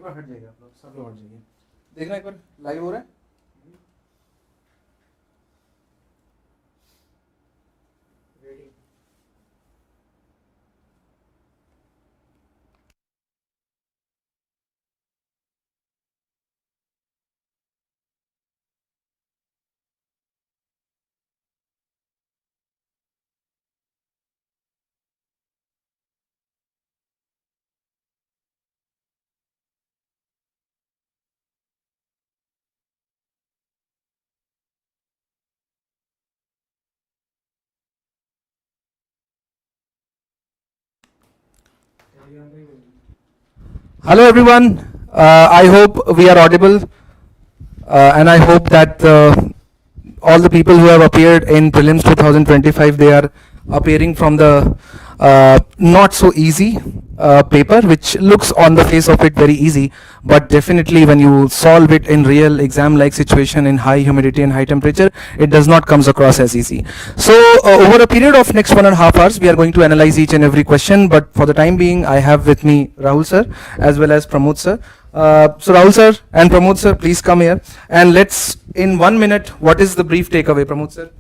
थोड़ा हट जाइए आप लोग, सब लोग हट जाइए। देखना एक बार लाइव हो रहा है। Hello everyone, I hope we are audible and I hope that all the people who have appeared in Prelims 2025, they are appearing from the not so easy paper, which looks on the face of it very easy, but definitely when you solve it in real exam like situation in high humidity and high temperature, it does not comes across as easy. So over a period of next 1.5 hours, we are going to analyze each and every question, but for the time being, I have with me Rahul sir as well as Pramod sir. So Rahul sir and Pramod sir, please come here and let's, in 1 minute, what is the brief takeaway, Pramod sir?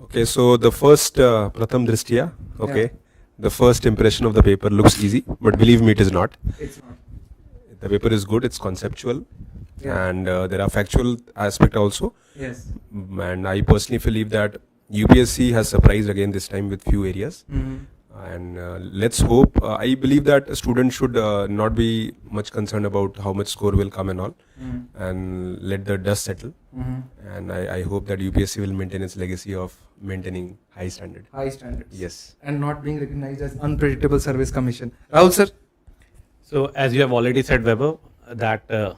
Okay, so the first Pratham Drishtiya, okay, yeah. The first impression of the paper looks easy, but believe me, it is not. It's not. The paper is good, it's conceptual, yeah. And there are factual aspect also. Yes. And I personally believe that UPSC has surprised again this time with few areas. And let's hope, I believe that students should not be much concerned about how much score will come and all, and let the dust settle. And I hope that UPSC will maintain its legacy of maintaining high standard. High standards. Yes. And not being recognized as unpredictable service commission. Rahul sir? So as you have already said, Weber, that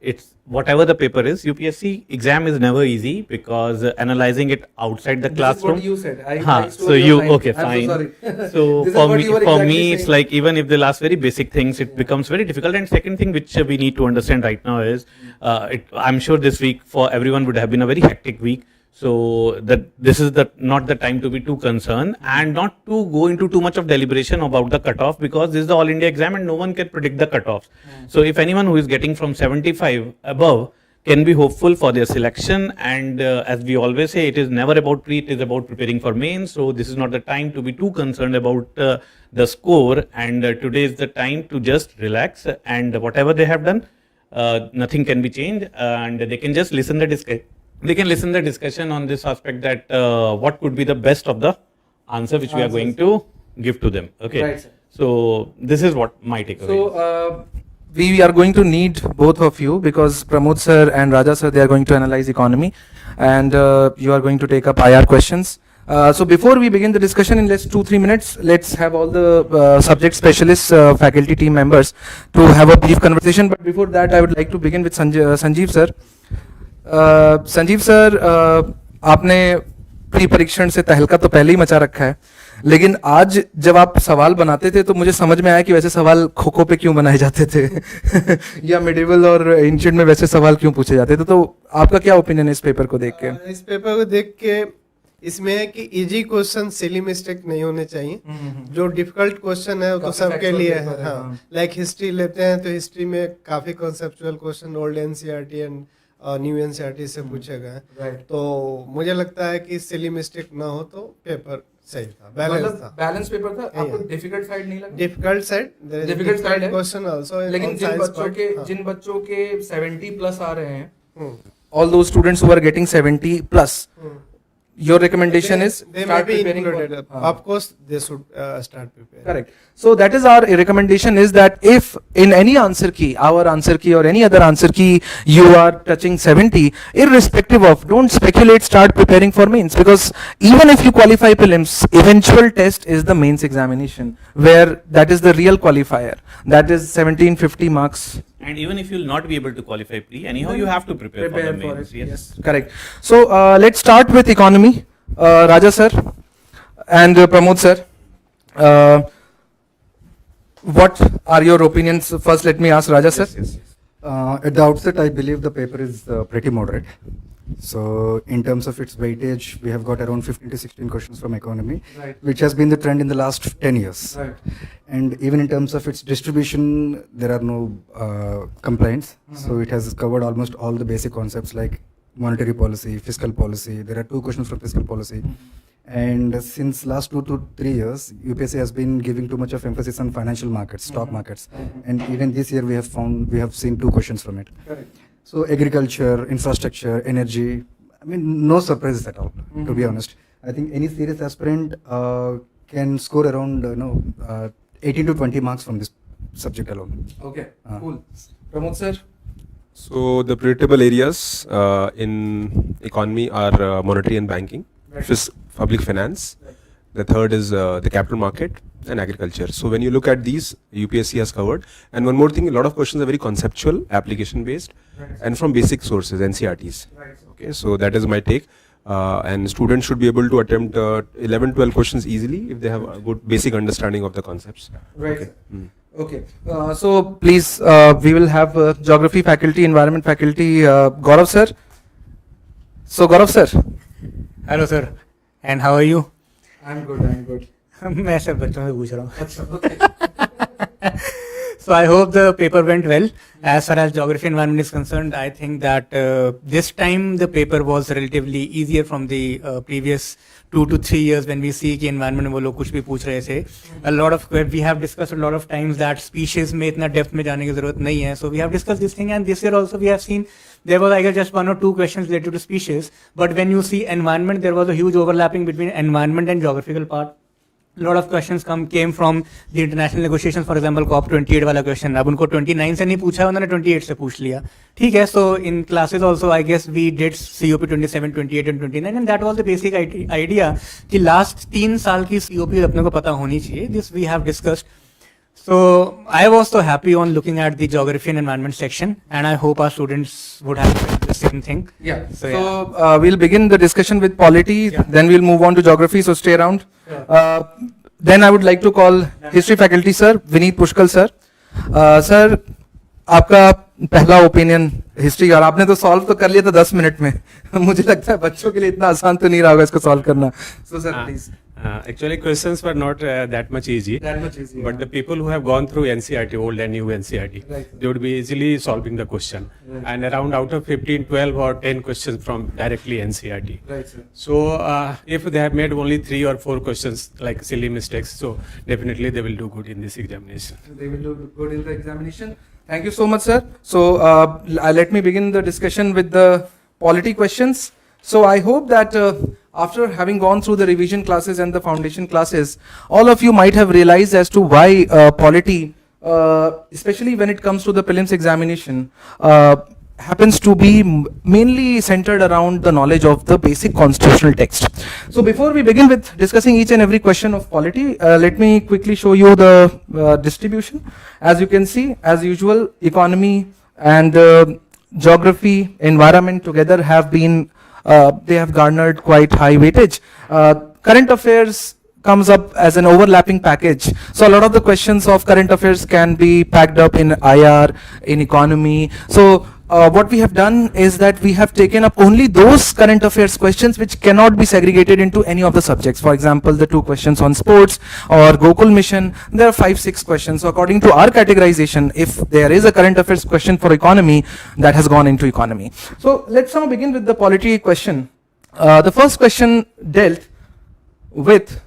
it's whatever the paper is, UPSC exam is never easy because analyzing it outside the classroom. This is what you said. I so you okay? I'm Fine. so sorry. So for exactly me, it's saying. like even if they'll ask very basic things, it becomes very difficult. And second thing which we need to understand right now is, I'm sure this week for everyone would have been a very hectic week. So that this is not the time to be too concerned and not to go into too much of deliberation about the cutoff, because this is the all India exam and no one can predict the cutoffs. So if anyone who is getting from 75 above can be hopeful for their selection, and as we always say, it is never about pre, it is about preparing for mains. So this is not the time to be too concerned about the score, and today is the time to just relax, and whatever they have done, nothing can be changed, and they can just listen the discussion on this aspect, that what could be the best of the answer which we are going to give to them. Okay. Right, sir. So this is what my takeaway is. So we are going to need both of you, because Pramod sir and Raja sir, they are going to analyze economy, and you are going to take up IR questions. So before we begin the discussion in less 2-3 minutes, let's have all the subject specialists, faculty team members to have a brief conversation. But before that, I would like to begin with Sanjeev sir. Sanjeev sir, आपने pre परीक्षण से तहलका तो पहले ही मचा रखा है, लेकिन आज जब आप सवाल बनाते थे तो मुझे समझ में आया कि वैसे सवाल खो खो पे क्यों बनाए जाते थे या मिडिवल और एंशिएंट में वैसे सवाल क्यों पूछे जाते थे, तो आपका क्या ओपिनियन है इस पेपर को देख के? इस पेपर को देख के इसमें है कि इजी क्वेश्चन, सिली मिस्टेक नहीं होने चाहिए। जो डिफिकल्ट क्वेश्चन है वो तो सबके लिए है। हाँ, लाइक हिस्ट्री लेते हैं तो हिस्ट्री में काफी conceptual question old NCERT and new NCERT से पूछे गए। तो मुझे लगता है कि सिली मिस्टेक ना हो तो पेपर सही था, बैलेंस पेपर था। आपको डिफिकल्ट साइड नहीं लगा? Difficult side question also. लेकिन जिन बच्चों के 70 प्लस आ रहे हैं, all those students who are getting 70 plus, your recommendation is they start may be preparing included. Of course, they should start preparing. Correct. So that is our recommendation, is that if in any answer key, our answer key or any other answer key, you are touching 70, irrespective of, don't speculate, start preparing for mains, because even if you qualify prelims, eventual test is the mains examination, where that is the real qualifier. That is 1750 marks. And even if you will not be able to qualify pre, anyhow you have to prepare for the mains. Yes, correct. So let's start with economy. Raja sir and Pramod sir. What are your opinions? First, let me ask Raja sir. At the outset, I believe the paper is pretty moderate. So in terms of its weightage, we have got around 15 to 16 questions from economy, Right. which has been the trend in the last 10 years. Right. And even in terms of its distribution, there are no complaints. So it has covered almost all the basic concepts like monetary policy, fiscal policy. There are 2 questions from fiscal policy. And since last 2 to 3 years, UPSC has been giving too much of emphasis on financial markets, stock markets. And even this year we have seen 2 questions from it. Correct. So agriculture, infrastructure, energy, I mean, no surprises at all, to be honest. I think any serious aspirant can score around 18 to 20 marks from this subject alone. Okay, cool. Pramod sir? So the predictable areas in economy are monetary and banking, public finance. The third is the capital market and agriculture. So when you look at these, UPSC has covered. And one more thing, a lot of questions are very conceptual, application based, and from basic sources, NCRTs. Okay, so that is my take. And students should be able to attempt 11, 12 questions easily if they have a good basic understanding of the concepts. Right. Okay. So please, we will have geography faculty, environment faculty, Gaurav sir. So Gaurav sir. Hello sir and how are you I'm good. मैं सब बच्चों से पूछ रहा हूँ So I hope the paper went well. As far as geography environment is concerned, I think that this time the paper was relatively easier from the previous 2 to 3 years when we see कि environment में वो लोग कुछ भी पूछ रहे थे. A lot of we have discussed a lot of times that species में इतना depth में जाने की जरूरत नहीं है. So we have discussed this thing, and this year also we have seen there was I guess just 1 or 2 questions related to species. But when you see environment, there was a huge overlapping between environment and geographical part. A lot of questions came from the international negotiations, for example COP28 वाला question. अब उनको 29 से नहीं पूछा, उन्होंने 28 से पूछ लिया. ठीक है. So in classes also I guess we did COP 27, 28 and 29, and that was the basic idea कि last 3 साल की COP अपने को पता होनी चाहिए. This we have discussed. So I was so happy on looking at the geography and environment section, and I hope our students would have the same thing. Yeah. So, So we'll begin the discussion with polity, then we'll move on to geography, so stay around. Then I would like to call history faculty sir, Vineet Pushkal sir. Sir, आपका पहला opinion history का, आपने तो solve तो कर लिया था 10 minute में. मुझे लगता है बच्चों के लिए इतना आसान तो नहीं रहा होगा इसको सॉल्व करना. So sir, please. Actually, questions were not that much easy. But the people who have gone through NCRT, old and new NCRT, they would be easily solving the question. And around out of 15, 12 or 10 questions from directly NCRT. Right, sir. So if they have made only 3 or 4 questions like silly mistakes, so definitely they will do good in this examination. They will do good in the examination. Thank you so much, sir. So let me begin the discussion with the polity questions. So I hope that after having gone through the revision classes and the foundation classes, all of you might have realized as to why polity, especially when it comes to the prelims examination, happens to be mainly centered around the knowledge of the basic constitutional text. So before we begin with discussing each and every question of polity, let me quickly show you the distribution. As you can see, as usual, economy and geography, environment together have been they have garnered quite high weightage. Current affairs comes up as an overlapping package. So a lot of the questions of current affairs can be packed up in IR, in economy. So what we have done is that we have taken up only those current affairs questions which cannot be segregated into any of the subjects. For example, the 2 questions on sports or Gokul mission, there are 5, 6 questions. So according to our categorization, if there is a current affairs question for economy, that has gone into economy. So let's now begin with the polity question. The first question dealt with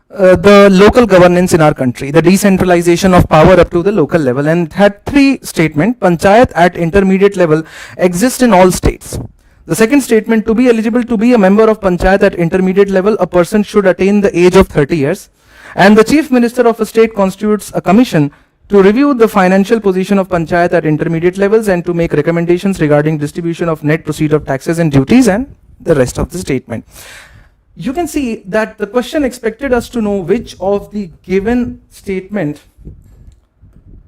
the local governance in our country, the decentralization of power up to the local level, and it had 3 statements. Panchayat at intermediate level exists in all states. The second statement, to be eligible to be a member of Panchayat at intermediate level, a person should attain the age of 30 years. And the chief minister of a state constitutes a commission to review the financial position of Panchayat at intermediate levels and to make recommendations regarding distribution of net proceeds of taxes and duties and the rest of the statement. You can see that the question expected us to know which of the given statement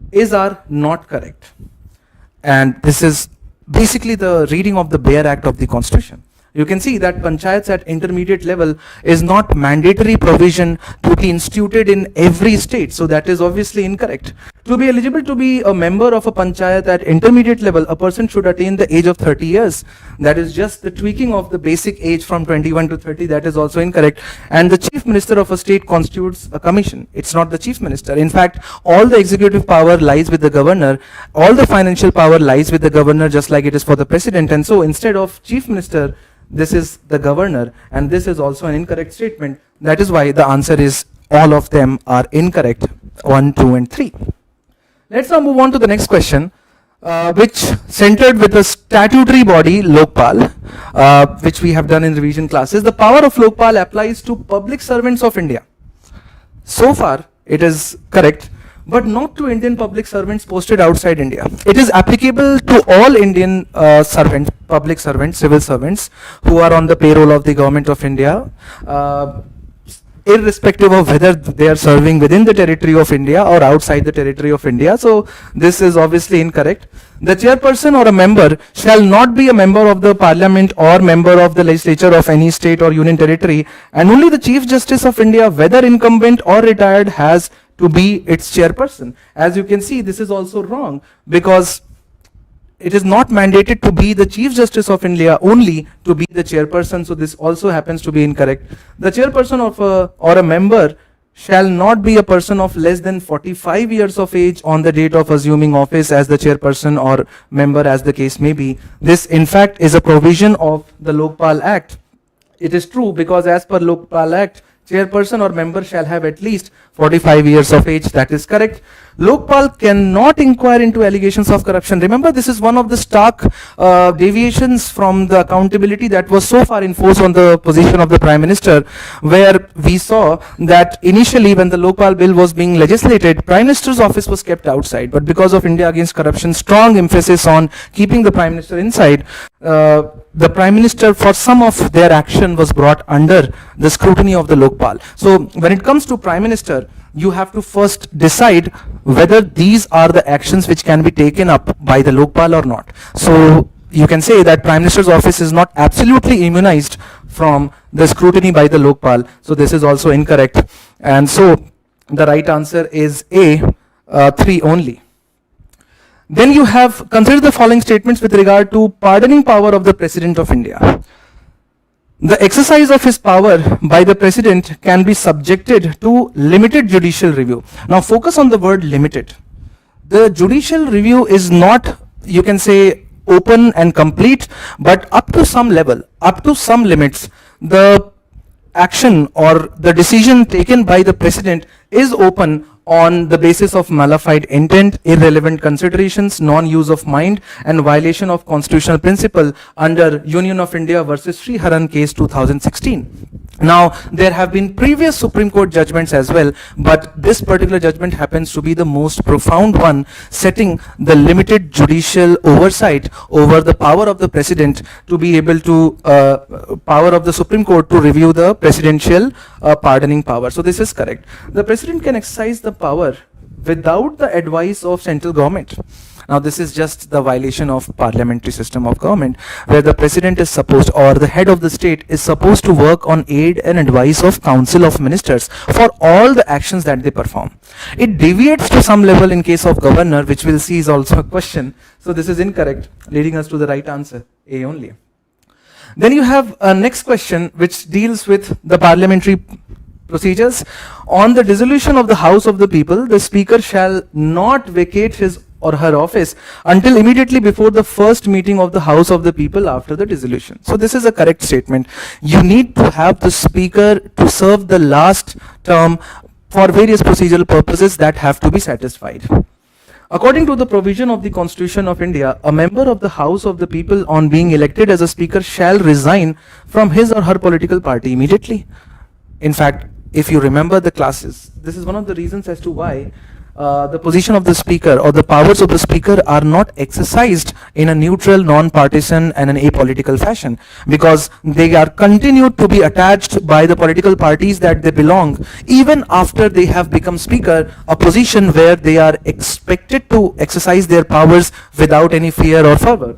is or not correct. And this is basically the reading of the bare act of the constitution. You can see that panchayats at intermediate level is not mandatory provision to be instituted in every state. So that is obviously incorrect. To be eligible to be a member of a panchayat at intermediate level, a person should attain the age of 30 years. That is just the tweaking of the basic age from 21 to 30. That is also incorrect. And the chief minister of a state constitutes a commission. It's not the chief minister. In fact, all the executive power lies with the governor. All the financial power lies with the governor, just like it is for the president. And so instead of chief minister, this is the governor, and this is also an incorrect statement. That is why the answer is all of them are incorrect, 1, 2 and 3. Let's now move on to the next question, which centered with the statutory body Lokpal, which we have done in revision classes. The power of Lokpal applies to public servants of India. So far it is correct, but not to Indian public servants posted outside India. It is applicable to all Indian servants, public servants, civil servants who are on the payroll of the government of India, irrespective of whether they are serving within the territory of India or outside the territory of India. So this is obviously incorrect. The chairperson or a member shall not be a member of the parliament or member of the legislature of any state or union territory, and only the Chief Justice of India, whether incumbent or retired, has to be its chairperson. As you can see, this is also wrong, because it is not mandated to be the Chief Justice of India only to be the chairperson. So this also happens to be incorrect. The chairperson of or a member shall not be a person of less than 45 years of age on the date of assuming office as the chairperson or member, as the case may be. This in fact is a provision of the Lokpal Act. It is true, because as per Lokpal Act, chairperson or member shall have at least 45 years of age. That is correct. Lokpal cannot inquire into allegations of corruption. Remember, this is one of the stark deviations from the accountability that was so far enforced on the position of the Prime Minister, where we saw that initially when the Lokpal bill was being legislated, Prime Minister's office was kept outside. But because of India Against Corruption, strong emphasis on keeping the Prime Minister inside, the Prime Minister, for some of their action, was brought under the scrutiny of the Lokpal. So when it comes to Prime Minister, you have to first decide whether these are the actions which can be taken up by the Lokpal or not. So you can say that Prime Minister's office is not absolutely immunized from the scrutiny by the Lokpal. So this is also incorrect. And so the right answer is A, 3 only. Then you have considered the following statements with regard to pardoning power of the President of India. The exercise of his power by the President can be subjected to limited judicial review. Now focus on the word limited. The judicial review is not, you can say, open and complete, but up to some level, up to some limits, the action or the decision taken by the President is open on the basis of malified intent, irrelevant considerations, non-use of mind, and violation of constitutional principle under Union of India versus Sri Haran case 2016. Now, there have been previous Supreme Court judgments as well, but this particular judgment happens to be the most profound one, setting the limited judicial oversight over the power of the President to be able to, power of the Supreme Court to review the presidential pardoning power. So this is correct. The President can exercise the power without the advice of central government. Now this is just the violation of parliamentary system of government, where the President is supposed, or the head of the state is supposed to work on aid and advice of Council of Ministers for all the actions that they perform. It deviates to some level in case of governor, which we'll see is also a question. So this is incorrect, leading us to the right answer, A only. Then you have a next question which deals with the parliamentary procedures. On the dissolution of the House of the People, the Speaker shall not vacate his or her office until immediately before the first meeting of the House of the People after the dissolution. So this is a correct statement. You need to have the Speaker to serve the last term for various procedural purposes that have to be satisfied. According to the provision of the Constitution of India, a member of the House of the People, on being elected as a Speaker, shall resign from his or her political party immediately. In fact, if you remember the classes, this is one of the reasons as to why the position of the Speaker or the powers of the Speaker are not exercised in a neutral, non-partisan and an apolitical fashion, because they are continued to be attached by the political parties that they belong, even after they have become Speaker, a position where they are expected to exercise their powers without any fear or fervor.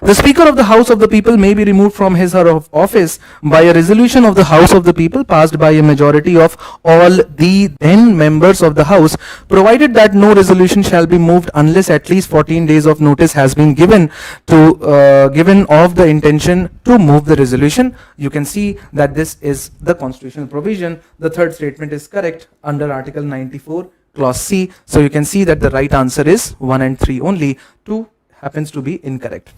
The Speaker of the House of the People may be removed from his or her office by a resolution of the House of the People passed by a majority of all the then members of the House, provided that no resolution shall be moved unless at least 14 days of notice has been given of the intention to move the resolution. You can see that this is the constitutional provision. The third statement is correct under Article 94, Clause C. So you can see that the right answer is 1 and 3 only. 2 happens to be incorrect.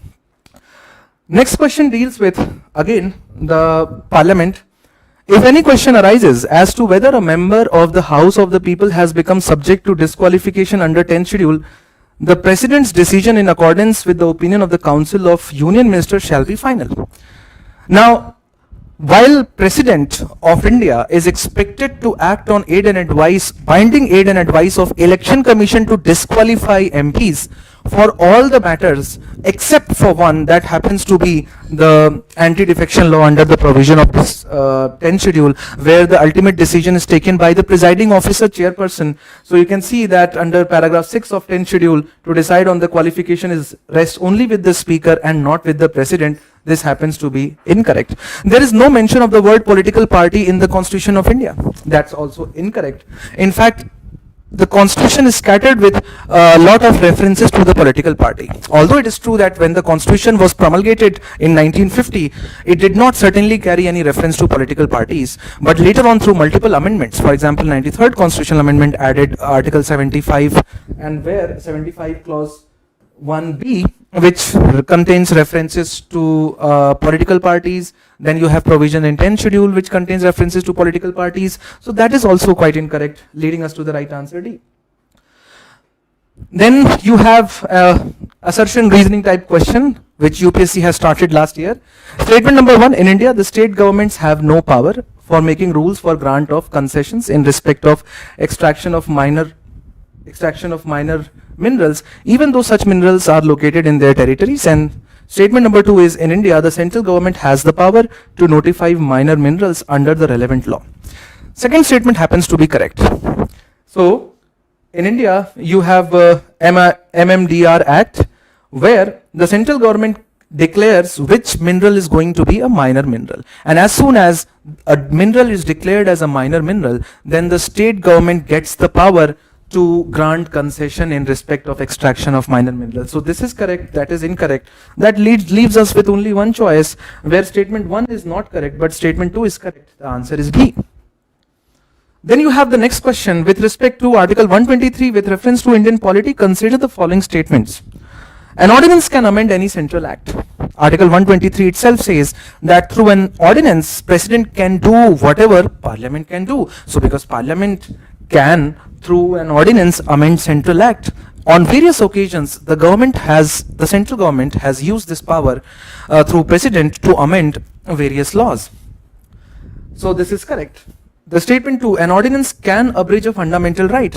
Next question deals with, again, the Parliament. If any question arises as to whether a member of the House of the People has become subject to disqualification under 10th schedule, the President's decision in accordance with the opinion of the Council of Union Ministers shall be final. Now, while President of India is expected to act on aid and advice, binding aid and advice of Election Commission to disqualify MPs for all the matters except for one, that happens to be the anti-defection law under the provision of this 10th schedule, where the ultimate decision is taken by the presiding officer chairperson. So you can see that under paragraph 6 of 10th schedule, to decide on the qualification is rests only with the speaker and not with the president. This happens to be incorrect. There is no mention of the word political party in the Constitution of India. That's also incorrect. In fact, the Constitution is scattered with a lot of references to the political party. Although it is true that when the Constitution was promulgated in 1950, it did not certainly carry any reference to political parties, but later on through multiple amendments, for example, 93rd Constitutional Amendment added Article 75, and where 75 Clause 1B, which contains references to political parties. Then you have provision in 10th schedule which contains references to political parties. So that is also quite incorrect, leading us to the right answer D. Then you have assertion reasoning type question which UPSC has started last year. Statement number 1, in India the state governments have no power for making rules for grant of concessions in respect of extraction of minor minerals, even though such minerals are located in their territories. And statement number 2 is, in India the central government has the power to notify minor minerals under the relevant law. Second statement happens to be correct. So in India you have MMDR Act, where the central government declares which mineral is going to be a minor mineral, and as soon as a mineral is declared as a minor mineral, then the state government gets the power to grant concession in respect of extraction of minor minerals. So this is correct, that is incorrect. That leaves us with only one choice, where statement 1 is not correct but statement 2 is correct. The answer is B. Then you have the next question with respect to Article 123 with reference to Indian polity. Consider the following statements. An ordinance can amend any central act. Article 123 itself says that through an ordinance, President can do whatever Parliament can do. So because Parliament can, through an ordinance, amend central act, on various occasions the central government has used this power through President to amend various laws. So this is correct. The statement 2, an ordinance can abridge a fundamental right,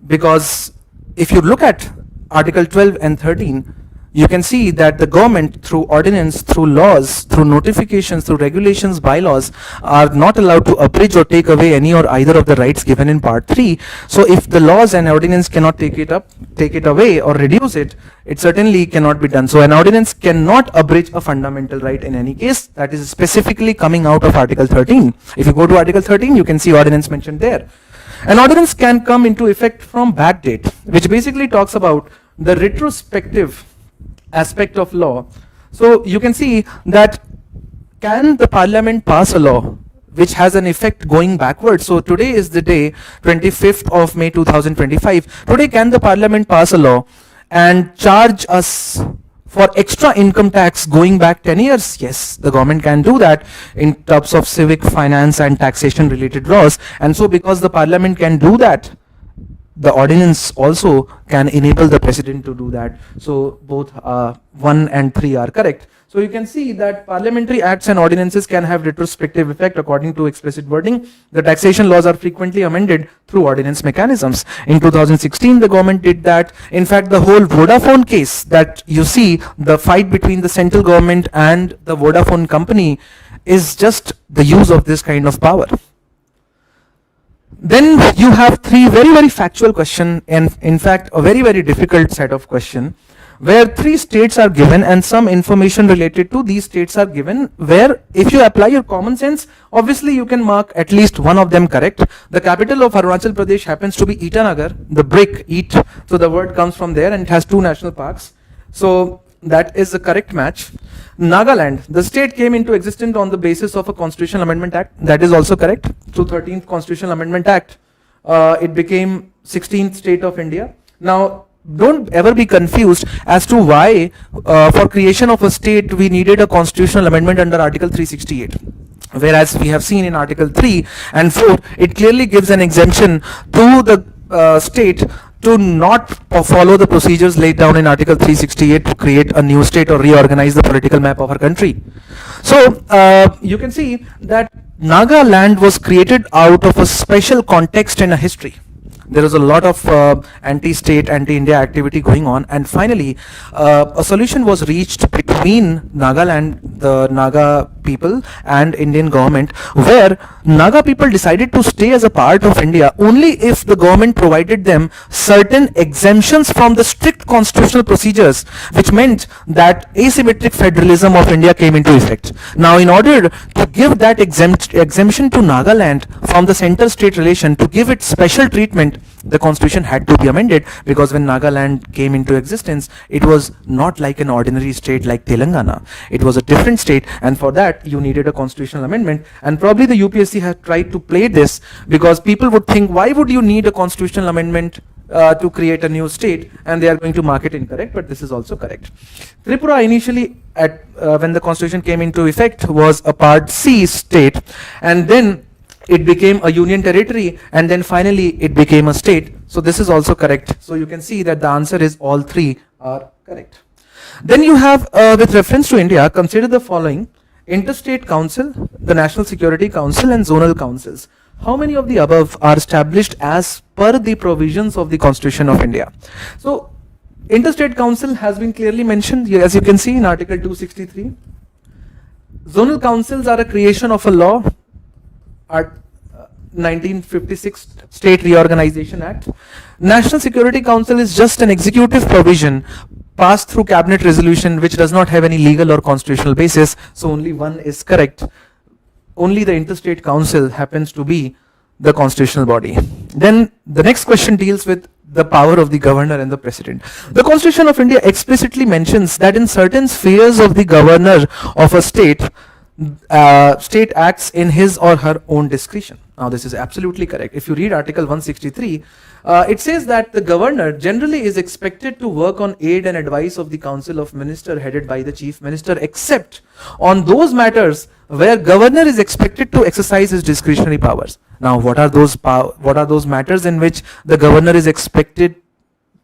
because if you look at Article 12 and 13, you can see that the government through ordinance, through laws, through notifications, through regulations, bylaws are not allowed to abridge or take away any or either of the rights given in Part 3. So if the laws and ordinance cannot take it away or reduce it, it certainly cannot be done. So an ordinance cannot abridge a fundamental right in any case. That is specifically coming out of Article 13. If you go to Article 13, you can see ordinance mentioned there. An ordinance can come into effect from backdate, which basically talks about the retrospective aspect of law. So you can see that, can the Parliament pass a law which has an effect going backwards? So today is the day, 25th of May 2025. Today, can the Parliament pass a law and charge us for extra income tax going back 10 years? Yes, the government can do that in terms of civic, finance and taxation related laws. And so because the Parliament can do that, the ordinance also can enable the President to do that. So both 1 and 3 are correct. So you can see that parliamentary acts and ordinances can have retrospective effect according to explicit wording. The taxation laws are frequently amended through ordinance mechanisms. In 2016, the government did that. In fact, the whole Vodafone case that you see, the fight between the central government and the Vodafone company, is just the use of this kind of power. Then you have 3 very, very factual questions, and in fact a very, very difficult set of questions. where 3 states are given and some information related to these states are given, where if you apply your common sense, obviously you can mark at least one of them correct. The capital of Arunachal Pradesh happens to be Itanagar, the brick, Eat, so the word comes from there, and it has 2 national parks. So that is the correct match. Nagaland, the state came into existence on the basis of a Constitutional Amendment Act. That is also correct. Through 13th Constitutional Amendment Act, it became 16th state of India. Now, don't ever be confused as to why for creation of a state we needed a constitutional amendment under Article 368. Whereas we have seen in Article 3 and 4, it clearly gives an exemption to the state to not follow the procedures laid down in Article 368 to create a new state or reorganize the political map of our country. So you can see that Nagaland was created out of a special context and a history. There was a lot of anti-state, anti-India activity going on, and finally a solution was reached between Nagaland, the Naga people, and Indian government, where Naga people decided to stay as a part of India only if the government provided them certain exemptions from the strict constitutional procedures, which meant that asymmetric federalism of India came into effect. Now, in order to give that exemption to Nagaland from the center-state relation, to give it special treatment, the constitution had to be amended, because when Nagaland came into existence, it was not like an ordinary state like Telangana. It was a different state, and for that you needed a constitutional amendment. And probably the UPSC has tried to play this, because people would think, why would you need a constitutional amendment to create a new state, and they are going to mark it incorrect, but this is also correct. Tripura initially, when the constitution came into effect, was a Part C state, and then it became a union territory, and then finally it became a state. So this is also correct. So you can see that the answer is all 3 are correct. Then you have, with reference to India, consider the following: Interstate Council, the National Security Council, and Zonal Councils. How many of the above are established as per the provisions of the Constitution of India? So Interstate Council has been clearly mentioned, as you can see in Article 263. Zonal councils are a creation of a law, 1956 State Reorganization Act. National Security Council is just an executive provision passed through cabinet resolution, which does not have any legal or constitutional basis, so only one is correct. Only the Interstate Council happens to be the constitutional body. Then the next question deals with the power of the governor and the president. The Constitution of India explicitly mentions that in certain spheres of the governor of a state, state acts in his or her own discretion. Now this is absolutely correct. If you read Article 163, it says that the governor generally is expected to work on aid and advice of the council of minister headed by the chief minister, except on those matters where governor is expected to exercise his discretionary powers. Now what are those matters in which the governor is expected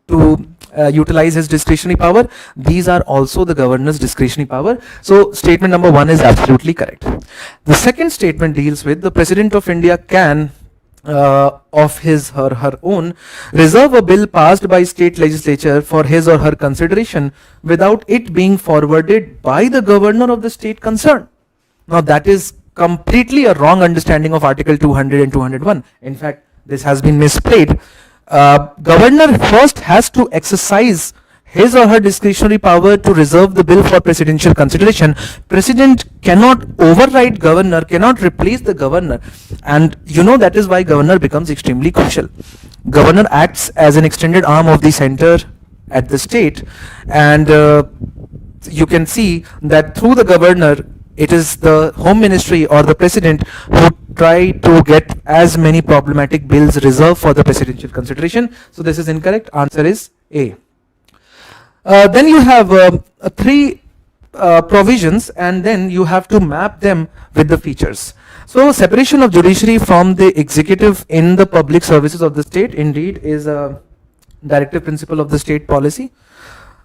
to utilize his discretionary power? These are also the governor's discretionary power. So statement number 1 is absolutely correct. The second statement deals with the President of India can of his or her own reserve a bill passed by state legislature for his or her consideration without it being forwarded by the governor of the state concerned. Now that is completely a wrong understanding of Article 200 and 201. In fact, this has been misplayed. Governor first has to exercise his or her discretionary power to reserve the bill for presidential consideration. President cannot override governor, cannot replace the governor, and you know that is why governor becomes extremely crucial. Governor acts as an extended arm of the center at the state, and you can see that through the governor, it is the Home Ministry or the President who try to get as many problematic bills reserved for the presidential consideration. So this is incorrect. Answer is A. Then you have 3 provisions, and then you have to map them with the features. So separation of judiciary from the executive in the public services of the state indeed is a directive principle of the state policy.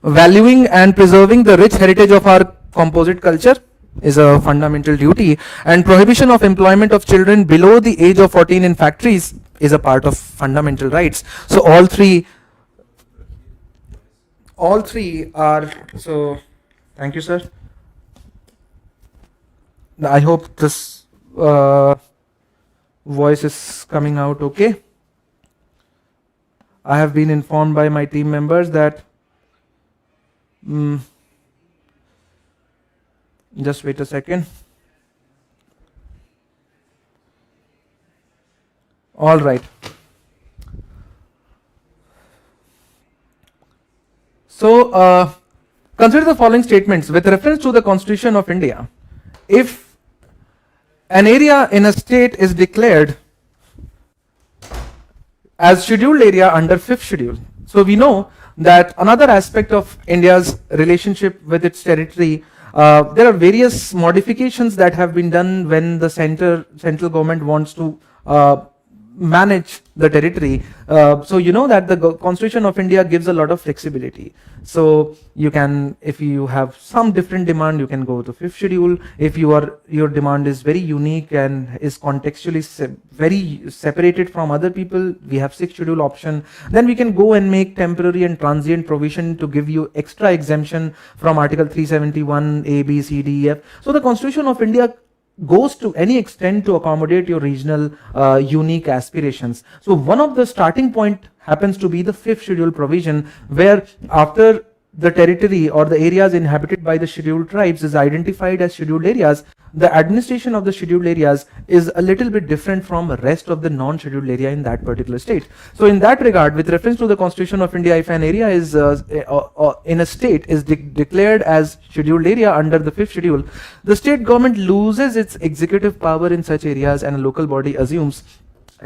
Valuing and preserving the rich heritage of our composite culture is a fundamental duty, and prohibition of employment of children below the age of 14 in factories is a part of fundamental rights. So all three are, so thank you sir. I hope this voice is coming out okay. I have been informed by my team members that Just wait a second. All right. So, consider the following statements with reference to the Constitution of India. If an area in a state is declared as scheduled area under 5th schedule, so we know that another aspect of India's relationship with its territory, there are various modifications that have been done when the central government wants to manage the territory. So you know that the Constitution of India gives a lot of flexibility. So you can, if you have some different demand, you can go to 5th schedule. If your demand is very unique and is contextually very separated from other people, we have 6th schedule option. Then we can go and make temporary and transient provision to give you extra exemption from Article 371 A, B, C, D, E, F. So the Constitution of India goes to any extent to accommodate your regional unique aspirations. So one of the starting point happens to be the 5th schedule provision, where after the territory or the areas inhabited by the scheduled tribes is identified as scheduled areas, the administration of the scheduled areas is a little bit different from the rest of the non-scheduled area in that particular state. So in that regard, with reference to the Constitution of India, if an area is in a state is declared as scheduled area under the 5th schedule, the state government loses its executive power in such areas and a local body assumes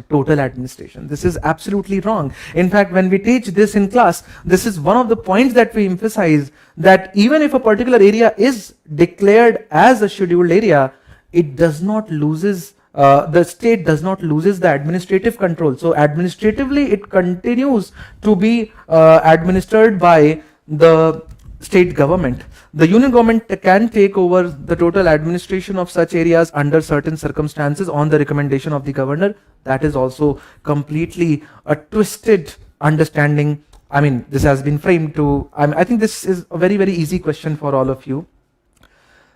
total administration. This is absolutely wrong. In fact, when we teach this in class, this is one of the points that we emphasize, that even if a particular area is declared as a scheduled area, it does not loses, the state does not loses the administrative control. So administratively, it continues to be administered by the state government. The union government can take over the total administration of such areas under certain circumstances on the recommendation of the governor. That is also completely a twisted understanding. I mean, this has been framed to, I think this is a very, very easy question for all of you.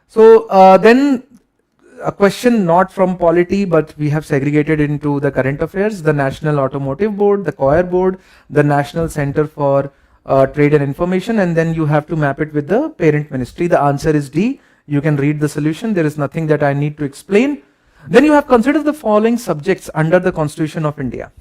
So then a question not from Polity, but we have segregated into the current affairs, the National Automotive Board, the COIR Board, the National Center for Trade and Information, and then you have to map it with the parent ministry. The answer is D. You can read the solution. There is nothing that I need to explain. Then you have considered the following subjects under the Constitution of India.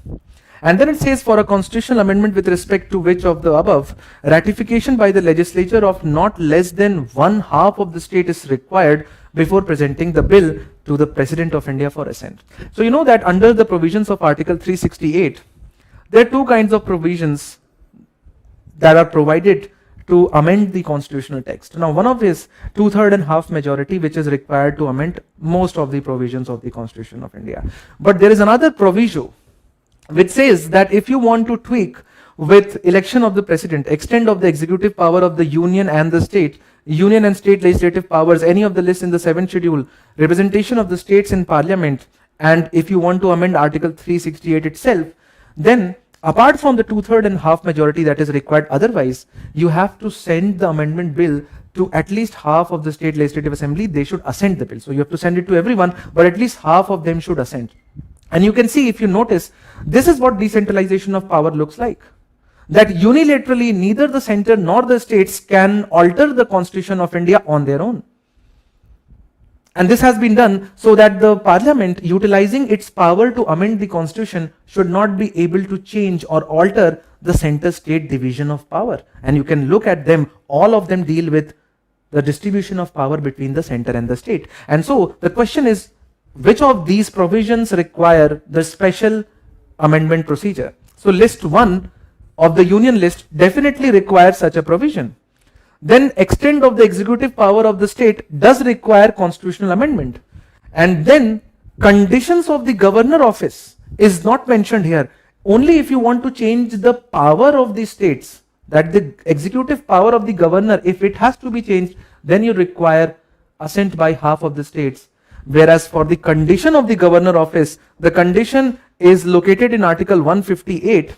And then it says, for a constitutional amendment with respect to which of the above, ratification by the legislature of not less than 1/2 of the state is required before presenting the bill to the President of India for assent. So you know that under the provisions of Article 368, there are two kinds of provisions that are provided to amend the constitutional text. Now, one of is 2/3 and half majority, which is required to amend most of the provisions of the Constitution of India. But there is another proviso which says that if you want to tweak with election of the president, extent of the executive power of the union and the state, union and state legislative powers, any of the lists in the 7th schedule, representation of the states in parliament, and if you want to amend Article 368 itself, then apart from the 2/3 and half majority that is required otherwise, you have to send the amendment bill to at least half of the state legislative assembly. They should assent the bill. So you have to send it to everyone, but at least half of them should assent. And you can see, if you notice, this is what decentralization of power looks like. That unilaterally neither the center nor the states can alter the Constitution of India on their own. And this has been done so that the parliament, utilizing its power to amend the constitution, should not be able to change or alter the center-state division of power. And you can look at them, all of them deal with the distribution of power between the center and the state. And so the question is, which of these provisions require the special amendment procedure? So list 1 of the union list definitely requires such a provision. Then extent of the executive power of the state does require constitutional amendment. And then conditions of the governor office is not mentioned here. Only if you want to change the power of the states, that the executive power of the governor, if it has to be changed, then you require assent by half of the states. Whereas for the condition of the governor office, the condition is located in Article 158.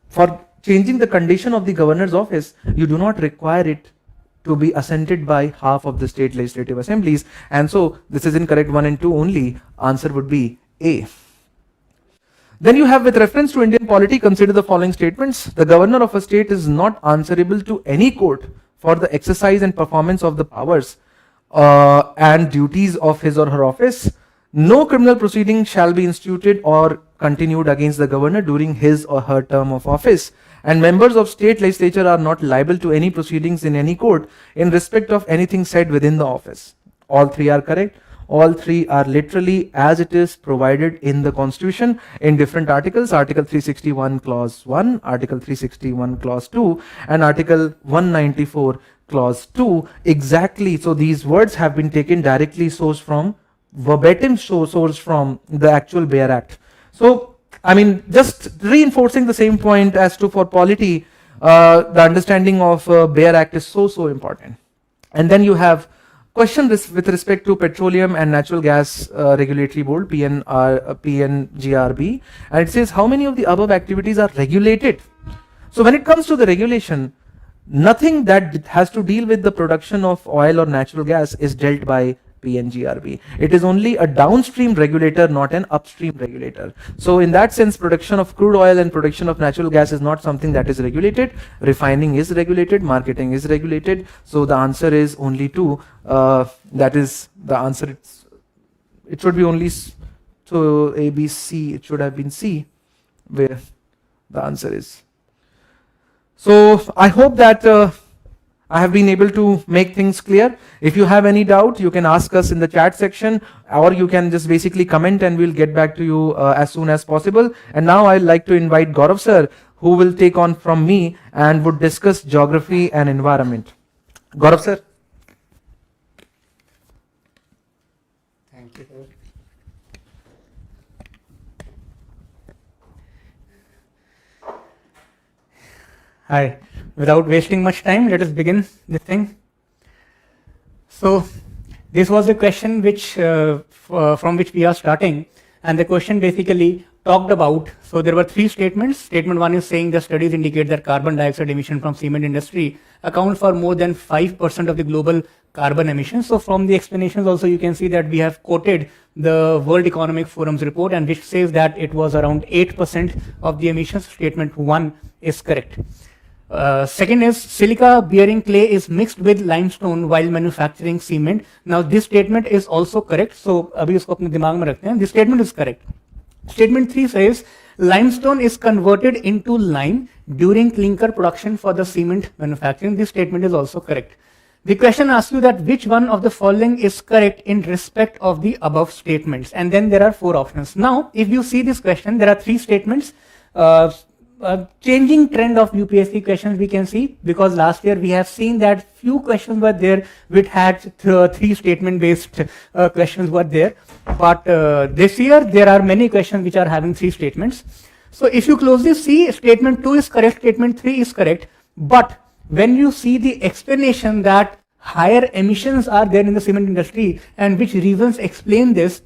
For changing the condition of the governor's office, you do not require it to be assented by half of the state legislative assemblies. And so this is incorrect. 1 and 2 only. Answer would be A. Then you have, with reference to Indian polity, consider the following statements. The governor of a state is not answerable to any court for the exercise and performance of the powers and duties of his or her office. No criminal proceeding shall be instituted or continued against the governor during his or her term of office. And members of state legislature are not liable to any proceedings in any court in respect of anything said within the office. All three are correct. All three are literally as it is provided in the constitution in different articles. Article 361 clause 1, Article 361 clause 2 and Article 194 clause 2 exactly. So these words have been taken directly sourced from, verbatim sourced from the actual BEAR Act. So I mean, just reinforcing the same point as to for polity, the understanding of BEAR Act is so important. And then you have question with respect to Petroleum and Natural Gas Regulatory Board, PNGRB, and it says how many of the above activities are regulated. So when it comes to the regulation, nothing that has to deal with the production of oil or natural gas is dealt by PNGRB. It is only a downstream regulator, not an upstream regulator. So in that sense, production of crude oil and production of natural gas is not something that is regulated. Refining is regulated, marketing is regulated. So the answer is only two. That is the answer. It should be only so A, B, C. It should have been C, where the answer is. So I hope that I have been able to make things clear. If you have any doubt, you can ask us in the chat section, or you can just basically comment and we'll get back to you as soon as possible. And now I'd like to invite Gaurav sir, who will take on from me and would discuss geography and environment. Gaurav sir. Thank you, sir. Hi. Without wasting much time, let us begin this thing. So this was the question which from which we are starting, and the question basically talked about, so there were three statements. Statement one is saying the studies indicate that carbon dioxide emission from cement industry account for more than 5% of the global carbon emissions. So from the explanations also you can see that we have quoted the World Economic Forum's report, and which says that it was around 8% of the emissions. Statement one is correct. Second is silica bearing clay is mixed with limestone while manufacturing cement. Now this statement is also correct. So abhi usko apne dimag mein rakhte hain. This statement is correct. Statement 3 says limestone is converted into lime during clinker production for the cement manufacturing. This statement is also correct. The question asks you that which one of the following is correct in respect of the above statements, and then there are 4 options. Now if you see this question, there are 3 statements. Changing trend of UPSC questions we can see, because last year we have seen that few questions were there which had 3 statement based questions were there, but this year there are many questions which are having 3 statements. So if you closely see, statement 2 is correct, statement 3 is correct, but when you see the explanation that higher emissions are there in the cement industry and which reasons explain this,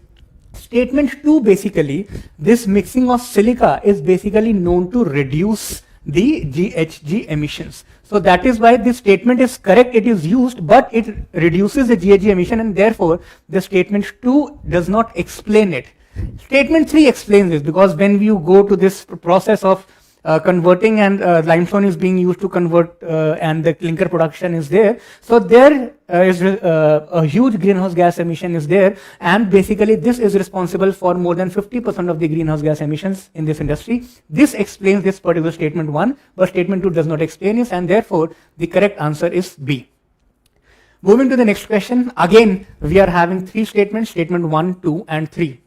statement 2 basically, this mixing of silica is basically known to reduce the GHG emissions. So that is why this statement is correct, it is used, but it reduces the GHG emission, and therefore the statement 2 does not explain it. Statement 3 explains this, because when you go to this process of converting, and limestone is being used to convert and the clinker production is there, so there is a huge greenhouse gas emission is there, and basically this is responsible for more than 50% of the greenhouse gas emissions in this industry. This explains this particular statement 1, but statement 2 does not explain this, and therefore the correct answer is B. Moving to the next question, again we are having 3 statements, statement 1, 2 and 3.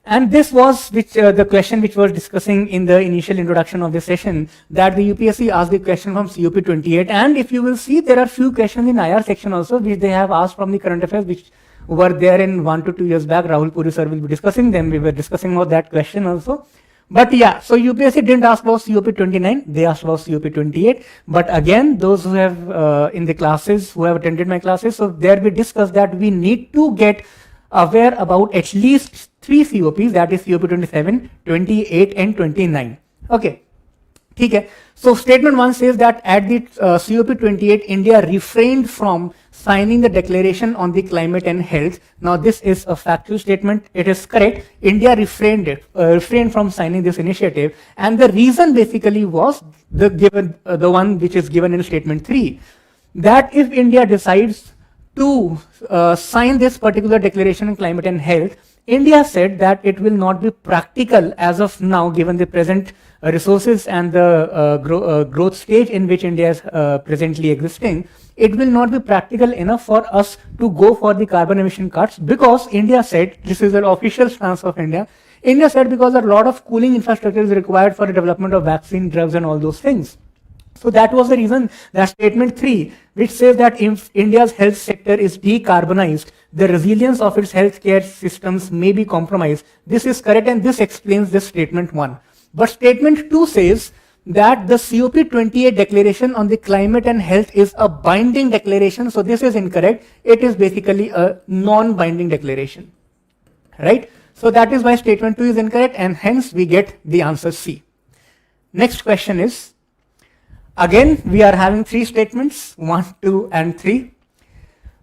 And this was the question which was discussing in the initial introduction of this session, that the UPSC asked the question from COP 28, and if you will see, there are few questions in IR section also which they have asked from the current affairs which were there in 1 to 2 years back. Rahul Puri sir will be discussing them. We were discussing about that question also. But yeah, so UPSC didn't ask about COP 29, they asked about COP 28. But again, those who have in the classes, who have attended my classes, so there we discussed that we need to get aware about at least 3 COPs, that is COP 27, 28 and 29. Okay. Okay. So statement 1 says that at the COP28, India refrained from signing the declaration on the climate and health. Now this is a factual statement. It is correct. India refrained from signing this initiative, and the reason basically was the one which is given in statement 3, that if India decides to sign this particular declaration on climate and health, India said that it will not be practical as of now, given the present resources and the growth stage in which India is presently existing. It will not be practical enough for us to go for the carbon emission cuts, because India said, this is an official stance of India, India said because a lot of cooling infrastructure is required for the development of vaccine, drugs and all those things. So that was the reason that statement 3, which says that if India's health sector is decarbonized, the resilience of its healthcare systems may be compromised. This is correct, and this explains this statement 1. But statement 2 says that the COP28 declaration on the climate and health is a binding declaration. So this is incorrect. It is basically a non-binding declaration, right? So that is why statement 2 is incorrect, and hence we get the answer C. Next question is, again, we are having 3 statements, 1, 2, and 3.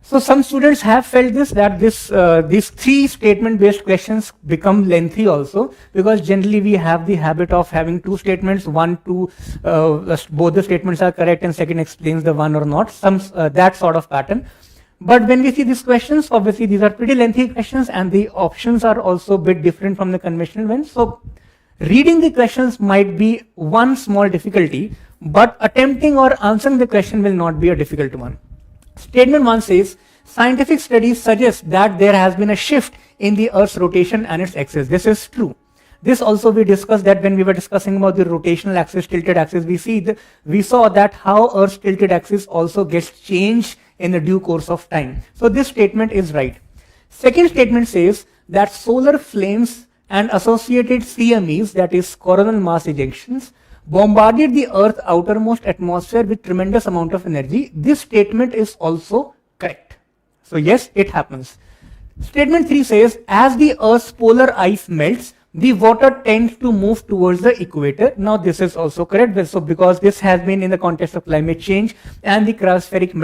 So some students have felt that these 3 statement-based questions become lengthy also, because generally we have the habit of having 2 statements, 1, 2, both the statements are correct and second explains the one or not, that sort of pattern. But when we see these questions, obviously these are pretty lengthy questions, and the options are also a bit different from the conventional ones. So reading the questions might be one small difficulty, but attempting or answering the question will not be a difficult one. Statement 1 says, scientific studies suggest that there has been a shift in the Earth's rotation and its axis. This is true. This also we discussed that when we were discussing about the rotational axis, tilted axis, we saw that how Earth's tilted axis also gets changed in the due course of time. So this statement is right. Second statement says that solar flames and associated CMEs, that is coronal mass ejections, bombarded the Earth's outermost atmosphere with tremendous amount of energy. This statement is also correct. So yes, it happens. Statement 3 says, as the Earth's polar ice melts, the water tends to move towards the equator. Now this is also correct. So because this has been in the context of climate change and the cryospheric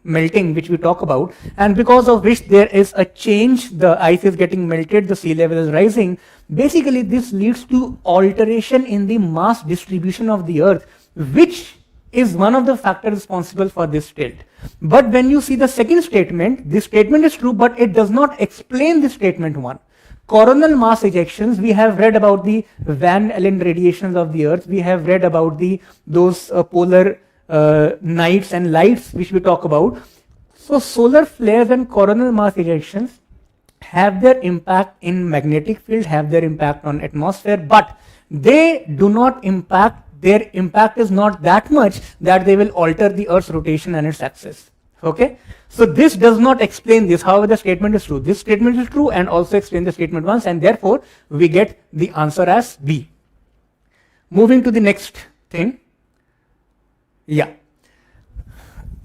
melting which we talk about, and because of which there is a change, the ice is getting melted, the sea level is rising. Basically this leads to alteration in the mass distribution of the Earth, which is one of the factors responsible for this tilt. But when you see the second statement, this statement is true, but it does not explain the statement 1. Coronal mass ejections, we have read about the Van Allen radiations of the Earth. We have read about those polar nights and lights which we talk about. So solar flares and coronal mass ejections have their impact in magnetic field, have their impact on atmosphere, but they do not impact, their impact is not that much that they will alter the Earth's rotation and its axis. Okay, so this does not explain this. However, the statement is true. This statement is true and also explains the statement once, and therefore we get the answer as B. Moving to the next thing. Yeah.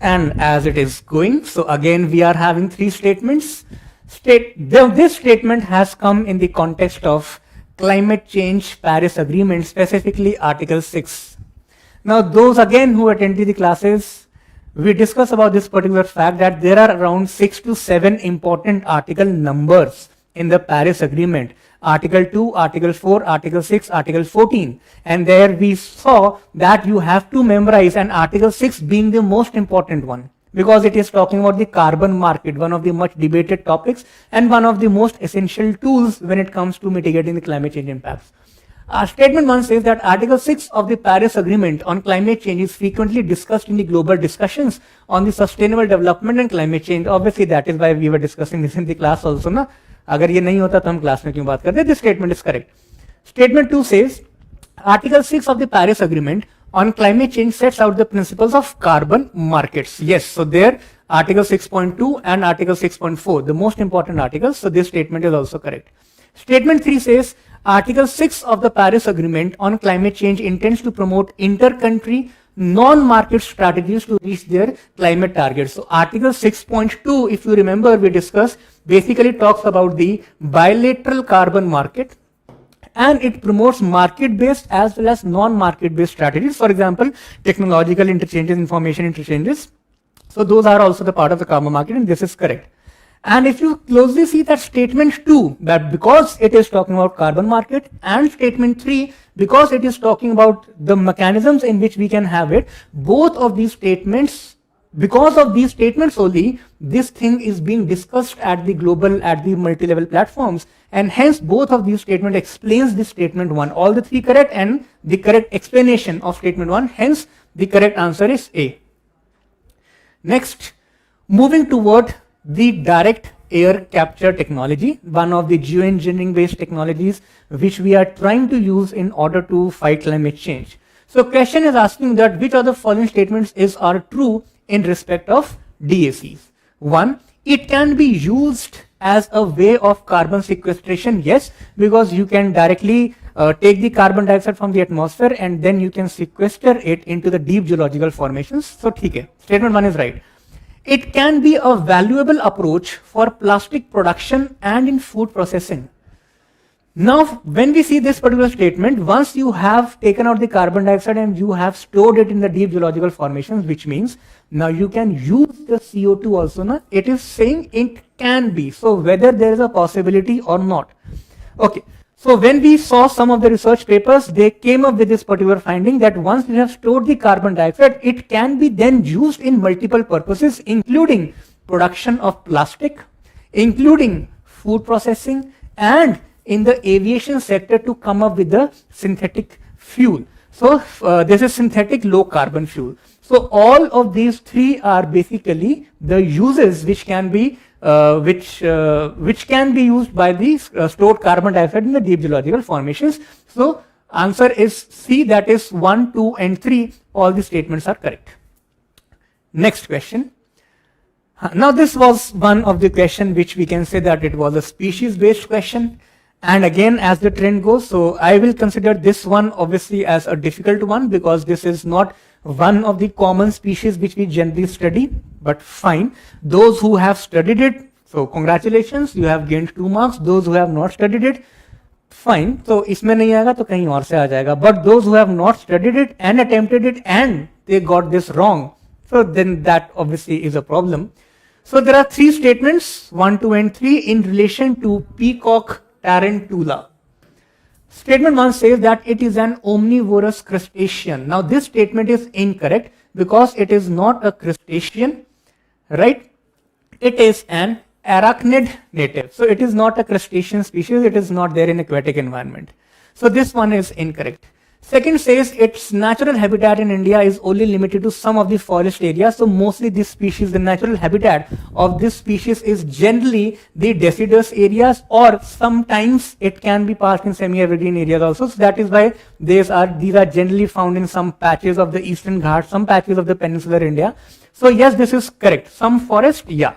And as it is going, so again we are having 3 statements. This statement has come in the context of climate change Paris Agreement, specifically Article 6. Now those again who attended the classes, we discuss about this particular fact that there are around 6 to 7 important article numbers in the Paris Agreement. Article 2, Article 4, Article 6, Article 14. And there we saw that you have to memorize, and Article 6 being the most important one, because it is talking about the carbon market, one of the much debated topics and one of the most essential tools when it comes to mitigating the climate change impacts. Statement 1 says that Article 6 of the Paris Agreement on climate change is frequently discussed in the global discussions on the sustainable development and climate change. Obviously, that is why we were discussing this in the class also. Na? Agar ye nahi hota, to hum class mein kyun baat karte? This statement is correct. Statement 2 says, Article 6 of the Paris Agreement on climate change sets out the principles of carbon markets. Yes, so there Article 6.2 and Article 6.4, the most important articles. So this statement is also correct. Statement 3 says, Article 6 of the Paris Agreement on climate change intends to promote inter-country non-market strategies to reach their climate targets. So Article 6.2, if you remember, we discussed, basically talks about the bilateral carbon market and it promotes market-based as well as non-market-based strategies. For example, technological interchanges, information interchanges. So those are also the part of the carbon market, and this is correct. And if you closely see that statement 2, that because it is talking about carbon market, and statement 3, because it is talking about the mechanisms in which we can have it, both of these statements, because of these statements only, this thing is being discussed at the global, at the multi-level platforms, and hence both of these statements explains this statement 1. All the 3 correct and the correct explanation of statement 1, hence the correct answer is A. Next, moving toward the direct air capture technology, one of the geoengineering based technologies which we are trying to use in order to fight climate change. So question is asking that which of the following statements are true in respect of DACs. 1, it can be used as a way of carbon sequestration. Yes, because you can directly take the carbon dioxide from the atmosphere and then you can sequester it into the deep geological formations. So theek hai, statement 1 is right. It can be a valuable approach for plastic production and in food processing. Now, when we see this particular statement, once you have taken out the carbon dioxide and you have stored it in the deep geological formations, which means now you can use the CO2 also. Na? It is saying it can be. So whether there is a possibility or not. Okay. So when we saw some of the research papers, they came up with this particular finding that once you have stored the carbon dioxide, it can be then used in multiple purposes, including production of plastic, including food processing, and in the aviation sector to come up with the synthetic fuel. So this is synthetic low carbon fuel. So all of these 3 are basically the uses which can be which can be used by the stored carbon dioxide in the deep geological formations. So answer is C, that is 1, 2 and 3. All the statements are correct. Next question. Now this was one of the question which we can say that it was a species based question. And again, as the trend goes, so I will consider this one obviously as a difficult one because this is not one of the common species which we generally study, but fine. Those who have studied it, so congratulations, you have gained 2 marks. Those who have not studied it, fine. So इसमें नहीं आएगा तो कहीं और से आ जाएगा. But those who have not studied it and attempted it and they got this wrong, so then that obviously is a problem. So there are 3 statements, 1, 2 and 3 in relation to peacock tarantula. Statement 1 says that it is an omnivorous crustacean. Now this statement is incorrect because it is not a crustacean, right? It is an arachnid native. So it is not a crustacean species. It is not there in aquatic environment. So this one is incorrect. Second says its natural habitat in India is only limited to some of the forest areas. So mostly this species, the natural habitat of this species is generally the deciduous areas, or sometimes it can be passed in semi-evergreen areas also. So that is why these are generally found in some patches of the Eastern Ghats, some patches of the peninsular India. So yes, this is correct. Some forest, yeah.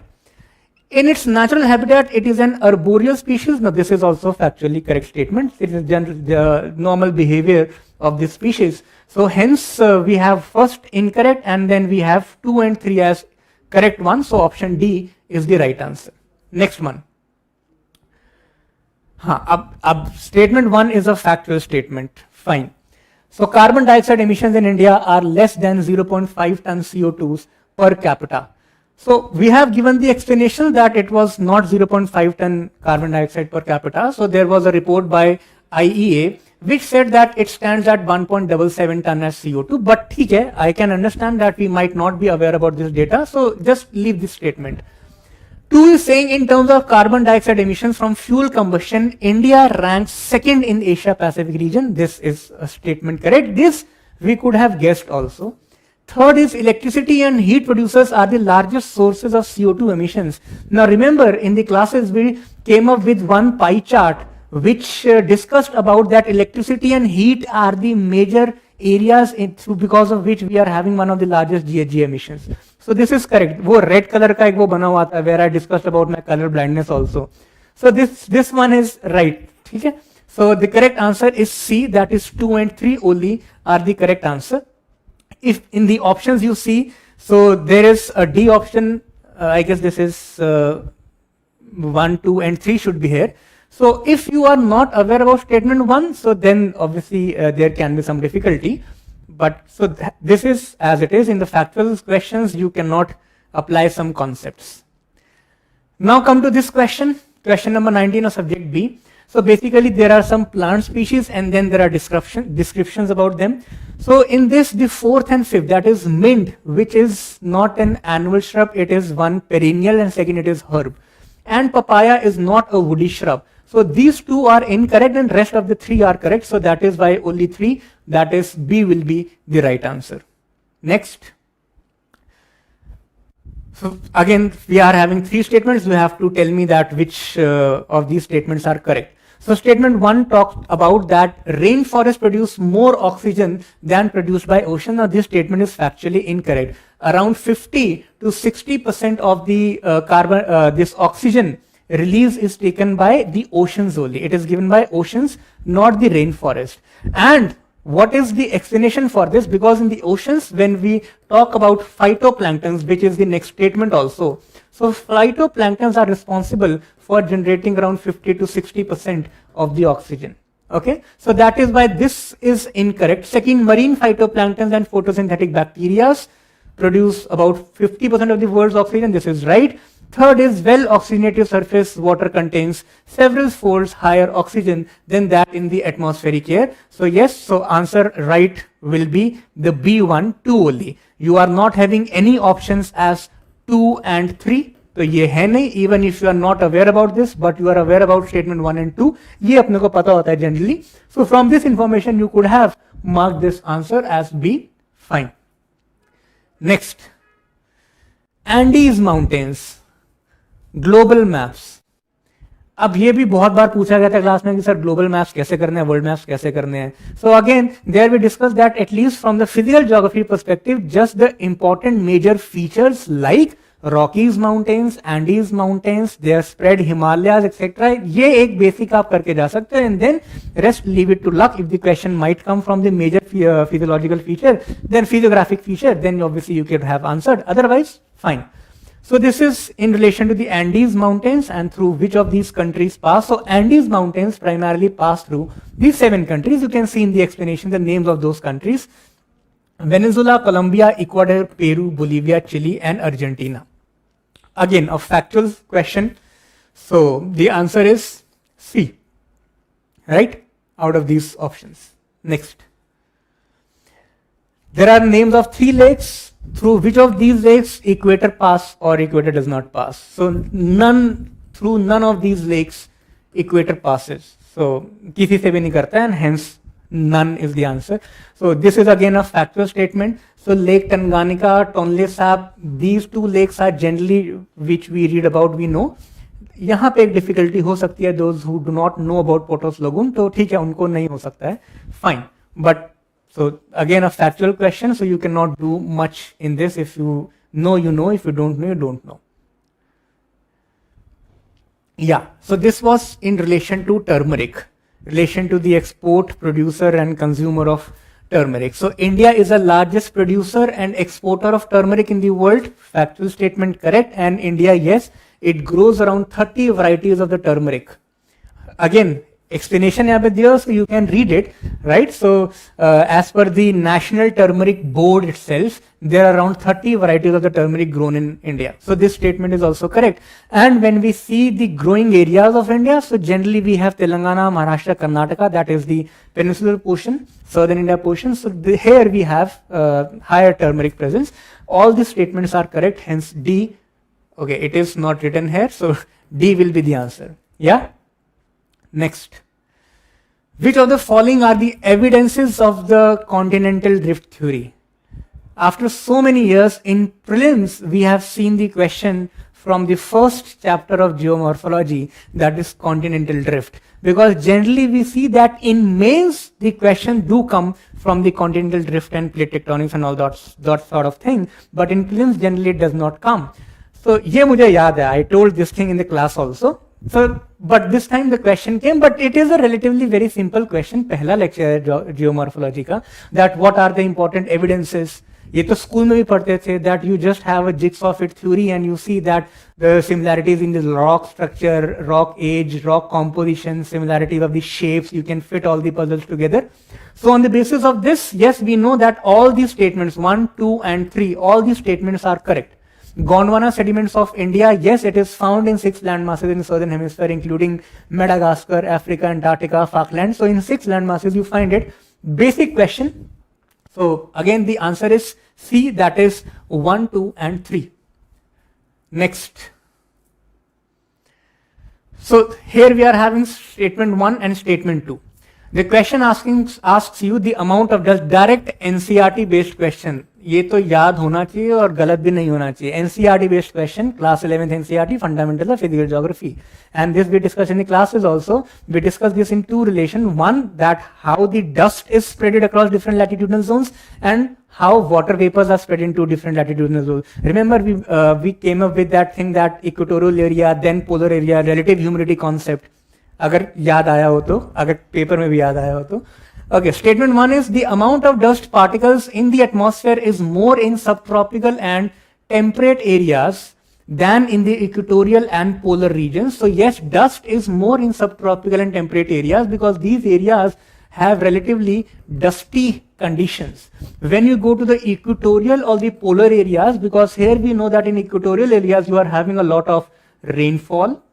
In its natural habitat, it is an arboreal species. Now, this is also factually correct statement. It is the normal behavior of this species. So, hence, we have first incorrect and then we have 2 and 3 as correct one. So, option D is the right answer. Next one. Statement 1 is a factual statement. Fine. So, carbon dioxide emissions in India are less than 0.5 ton CO2s per capita. So we have given the explanation that it was not 0.5 ton carbon dioxide per capita. So there was a report by IEA which said that it stands at 1.77 ton as CO2. But okay, I can understand that we might not be aware about this data. So just leave this statement. 2 is saying in terms of carbon dioxide emissions from fuel combustion, India ranks 2nd in Asia Pacific region. This is a statement correct. This we could have guessed also. 3rd is electricity and heat producers are the largest sources of CO2 emissions. Now remember, in the classes we came up with one pie chart which discussed about that electricity and heat are the major areas because of which we are having one of the largest GHG emissions. So this is correct. वो red color का एक वो बना हुआ था where I discussed about my color blindness also. So this one is right. ठीक है? So the correct answer is C, that is 2 and 3 only are the correct answer. If in the options you see, so there is a D option, I guess this is 1, 2 and 3 should be here. So if you are not aware about statement 1, so then obviously there can be some difficulty. But so this is as it is. In the factual questions, you cannot apply some concepts. Now come to this question number 19 of subject B. So basically there are some plant species and then there are descriptions about them. So in this, the fourth and fifth, that is mint, which is not an annual shrub, it is one perennial, and second it is herb. And papaya is not a woody shrub. So these two are incorrect and rest of the three are correct. So that is why only 3, that is B, will be the right answer. Next. So again, we are having 3 statements. You have to tell me that which of these statements are correct. So statement 1 talks about that rainforests produce more oxygen than produced by ocean. Now this statement is factually incorrect. Around 50 to 60% of the this oxygen release is taken by the oceans only. It is given by oceans, not the rainforest. And what is the explanation for this? Because in the oceans, when we talk about phytoplanktons, which is the next statement also, so phytoplanktons are responsible for generating around 50 to 60% of the oxygen. Okay, so that is why this is incorrect. Second, marine phytoplanktons and photosynthetic bacteria produce about 50% of the world's oxygen. This is right. Third is well-oxygenated surface water contains several folds higher oxygen than that in the atmospheric air. So yes, so answer right will be the B1, 2 only. You are not having any options as 2 and 3. So ये है नहीं, even if you are not aware about this, but you are aware about statement 1 and 2. ये अपने को पता होता है generally. So from this information you could have marked this answer as B. Fine. Next, Andes Mountains. Global maps. अब ये भी बहुत बार पूछा गया था क्लास में कि सर ग्लोबल मैप्स कैसे करने हैं, वर्ल्ड मैप्स कैसे करने हैं. So again there we discuss that at least from the physical geography perspective just the important major features like Rockies mountains, Andes mountains, there spread Himalayas etcetera, ये एक बेसिक आप करके जा सकते हैं and then rest leave it to luck. If the question might come from the major physiological feature, then physiographic feature, then obviously you can have answered, otherwise fine. So this is in relation to the Andes Mountains and through which of these countries pass. So Andes Mountains primarily pass through these 7 countries. You can see in the explanation the names of those countries: Venezuela, Colombia, Ecuador, Peru, Bolivia, Chile and Argentina. Again, a factual question. So the answer is C, right, out of these options. Next. There are names of 3 lakes. Through which of these lakes equator pass or equator does not pass? So through none of these lakes equator passes. So किसी से भी नहीं करता है and hence none is the answer. So this is again a factual statement. So Lake Tanganyika, Tonle Sap, these 2 lakes are generally which we read about, we know. यहाँ पे एक difficulty हो सकती है, those who do not know about Potos Lagoon, तो ठीक है उनको नहीं हो सकता है, fine. But so again a factual question, so you cannot do much in this. If you know, you know. If you don't know, you don't know. Yeah, so this was in relation to turmeric, relation to the export, producer and consumer of turmeric. So India is the largest producer and exporter of turmeric in the world. Factual statement correct. And India, yes, it grows around 30 varieties of the turmeric. Again, explanation यहाँ पे दिया, so you can read it, right? So as per the National Turmeric Board itself, there are around 30 varieties of the turmeric grown in India. So this statement is also correct. And when we see the growing areas of India, so generally we have Telangana, Maharashtra, Karnataka, that is the peninsular portion, southern India portion. So here we have higher turmeric presence. All these statements are correct, hence D. Okay, it is not written here, so D will be the answer. Yeah. Next, which of the following are the evidences of the continental drift theory? After so many years in prelims, we have seen the question from the first chapter of geomorphology, that is continental drift. Because generally we see that in mains, the question do come from the continental drift and plate tectonics and all that sort of thing. But in prelims, generally it does not come. So, ये मुझे याद है, I told this thing in the class also. So, but this time the question came, but it is a relatively very simple question. पहला lecture है geomorphology का, that what are the important evidences ये तो school में भी पढ़ते थे, that you just have a jigsaw fit theory and you see that the similarities in the rock structure, rock age, rock composition, similarities of the shapes, you can fit all the puzzles together. So on the basis of this, yes, we know that all these statements 1, 2 and 3, all these statements are correct. Gondwana sediments of India, yes, it is found in 6 land masses in the southern hemisphere, including Madagascar, Africa, Antarctica, Falklands. So in 6 land masses you find it. Basic question. So again the answer is C, that is 1, 2 and 3. Next. So here we are having statement 1 and statement 2. The question asks you the amount of just direct NCERT based question. ये तो याद होना चाहिए और गलत भी नहीं होना चाहिए. NCERT based question, class 11th NCERT, fundamentals of physical geography, and this we discussed in the classes also. We discussed this in two relations. One, that how the dust is spread across different latitudinal zones, and how water vapors are spread into different latitudinal zones. Remember we came up with that thing, that equatorial area, then polar area, relative humidity concept. अगर याद आया हो तो, अगर paper में भी याद आया हो तो. Okay, statement 1 is the amount of dust particles in the atmosphere is more in subtropical and temperate areas than in the equatorial and polar regions. So yes, dust is more in subtropical and temperate areas because these areas have relatively dusty conditions. When you go to the equatorial or the polar areas, because here we know that in equatorial areas you are having a lot of rainfall,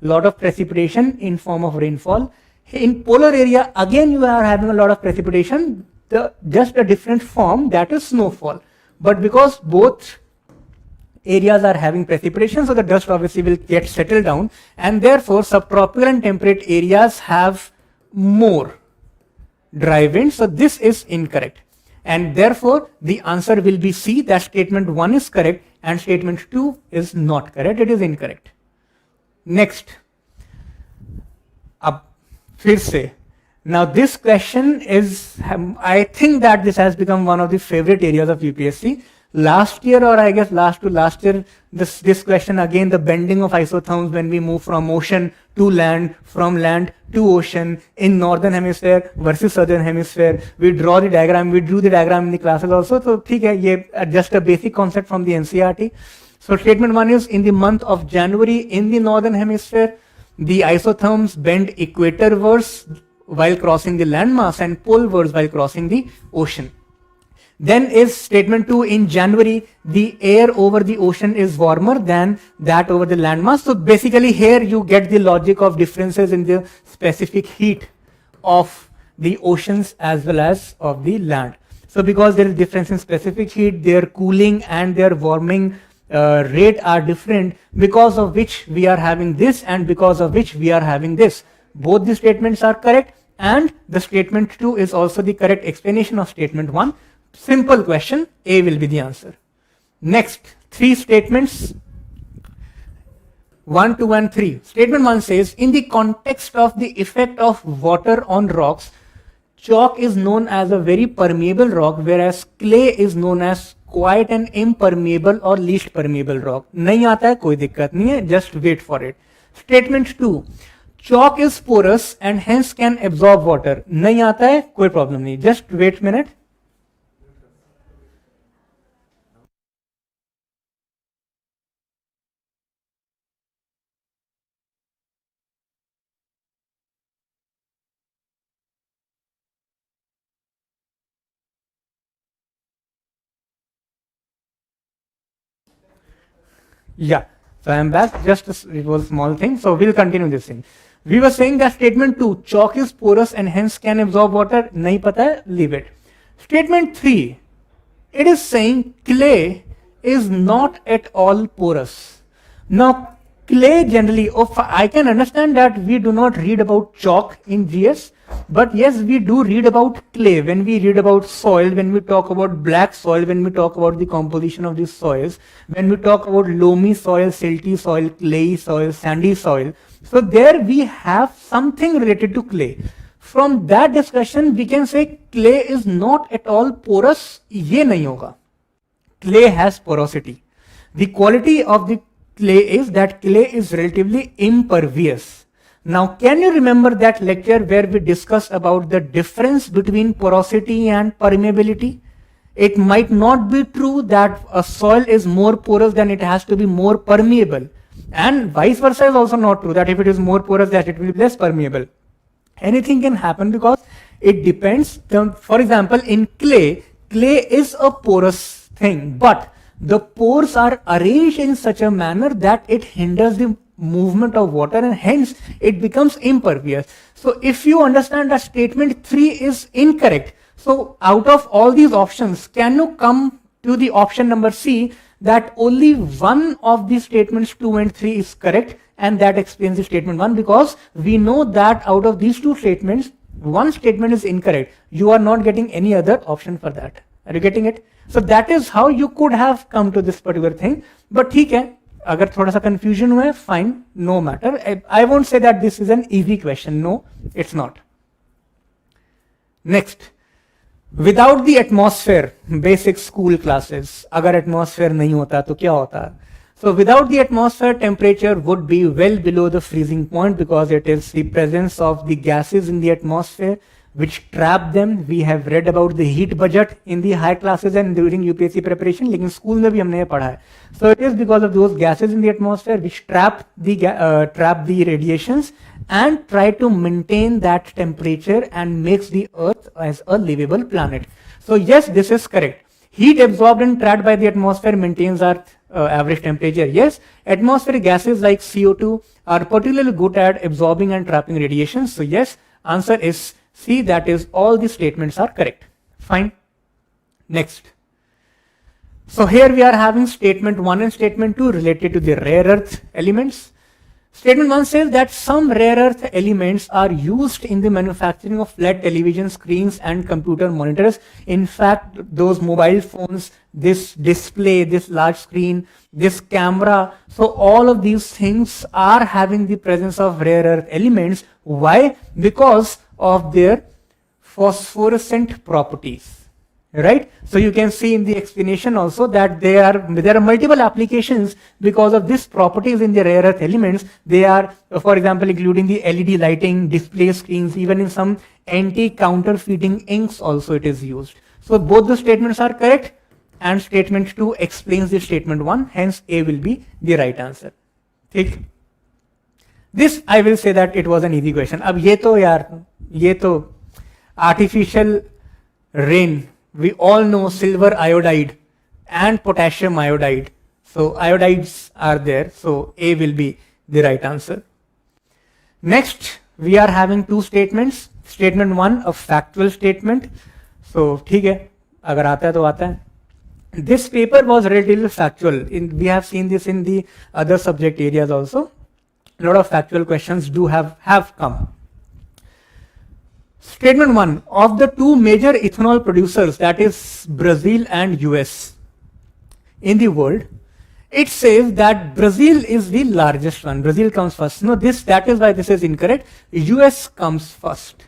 lot of precipitation in form of rainfall. In polar area again you are having a lot of precipitation, just a different form, that is snowfall. But because both areas are having precipitation, so the dust obviously will get settled down, and therefore subtropical and temperate areas have more dry wind. So this is incorrect, and therefore the answer will be C, that statement 1 is correct and statement 2 is not correct, it is incorrect. Next, अब फिर से, now this question is, I think that this has become one of the favorite areas of UPSC. Last year, or I guess last to last year, this question again, the bending of isotherms when we move from ocean to land, from land to ocean in northern hemisphere versus southern hemisphere. We draw the diagram, we drew the diagram in the classes also. So ठीक है, ये just a basic concept from the NCERT. So statement 1 is, in the month of January in the northern hemisphere, the isotherms bend equatorwards while crossing the landmass and polewards while crossing the ocean. Then is statement 2, in January the air over the ocean is warmer than that over the landmass. So basically here you get the logic of differences in the specific heat of the oceans as well as of the land. So because there is difference in specific heat, their cooling and their warming rate are different, because of which we are having this and because of which we are having this. Both the statements are correct, and the statement 2 is also the correct explanation of statement 1. Simple question, A will be the answer. Next, 3 statements, 1, 2 and 3. Statement 1 says, in the context of the effect of water on rocks, chalk is known as a very permeable rock, whereas clay is known as quite an impermeable or least permeable rock. नहीं आता है, कोई दिक्कत नहीं है, just wait for it. Statement 2, chalk is porous and hence can absorb water. नहीं आता है, कोई problem नहीं, just wait a minute. Yeah, so I am back, it was a small thing, so we'll continue this thing. We were saying that statement 2, chalk is porous and hence can absorb water, nahi pata hai, leave it. Statement 3, it is saying clay is not at all porous. Now clay generally, I can understand that we do not read about chalk in GS, but yes, we do read about clay when we read about soil, when we talk about black soil, when we talk about the composition of these soils, when we talk about loamy soil, silty soil, clayey soil, sandy soil. So there we have something related to clay. From that discussion, we can say clay is not at all porous. Ye nahi hoga. Clay has porosity. The quality of the clay is that clay is relatively impervious. Now, can you remember that lecture where we discussed about the difference between porosity and permeability? it might not be true that a soil is more porous than it has to be more permeable. And vice versa is also not true, that if it is more porous that it will be less permeable. Anything can happen because it depends. For example, in clay is a porous thing, but the pores are arranged in such a manner that it hinders the movement of water and hence it becomes impervious. So if you understand that statement 3 is incorrect, so out of all these options, can you come to the option number C, that only one of the statements 2 and 3 is correct, and that explains the statement 1, because we know that out of these two statements, one statement is incorrect. You are not getting any other option for that. Are you getting it? So that is how you could have come to this particular thing. But ठीक है, अगर थोड़ा सा confusion हुआ है, fine, no matter. I won't say that this is an easy question. No, it's not. Next. Without the atmosphere, basic school classes, अगर atmosphere नहीं होता तो क्या होता? So without the atmosphere, temperature would be well below the freezing point, because it is the presence of the gases in the atmosphere which trap them. We have read about the heat budget in the high classes and during UPSC preparation, लेकिन school में भी हमने ये पढ़ा है. So it is because of those gases in the atmosphere which trap the radiations and try to maintain that temperature and makes the Earth as a livable planet. So yes, this is correct. Heat absorbed and trapped by the atmosphere maintains our average temperature. Yes, atmospheric gases like CO2 are particularly good at absorbing and trapping radiation. So yes, answer is C, that is all the statements are correct. Fine. Next. So here we are having statement 1 and statement 2 related to the rare earth elements. Statement 1 says that some rare earth elements are used in the manufacturing of flat television screens and computer monitors. In fact, those mobile phones, this display, this large screen, this camera, so all of these things are having the presence of rare earth elements. Why? Because of their phosphorescent properties. Right? So you can see in the explanation also that there are multiple applications because of these properties in the rare earth elements. They are, for example, including the LED lighting, display screens, even in some anti-counterfeiting inks also it is used. So both the statements are correct and statement 2 explains the statement 1, hence A will be the right answer. ठीक? This I will say that it was an easy question. अब ये तो artificial rain. We all know silver iodide and potassium iodide. So iodides are there. So A will be the right answer. Next, we are having two statements. Statement 1, a factual statement. So ठीक है, अगर आता है तो आता है. This paper was relatively factual. We have seen this in the other subject areas also. A lot of factual questions do have come. Statement 1, of the two major ethanol producers, that is Brazil and US in the world, it says that Brazil is the largest one. Brazil comes first. No, that is why this is incorrect. US comes first.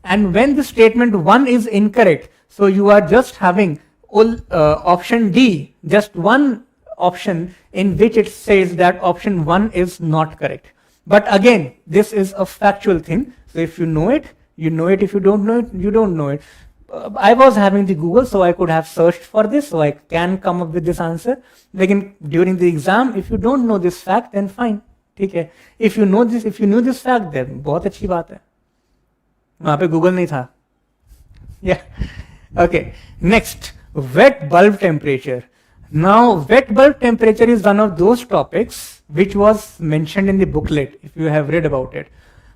And when the statement 1 is incorrect, so you are just having option D, just one option in which it says that option 1 is not correct. But again, this is a factual thing. So if you know it, you know it. If you don't know it, you don't know it. I was having the Google, so I could have searched for this, so I can come up with this answer. Like during the exam, if you don't know this fact, then fine. ठीक है. If you know this fact, then बहुत अच्छी बात है. वहाँ पे Google नहीं था. Yeah. Okay. Next, wet bulb temperature. Now, wet bulb temperature is one of those topics which was mentioned in the booklet, if you have read about it.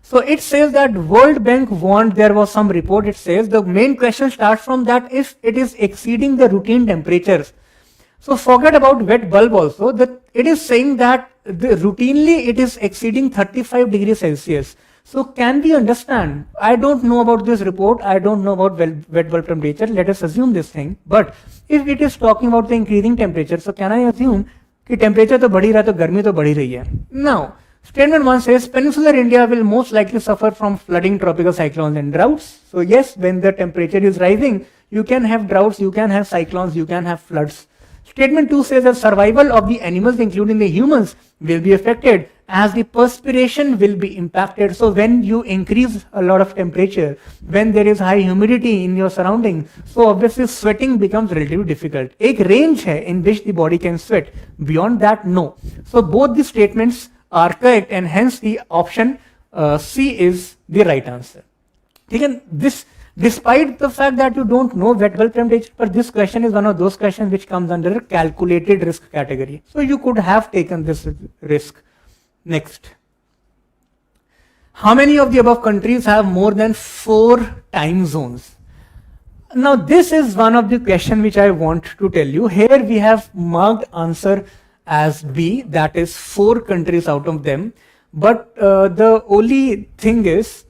So it says that World Bank warned, there was some report, it says the main question starts from that if it is exceeding the routine temperatures. So forget about wet bulb also, that it is saying that routinely it is exceeding 35 degrees Celsius. So can we understand? I don't know about this report, I don't know about wet bulb temperature, let us assume this thing. But if it is talking about the increasing temperature, so can I assume that temperature तो बढ़ ही रहा है तो गर्मी तो बढ़ ही रही है. Now, statement 1 says peninsular India will most likely suffer from flooding, tropical cyclones and droughts. So yes, when the temperature is rising, you can have droughts, you can have cyclones, you can have floods. Statement 2 says that survival of the animals, including the humans, will be affected as the perspiration will be impacted. So when you increase a lot of temperature, when there is high humidity in your surrounding, so obviously sweating becomes relatively difficult. एक range है in which the body can sweat. Beyond that, no. So both the statements are correct, and hence the option C is the right answer. Again, this, despite the fact that you don't know wet bulb temperature, but this question is one of those questions which comes under a calculated risk category. So you could have taken this risk. Next. How many of the above countries have more than 4 time zones? Now this is one of the questions which I want to tell you. Here we have marked answer as B, that is 4 countries out of them. But the only thing is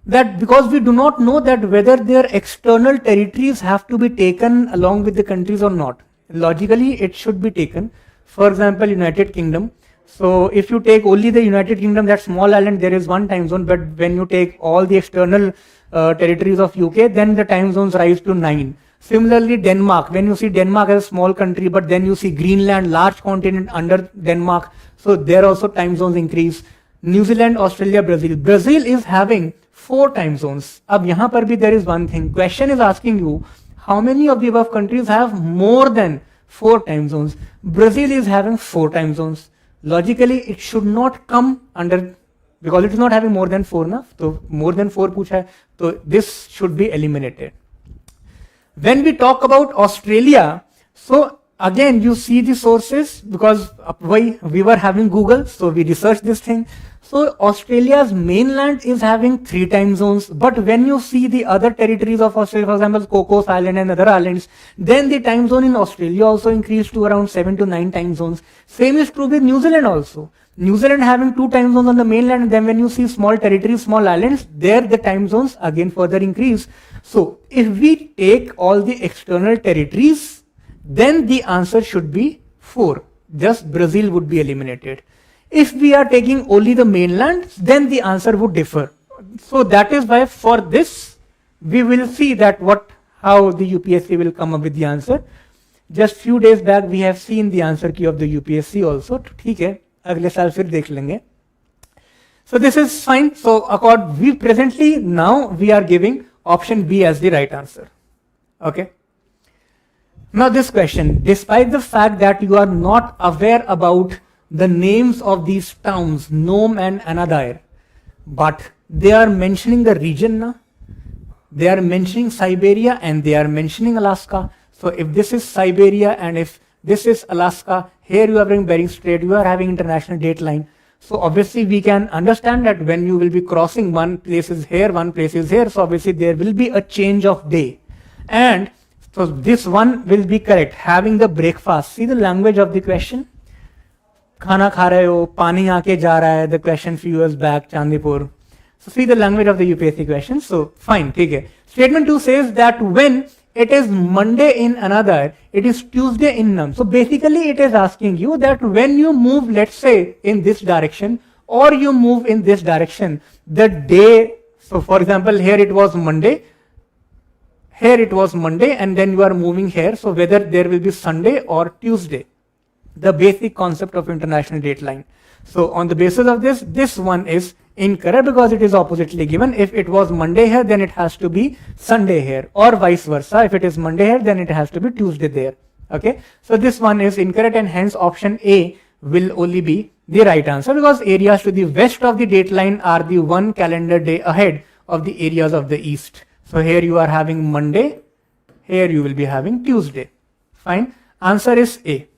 that because we do not know that whether their external territories have to be taken along with the countries or not. Logically, it should be taken. For example, United Kingdom. So if you take only the United Kingdom, that small island, there is 1 time zone. But when you take all the external territories of UK, then the time zones rise to 9. Similarly, Denmark. When you see Denmark as a small country, but then you see Greenland, large continent under Denmark. So there also time zones increase. New Zealand, Australia, Brazil. Brazil is having 4 time zones. Ab yahan par bhi there is one thing. Question is asking you, how many of the above countries have more than 4 time zones? Brazil is having 4 time zones. Logically, it should not come under, because it is not having more than 4 na. So more than 4 pucha hai, so this should be eliminated. When we talk about Australia, so again you see the sources, because we were having Google, so we researched this thing. So Australia's mainland is having 3 time zones, but when you see the other territories of Australia, for example, Cocos Island and other islands, then the time zone in Australia also increased to around 7 to 9 time zones. Same is true with New Zealand also. New Zealand having 2 time zones on the mainland, and then when you see small territories, small islands, there the time zones again further increase. So if we take all the external territories, then the answer should be 4. Just Brazil would be eliminated. If we are taking only the mainland, then the answer would differ. So that is why for this, we will see that how the UPSC will come up with the answer. Just few days back, we have seen the answer key of the UPSC also. ठीक है, अगले साल फिर देख लेंगे. So this is fine. So presently now we are giving option B as the right answer. Okay. Now this question, despite the fact that you are not aware about the names of these towns, Nome and Anadyr, but they are mentioning the region now. They are mentioning Siberia and they are mentioning Alaska. So if this is Siberia and if this is Alaska, here you are having Bering Strait, you are having international date line. So obviously we can understand that when you will be crossing, one place is here, one place is here. So obviously there will be a change of day. And so this one will be correct. Having the breakfast. See the language of the question. खाना खा रहे हो, पानी आके जा रहा है, the question few years back, Chandipur. So see the language of the UPSC question. So fine, ठीक है. Statement 2 says that when it is Monday in Anadyr, it is Tuesday in Nome. So basically it is asking you that when you move, let's say in this direction, or you move in this direction, the day, so for example here it was Monday, here it was Monday, and then you are moving here, so whether there will be Sunday or Tuesday. The basic concept of international date line. So on the basis of this, this one is incorrect because it is oppositely given. If it was Monday here, then it has to be Sunday here, or vice versa. If it is Monday here, then it has to be Tuesday there. Okay. So this one is incorrect, and hence option A will only be the right answer, because areas to the west of the date line are the 1 calendar day ahead of the areas of the east. So here you are having Monday, here you will be having Tuesday. Fine. Answer is A.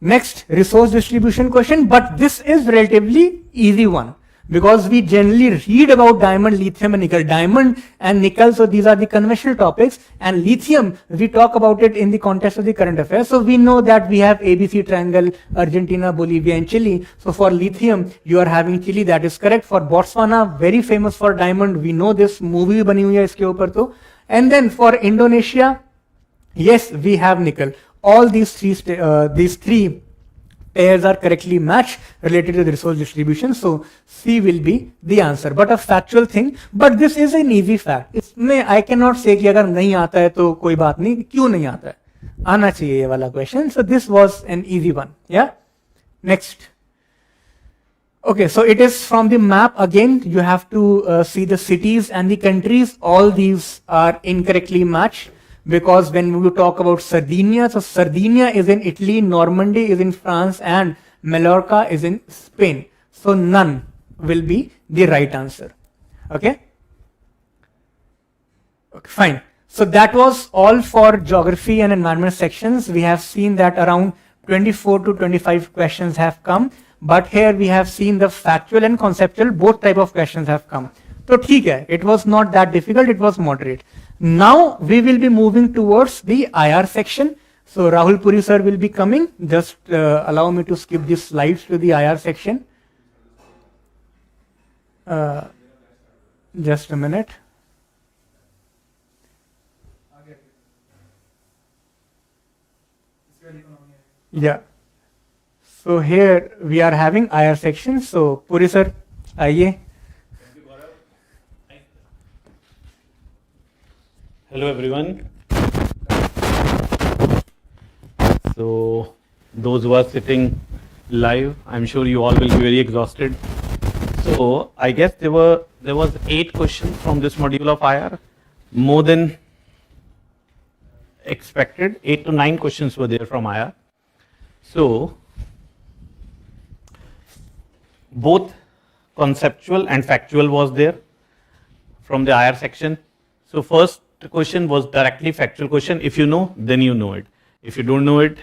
Next, resource distribution question, but this is relatively easy one because we generally read about diamond, lithium and nickel. Diamond and nickel, so these are the conventional topics, and lithium, we talk about it in the context of the current affairs. So we know that we have ABC triangle, Argentina, Bolivia and Chile. So for lithium, you are having Chile, that is correct. For Botswana, very famous for diamond, we know this movie bani hui hai iske upar to. And then for Indonesia, yes, we have nickel. All these three pairs are correctly matched related to the resource distribution. So C will be the answer. But a factual thing, but this is an easy fact. इसमें I cannot say कि अगर नहीं आता है तो कोई बात नहीं, क्यों नहीं आता है, आना चाहिए ये वाला question. So this was an easy one. Yeah. Next. Okay, so it is from the map again. You have to see the cities and the countries. All these are incorrectly matched because when we talk about Sardinia, so Sardinia is in Italy, Normandy is in France, and Mallorca is in Spain. So none will be the right answer. Okay? Okay, fine. So that was all for geography and environment sections. We have seen that around 24 to 25 questions have come. But here we have seen the factual and conceptual, both type of questions have come. So theek hai, it was not that difficult, it was moderate. Now we will be moving towards the IR section. So Rahul Puri sir will be coming. Just allow me to skip these slides to the IR section. Just a minute. Yeah. So here we are having IR section. So Puri sir, आइए. Hello everyone. So those who are sitting live, I'm sure you all will be very exhausted. So I guess there was 8 questions from this module of IR, more than expected. 8 to 9 questions were there from IR. So both conceptual and factual was there from the IR section. So first question was directly factual question. If you know, then you know it. If you don't know it,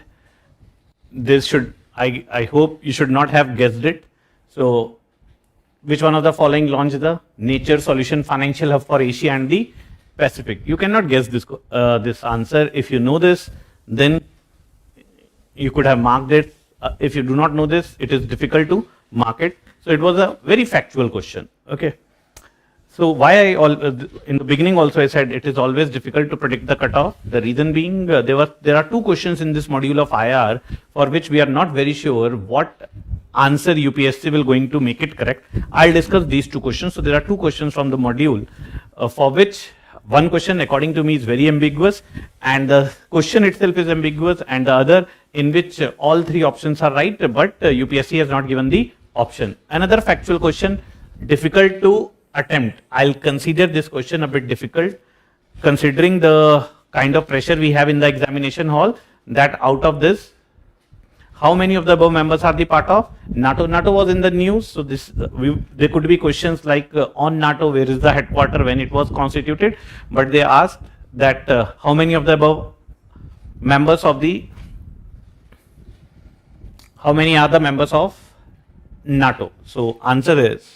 this should, I hope you should not have guessed it. So which one of the following launched the Nature Solution Financial Hub for Asia and the Pacific? You cannot guess this this answer. If you know this, then you could have marked it. If you do not know this, it is difficult to mark it. So it was a very factual question. Okay. So why in the beginning also I said it is always difficult to predict the cutoff. The reason being there are 2 questions in this module of IR for which we are not very sure what answer UPSC will going to make it correct. I'll discuss these 2 questions. So there are 2 questions from the module for which one question according to me is very ambiguous and the question itself is ambiguous, and the other in which all 3 options are right but UPSC has not given the option. Another factual question, difficult to attempt. I'll consider this question a bit difficult considering the kind of pressure we have in the examination hall, that out of this, how many of the above members are the part of NATO? NATO was in the news, so there could be questions like on NATO, where is the headquarter when it was constituted, but they asked that how many of the above members of the, how many are the members of NATO? So answer is,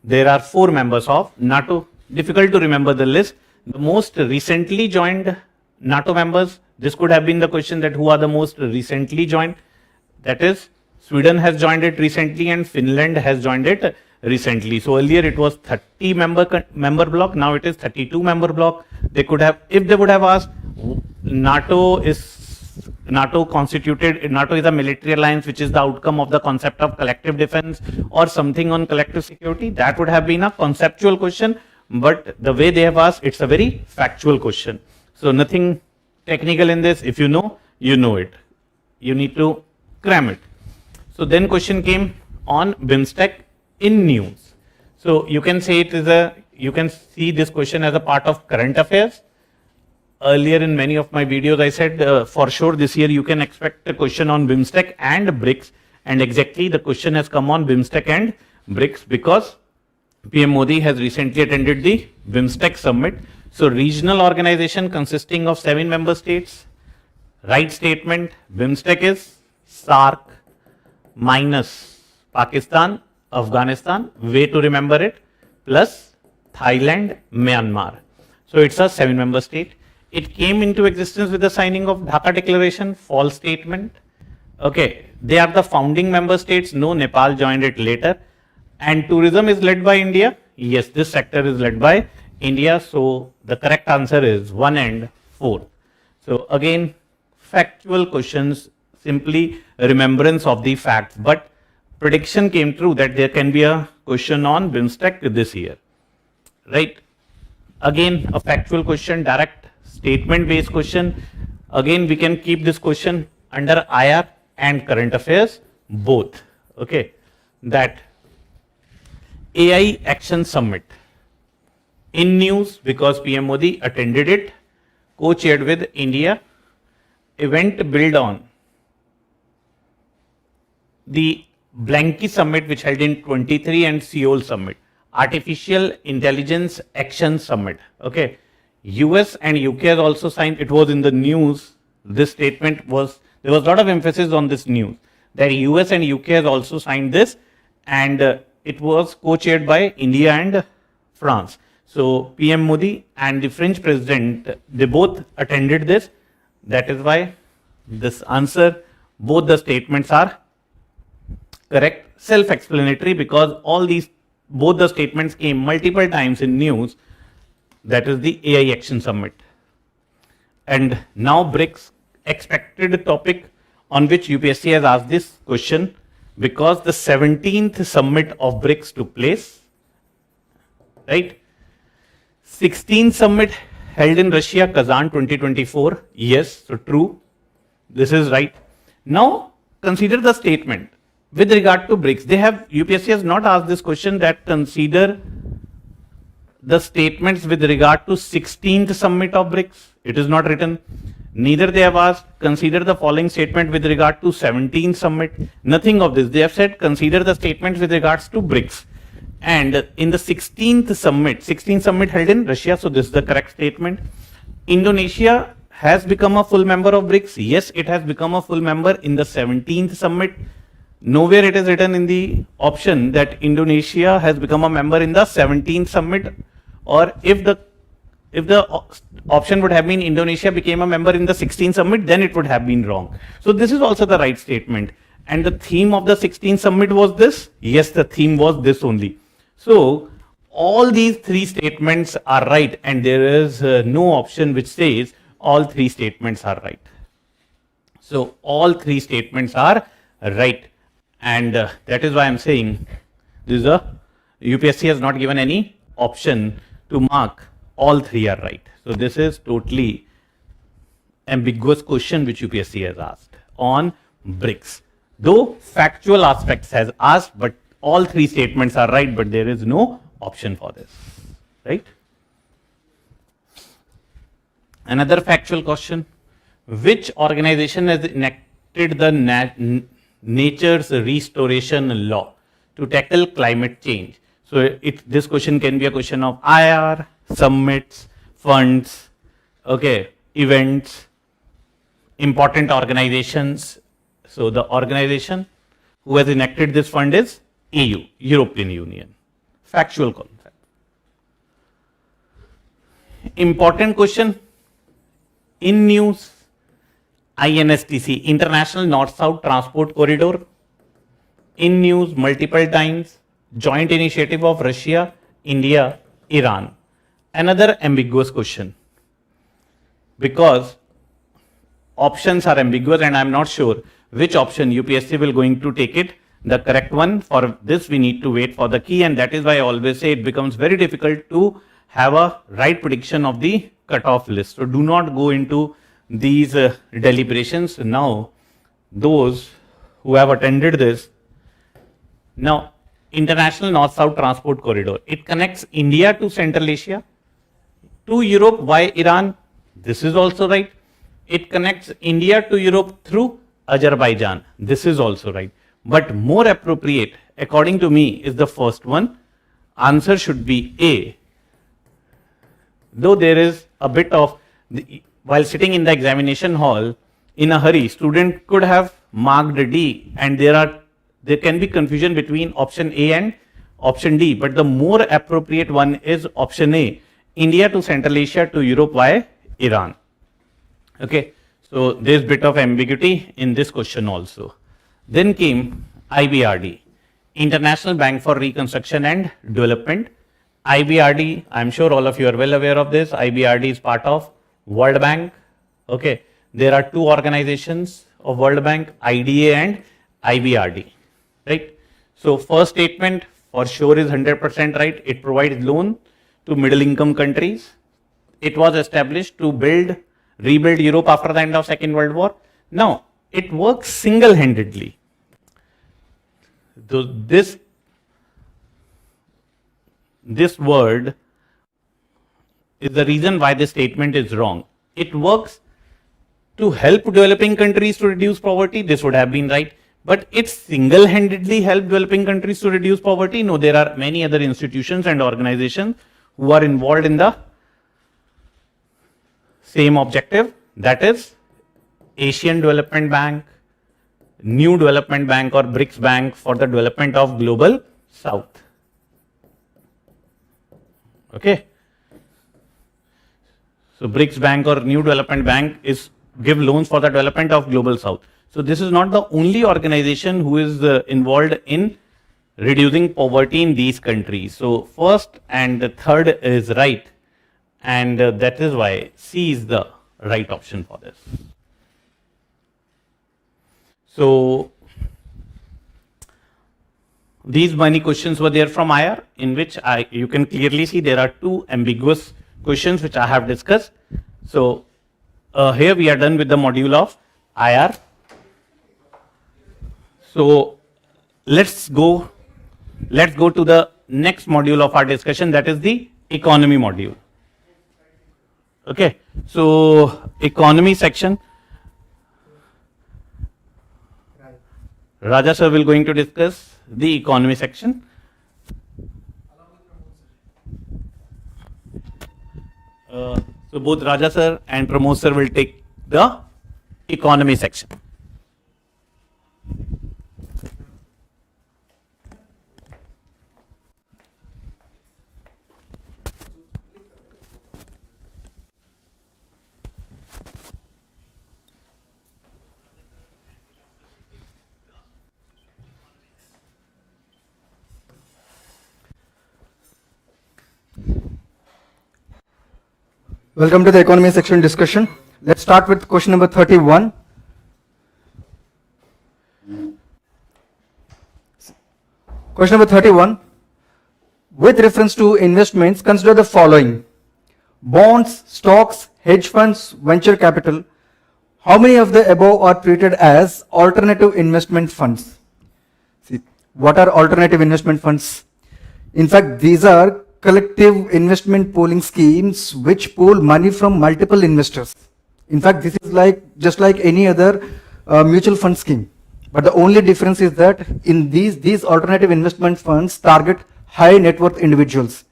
there are 4 members of NATO. Difficult to remember the list. The most recently joined NATO members, this could have been the question that who are the most recently joined. That is, Sweden has joined it recently and Finland has joined it recently. So earlier it was 30 member block, now it is 32 member block. They could have, if they would have asked, NATO is a military alliance which is the outcome of the concept of collective defense or something on collective security, that would have been a conceptual question, but the way they have asked, it's a very factual question. So nothing technical in this. If you know, you know it. You need to cram it. So then question came on BIMSTEC in news. So you can say it is you can see this question as a part of current affairs. Earlier in many of my videos, I said for sure this year you can expect a question on BIMSTEC and BRICS, and exactly the question has come on BIMSTEC and BRICS because PM Modi has recently attended the BIMSTEC summit. So regional organization consisting of 7 member states. Right statement, BIMSTEC is SARC minus Pakistan, Afghanistan, way to remember it, plus Thailand, Myanmar. So it's a 7 member state. It came into existence with the signing of Dhaka Declaration, false statement. Okay, they are the founding member states. No, Nepal joined it later. And tourism is led by India. Yes, this sector is led by India. So the correct answer is 1 and 4. So again, factual questions, simply remembrance of the facts. But prediction came true that there can be a question on BIMSTEC this year. Right? Again, a factual question, direct statement based question. Again, we can keep this question under IR and current affairs. both, okay, that AI Action Summit in news because PM Modi attended it, co-chaired with India, event built on the Blanky Summit which held in 23 and Seoul Summit, Artificial Intelligence Action Summit, okay. US and UK has also signed, it was in the news, this statement was, there was a lot of emphasis on this news, that US and UK has also signed this, and it was co-chaired by India and France. So PM Modi and the French president, they both attended this. That is why this answer, both the statements are correct, self-explanatory, because all these, both the statements came multiple times in news. That is the AI Action Summit. And now BRICS, expected topic on which UPSC has asked this question, because the 17th summit of BRICS took place, right? 16th summit held in Russia, Kazan 2024. Yes, so true. This is right. Now consider the statement with regard to BRICS. They have, UPSC has not asked this question, that consider the statements with regard to 16th summit of BRICS. It is not written. Neither they have asked, consider the following statement with regard to 17th summit. Nothing of this. They have said, consider the statements with regards to BRICS. And in the 16th summit held in Russia, so this is the correct statement. Indonesia has become a full member of BRICS. Yes, it has become a full member in the 17th summit. Nowhere it is written in the option that Indonesia has become a member in the 17th summit, or if the option would have been Indonesia became a member in the 16th summit, then it would have been wrong. So this is also the right statement. And the theme of the 16th summit was this? Yes, the theme was this only. So all these three statements are right, and there is no option which says all three statements are right. So all three statements are right. And that is why I'm saying this is UPSC has not given any option to mark all three are right. So this is totally ambiguous question which UPSC has asked on BRICS. Though factual aspects has asked, but all three statements are right, but there is no option for this, right? Another factual question: which organization has enacted the Nature's Restoration Law to tackle climate change? So this question can be a question of IR, summits, funds, okay, events, important organizations. So the organization who has enacted this fund is EU, European Union. Factual concept. Important question in news: INSTC, International North-South Transport Corridor. In news multiple times, joint initiative of Russia, India, Iran. Another ambiguous question, because options are ambiguous and I am not sure which option UPSC will going to take it. The correct one, for this we need to wait for the key, and that is why I always say it becomes very difficult to have a right prediction of the cutoff list. So do not go into these deliberations now. Those who have attended this, now International North-South Transport Corridor, it connects India to Central Asia, to Europe via Iran. This is also right. It connects India to Europe through Azerbaijan. This is also right. But more appropriate, according to me, is the first one. Answer should be A. Though there is a bit of, while sitting in the examination hall in a hurry, student could have marked D, and there can be confusion between option A and option D. But the more appropriate one is option A, India to Central Asia to Europe via Iran. Okay, so there's bit of ambiguity in this question also. Then came IBRD, International Bank for Reconstruction and Development. IBRD, I'm sure all of you are well aware of this. IBRD is part of World Bank. Okay, there are two organizations of World Bank, IDA and IBRD, right? So first statement for sure is 100% right. It provides loan to middle income countries. It was established to rebuild Europe after the end of Second World War. Now, it works single-handedly. So this word is the reason why this statement is wrong. It works to help developing countries to reduce poverty. This would have been right. But it single-handedly help developing countries to reduce poverty. No, there are many other institutions and organizations who are involved in the same objective. That is Asian Development Bank, New Development Bank or BRICS Bank for the development of Global South. Okay. So BRICS Bank or New Development Bank is give loans for the development of Global South. So this is not the only organization who is involved in reducing poverty in these countries. So first and the third is right, and that is why C is the right option for this. So these many questions were there from IR, in which you can clearly see there are two ambiguous questions which I have discussed. So here we are done with the module of IR. So let's go to the next module of our discussion, that is the economy module. Okay, so economy section. Raja sir will going to discuss the economy section. So both Raja sir and Pramod sir will take the economy section. Welcome to the economy section discussion. Let's start with question number 31. Question number 31. With reference to investments, consider the following: bonds, stocks, hedge funds, venture capital. How many of the above are treated as alternative investment funds? See, what are alternative investment funds? In fact, these are collective investment pooling schemes which pool money from multiple investors. In fact, this is just like any other mutual fund scheme. But the only difference is that in these alternative investment funds target high net worth individuals.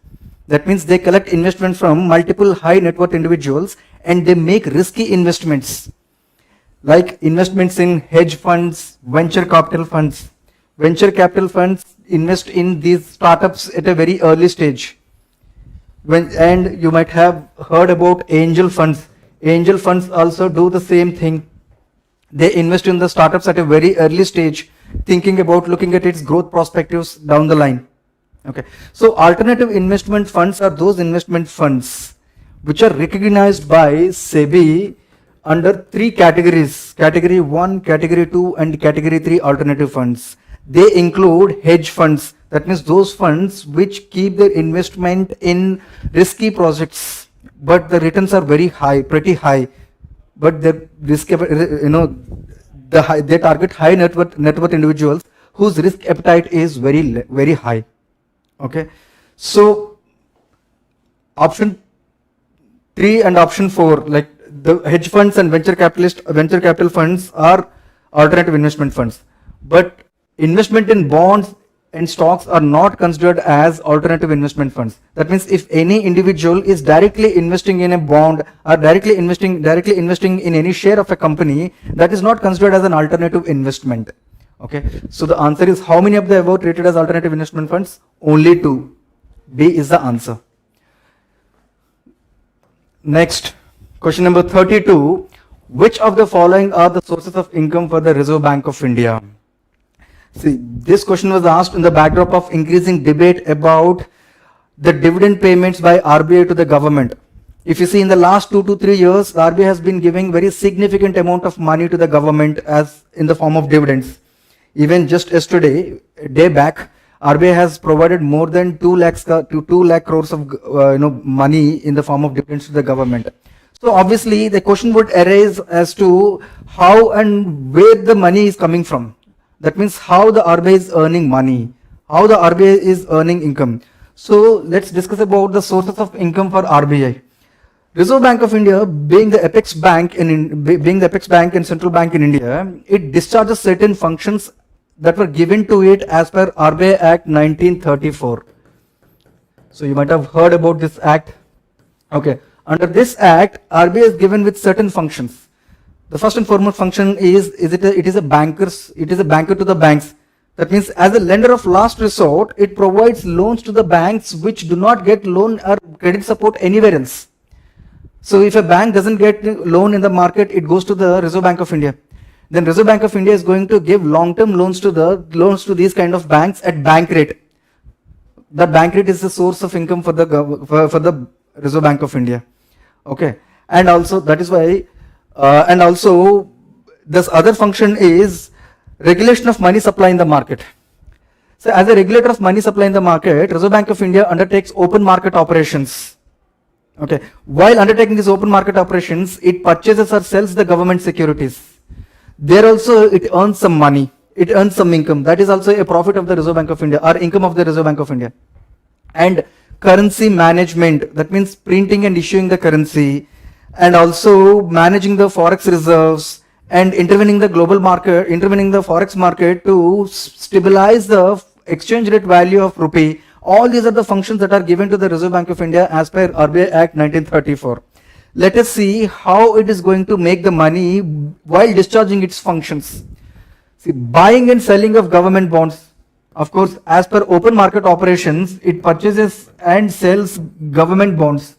That means they collect investment from multiple high net worth individuals and they make risky investments, like investments in hedge funds, venture capital funds. Venture capital funds invest in these startups at a very early stage. And you might have heard about angel funds. Angel funds also do the same thing. They invest in the startups at a very early stage, thinking about looking at its growth perspectives down the line. Okay. So alternative investment funds are those investment funds which are recognized by SEBI under three categories: category 1, category 2 and category 3 alternative funds. They include hedge funds. That means those funds which keep their investment in risky projects, but the returns are very high, pretty high. But the risk, they target high net worth individuals whose risk appetite is very high. Okay, so option 3 and option 4, like the hedge funds and venture capital funds, are alternative investment funds. But investment in bonds and stocks are not considered as alternative investment funds. That means if any individual is directly investing in a bond or directly investing in any share of a company, that is not considered as an alternative investment. Okay, so the answer is, how many of the above treated as alternative investment funds? Only 2. B is the answer. Next, question number 32. Which of the following are the sources of income for the Reserve Bank of India? See, this question was asked in the backdrop of increasing debate about the dividend payments by RBI to the government. If you see, in the last 2 to 3 years, the RBI has been giving very significant amount of money to the government as in the form of dividends. Even just yesterday, a day back, RBI has provided more than 2 lakh crores of money in the form of dividends to the government. So obviously, the question would arise as to how and where the money is coming from. That means how the RBI is earning money, how the RBI is earning income. So let's discuss about the sources of income for RBI. Reserve Bank of India, being the apex bank and central bank in India, it discharges certain functions that were given to it as per RBI Act 1934. So you might have heard about this act. Okay, under this act, RBI is given with certain functions. The first and foremost function is it is a banker to the banks. That means as a lender of last resort, it provides loans to the banks which do not get loan or credit support anywhere else. So if a bank doesn't get loan in the market, it goes to the Reserve Bank of India. Then Reserve Bank of India is going to give long-term loans to these kind of banks at bank rate. That bank rate is the source of income for the Reserve Bank of India. Okay, and also that is why, and also this other function is regulation of money supply in the market. So as a regulator of money supply in the market, Reserve Bank of India undertakes open market operations. Okay, while undertaking these open market operations, it purchases or sells the government securities. There also it earns some money, it earns some income. That is also a profit of the Reserve Bank of India or income of the Reserve Bank of India. And currency management, that means printing and issuing the currency, and also managing the forex reserves and intervening the global market, intervening the forex market to stabilize the exchange rate value of rupee. All these are the functions that are given to the Reserve Bank of India as per RBI Act 1934. Let us see how it is going to make the money while discharging its functions. See, buying and selling of government bonds. Of course, as per open market operations, it purchases and sells government bonds.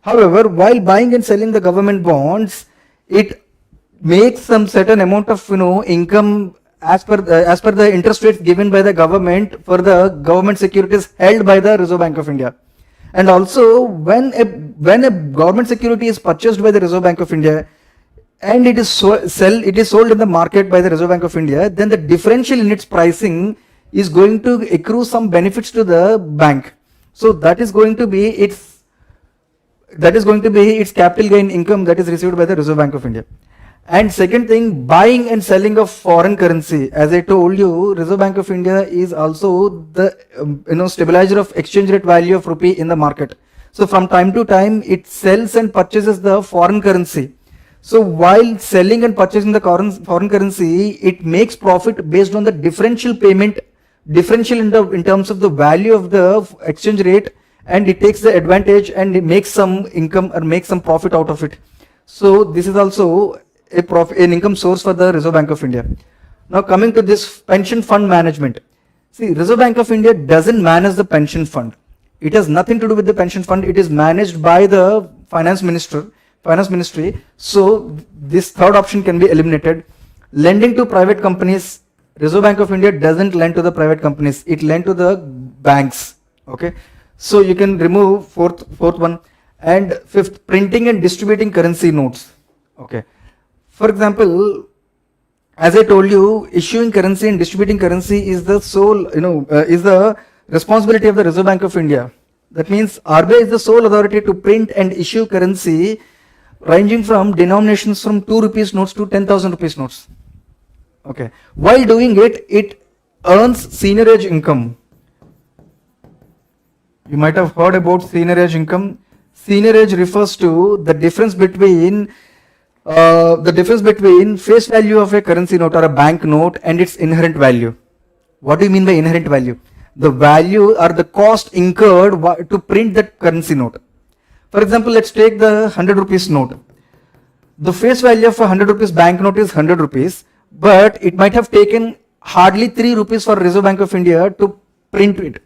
However, while buying and selling the government bonds, it makes some certain amount of income as per the interest rates given by the government for the government securities held by the Reserve Bank of India. And also when a government security is purchased by the Reserve Bank of India and it is sold in the market by the Reserve Bank of India, then the differential in its pricing is going to accrue some benefits to the bank. So that is going to be its capital gain income that is received by the Reserve Bank of India. And second thing, buying and selling of foreign currency. As I told you, Reserve Bank of India is also the stabilizer of exchange rate value of rupee in the market. So from time to time, it sells and purchases the foreign currency. So while selling and purchasing the foreign currency, it makes profit based on the differential payment, in terms of the value of the exchange rate, and it takes the advantage and it makes some income or makes some profit out of it. So this is also an income source for the Reserve Bank of India. Now coming to this pension fund management. See, Reserve Bank of India doesn't manage the pension fund. It has nothing to do with the pension fund. It is managed by the finance ministry. So this third option can be eliminated. Lending to private companies. Reserve Bank of India doesn't lend to the private companies. It lends to the banks. Okay. So you can remove fourth one. And fifth, printing and distributing currency notes. Okay. For example, as I told you, issuing currency and distributing currency is the sole, is the responsibility of the Reserve Bank of India. That means RBI is the sole authority to print and issue currency ranging from denominations from 2 rupees notes to 10,000 rupees notes. Okay. While doing it, it earns seniorage income. You might have heard about seniorage income. Seniorage refers to the difference between face value of a currency note or a bank note and its inherent value. What do you mean by inherent value? The value or the cost incurred to print that currency note. For example, let's take the 100 rupees note. The face value of a 100 rupees bank note is 100 rupees, but it might have taken hardly 3 rupees for Reserve Bank of India to print it.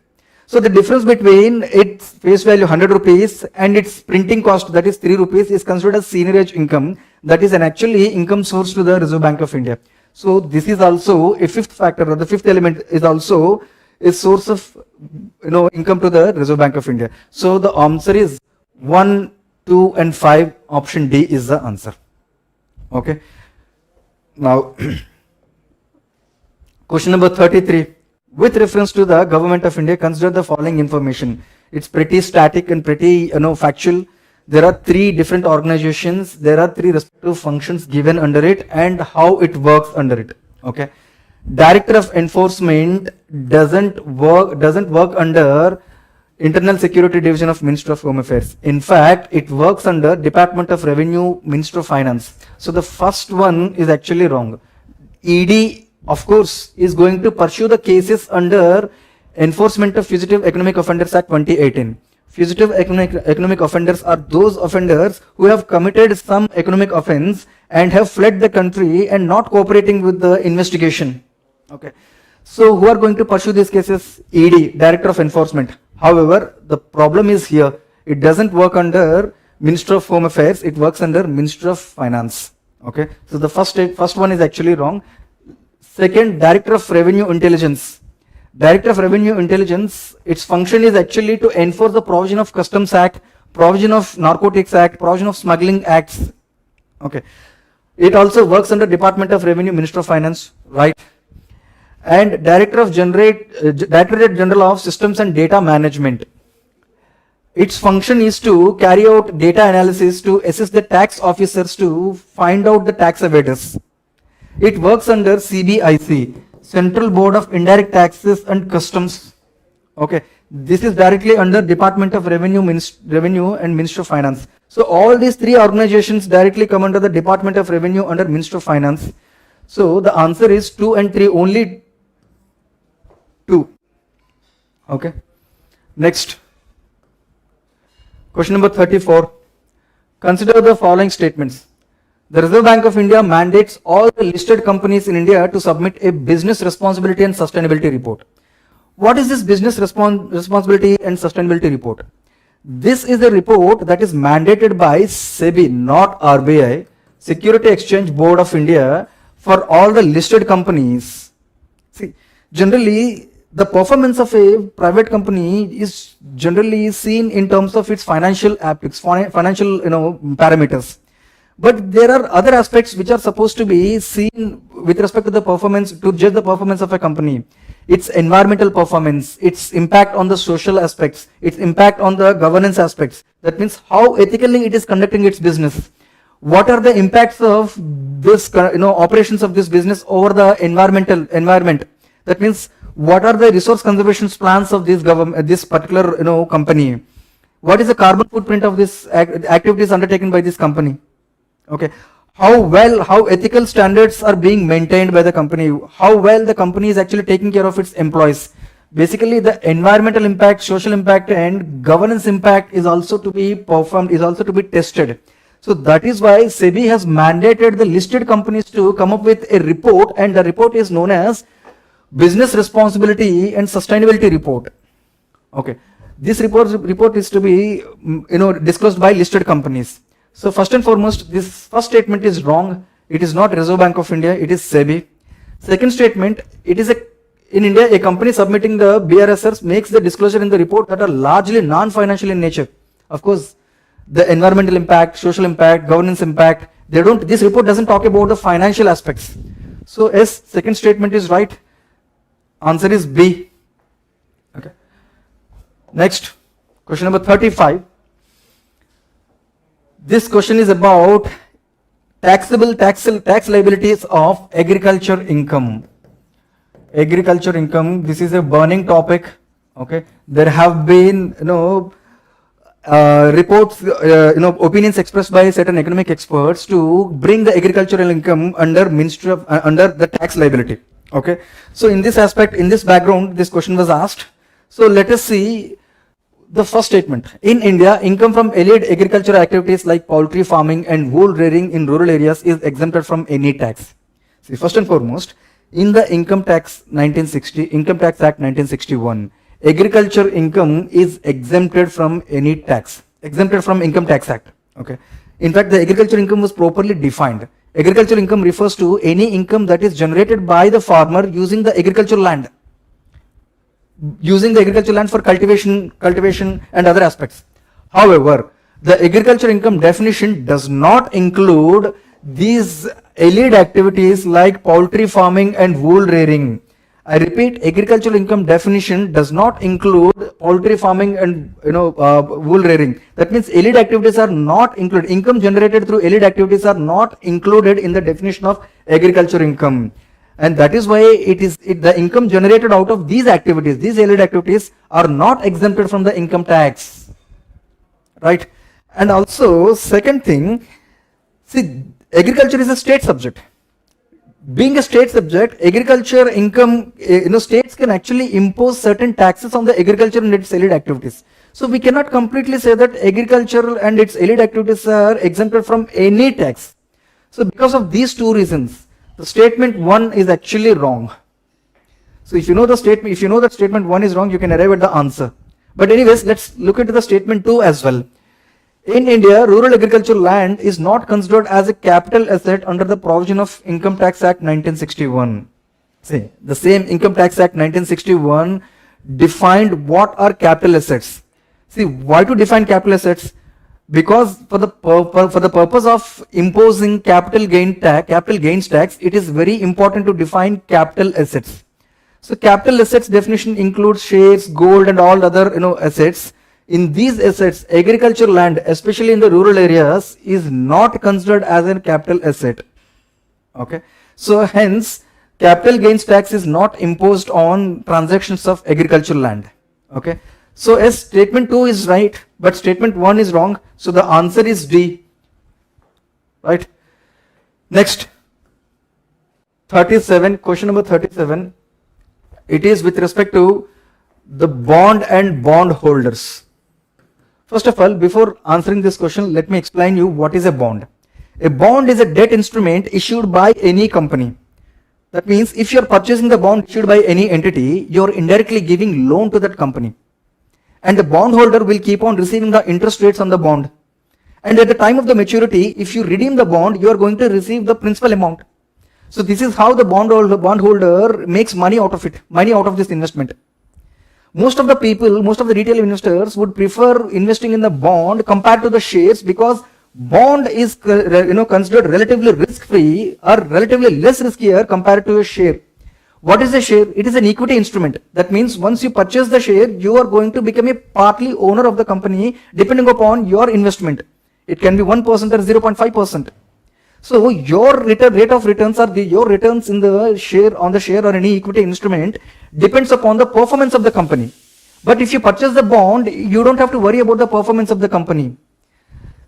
So the difference between its face value 100 rupees and its printing cost, that is 3 rupees, is considered as seniorage income. That is an actually income source to the Reserve Bank of India. So this is also a fifth factor, or the fifth element is also a source of income to the Reserve Bank of India. So the answer is 1, 2 and 5. Option D is the answer. Okay. Now question number 33. With reference to the Government of India, consider the following information. It's pretty static and pretty factual. There are 3 different organizations. There are 3 respective functions given under it and how it works under it. Okay. Director of Enforcement doesn't work under Internal Security Division of Ministry of Home Affairs. In fact, it works under Department of Revenue, Ministry of Finance. So the first one is actually wrong. ED, of course, is going to pursue the cases under Enforcement of Fugitive Economic Offenders Act 2018. Fugitive economic offenders are those offenders who have committed some economic offense and have fled the country and not cooperating with the investigation. Okay. So who are going to pursue these cases? ED, Director of Enforcement. However, the problem is here. It doesn't work under Ministry of Home Affairs. It works under Ministry of Finance. Okay. So the first one is actually wrong. Second, Director of Revenue Intelligence. Director of Revenue Intelligence, its function is actually to enforce the provision of Customs Act, provision of Narcotics Act, provision of Smuggling Acts. Okay. It also works under Department of Revenue, Ministry of Finance, right? And Directorate General of Systems and Data Management. Its function is to carry out data analysis to assist the tax officers to find out the tax evaders. It works under CBIC, Central Board of Indirect Taxes and Customs. Okay, this is directly under Department of Revenue and Ministry of Finance. So all these three organizations directly come under the Department of Revenue under Ministry of Finance. So the answer is 2 and 3, only 2. Okay. Next. Question number 34. Consider the following statements. The Reserve Bank of India mandates all the listed companies in India to submit a business responsibility and sustainability report. What is this business responsibility and sustainability report? This is a report that is mandated by SEBI, not RBI, Security Exchange Board of India, for all the listed companies. See, generally, the performance of a private company is generally seen in terms of its financial parameters. But there are other aspects which are supposed to be seen with respect to the performance, to judge the performance of a company. Its environmental performance, its impact on the social aspects, its impact on the governance aspects. That means how ethically it is conducting its business. What are the impacts of this, operations of this business over the environment? That means what are the resource conservation plans of this particular company? What is the carbon footprint of this activities undertaken by this company? Okay, how ethical standards are being maintained by the company, how well the company is actually taking care of its employees. Basically, the environmental impact, social impact and governance impact is also to be performed, is also to be tested. So that is why SEBI has mandated the listed companies to come up with a report, and the report is known as Business Responsibility and Sustainability Report. Okay, this report is to be disclosed by listed companies. So first and foremost, this first statement is wrong. It is not Reserve Bank of India, it is SEBI. Second statement, it is in India, a company submitting the BRSRs makes the disclosure in the report that are largely non-financial in nature. Of course, the environmental impact, social impact, governance impact, this report doesn't talk about the financial aspects. So yes, second statement is right. Answer is B. Okay. Next, question number 35. This question is about taxable tax liabilities of agriculture income. Agriculture income, this is a burning topic. Okay, there have been reports, opinions expressed by certain economic experts to bring the agricultural income under under the tax liability. Okay, so in this aspect, in this background, this question was asked. So let us see the first statement. In India, income from allied agricultural activities like poultry farming and wool rearing in rural areas is exempted from any tax. See, first and foremost, in the Income Tax Act 1961, agriculture income is exempted from any tax, exempted from Income Tax Act. Okay. In fact, the agriculture income was properly defined. Agriculture income refers to any income that is generated by the farmer using the agricultural land. For cultivation and other aspects. However, the agriculture income definition does not include these allied activities like poultry farming and wool rearing. I repeat, agricultural income definition does not include poultry farming and wool rearing. That means allied activities are not included. Income generated through allied activities are not included in the definition of agriculture income. And that is why the income generated out of these activities, these allied activities, are not exempted from the income tax, right? And also, second thing, see, agriculture is a state subject. Being a state subject, agriculture income, states can actually impose certain taxes on the agriculture and its allied activities. So we cannot completely say that agriculture and its allied activities are exempted from any tax. So because of these two reasons, the statement 1 is actually wrong. So if you know the statement, if you know that statement 1 is wrong, you can arrive at the answer. But anyways, let's look into the statement 2 as well. In India, rural agricultural land is not considered as a capital asset under the provision of Income Tax Act 1961. See, the same Income Tax Act 1961 defined what are capital assets. See, why to define capital assets? Because for the purpose of imposing capital gains tax, it is very important to define capital assets. So capital assets definition includes shares, gold, and all other assets. In these assets, agricultural land, especially in the rural areas, is not considered as a capital asset. Okay, so hence capital gains tax is not imposed on transactions of agricultural land. Okay, so as statement 2 is right, but statement 1 is wrong. So the answer is D. Right. Next, 37, question number 37. It is with respect to the bond and bond holders. First of all, before answering this question, let me explain you what is a bond. A bond is a debt instrument issued by any company. That means if you are purchasing the bond issued by any entity, you are indirectly giving loan to that company. And the bondholder will keep on receiving the interest rates on the bond. And at the time of the maturity, if you redeem the bond, you are going to receive the principal amount. So this is how the bondholder makes money out of it, money out of this investment. Most of the people, most of the retail investors would prefer investing in the bond compared to the shares, because bond is considered relatively risk-free or relatively less riskier compared to a share. What is a share? It is an equity instrument. That means once you purchase the share, you are going to become a partly owner of the company depending upon your investment. It can be 1% or 0.5%. So your rate of returns or your returns in the share, on the share or any equity instrument, depends upon the performance of the company. But if you purchase the bond, you don't have to worry about the performance of the company.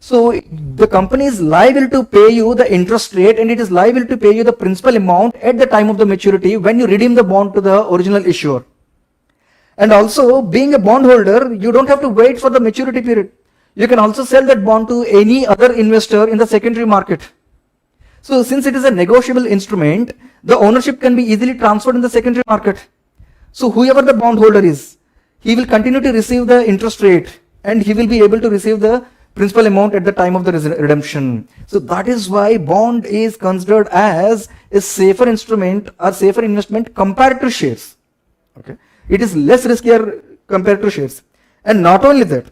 So the company is liable to pay you the interest rate, and it is liable to pay you the principal amount at the time of the maturity when you redeem the bond to the original issuer. And also, being a bondholder, you don't have to wait for the maturity period. You can also sell that bond to any other investor in the secondary market. So since it is a negotiable instrument, the ownership can be easily transferred in the secondary market. So whoever the bondholder is, he will continue to receive the interest rate, and he will be able to receive the principal amount at the time of the redemption. So that is why bond is considered as a safer instrument or safer investment compared to shares. Okay, it is less riskier compared to shares. And not only that,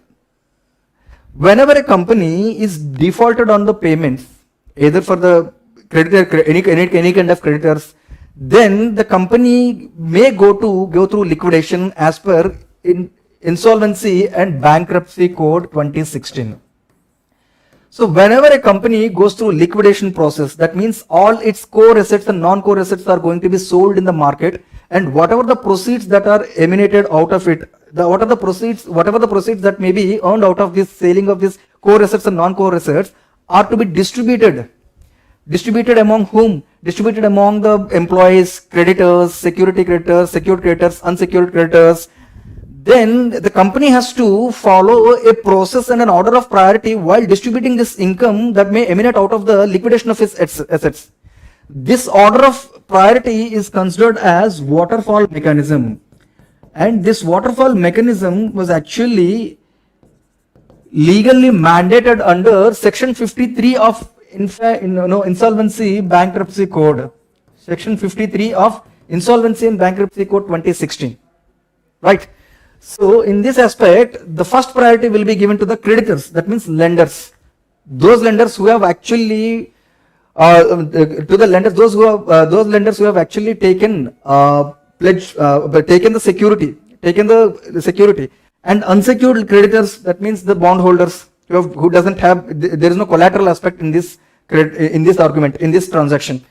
whenever a company is defaulted on the payments, either for the creditor, any kind of creditors, then the company may go through liquidation as per Insolvency and Bankruptcy Code 2016. So whenever a company goes through liquidation process, that means all its core assets and non-core assets are going to be sold in the market, and whatever the proceeds that are emanated out of it, whatever the proceeds that may be earned out of this selling of these core assets and non-core assets are to be distributed. Distributed among whom? Distributed among the employees, creditors, security creditors, secured creditors, unsecured creditors. Then the company has to follow a process and an order of priority while distributing this income that may emanate out of the liquidation of its assets. This order of priority is considered as waterfall mechanism, and this waterfall mechanism was actually legally mandated under section 53 of Insolvency Bankruptcy Code, section 53 of Insolvency and Bankruptcy Code 2016, right? So in this aspect, the first priority will be given to the creditors, that means lenders. Those lenders who have actually those lenders who have actually taken the security, and unsecured creditors, that means the bondholders there is no collateral aspect in this argument, in this transaction.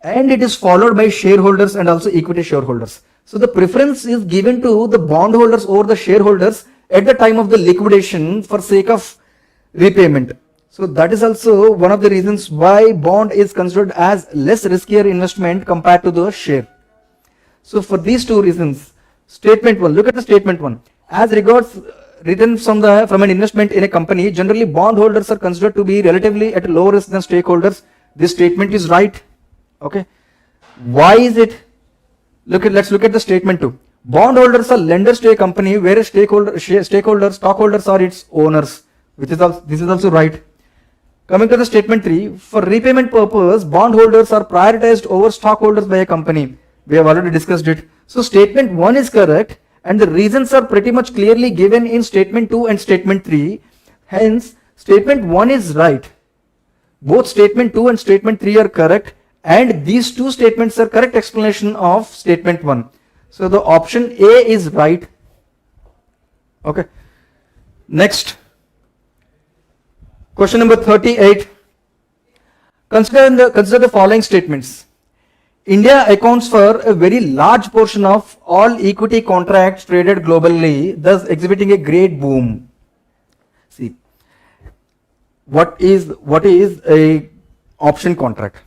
and it is followed by shareholders and also equity shareholders. So the preference is given to the bondholders over the shareholders at the time of the liquidation for sake of repayment. So that is also one of the reasons why bond is considered as less riskier investment compared to the share. So for these two reasons, statement 1, look at the statement 1. As regards returns from an investment in a company, generally bondholders are considered to be relatively at lower risk than stakeholders. This statement is right. Okay. Why is it? Let's look at the statement 2. Bondholders are lenders to a company, whereas stockholders are its owners. This is also right. Coming to the statement 3, for repayment purpose, bondholders are prioritized over stockholders by a company. We have already discussed it. So statement 1 is correct, and the reasons are pretty much clearly given in statement 2 and statement 3. Hence, statement 1 is right. Both statement 2 and statement 3 are correct, and these two statements are correct explanation of statement 1. So the option A is right. Okay. Next. Question number 38. Consider the following statements. India accounts for a very large portion of all equity contracts traded globally, thus exhibiting a great boom. See, what is a option contract?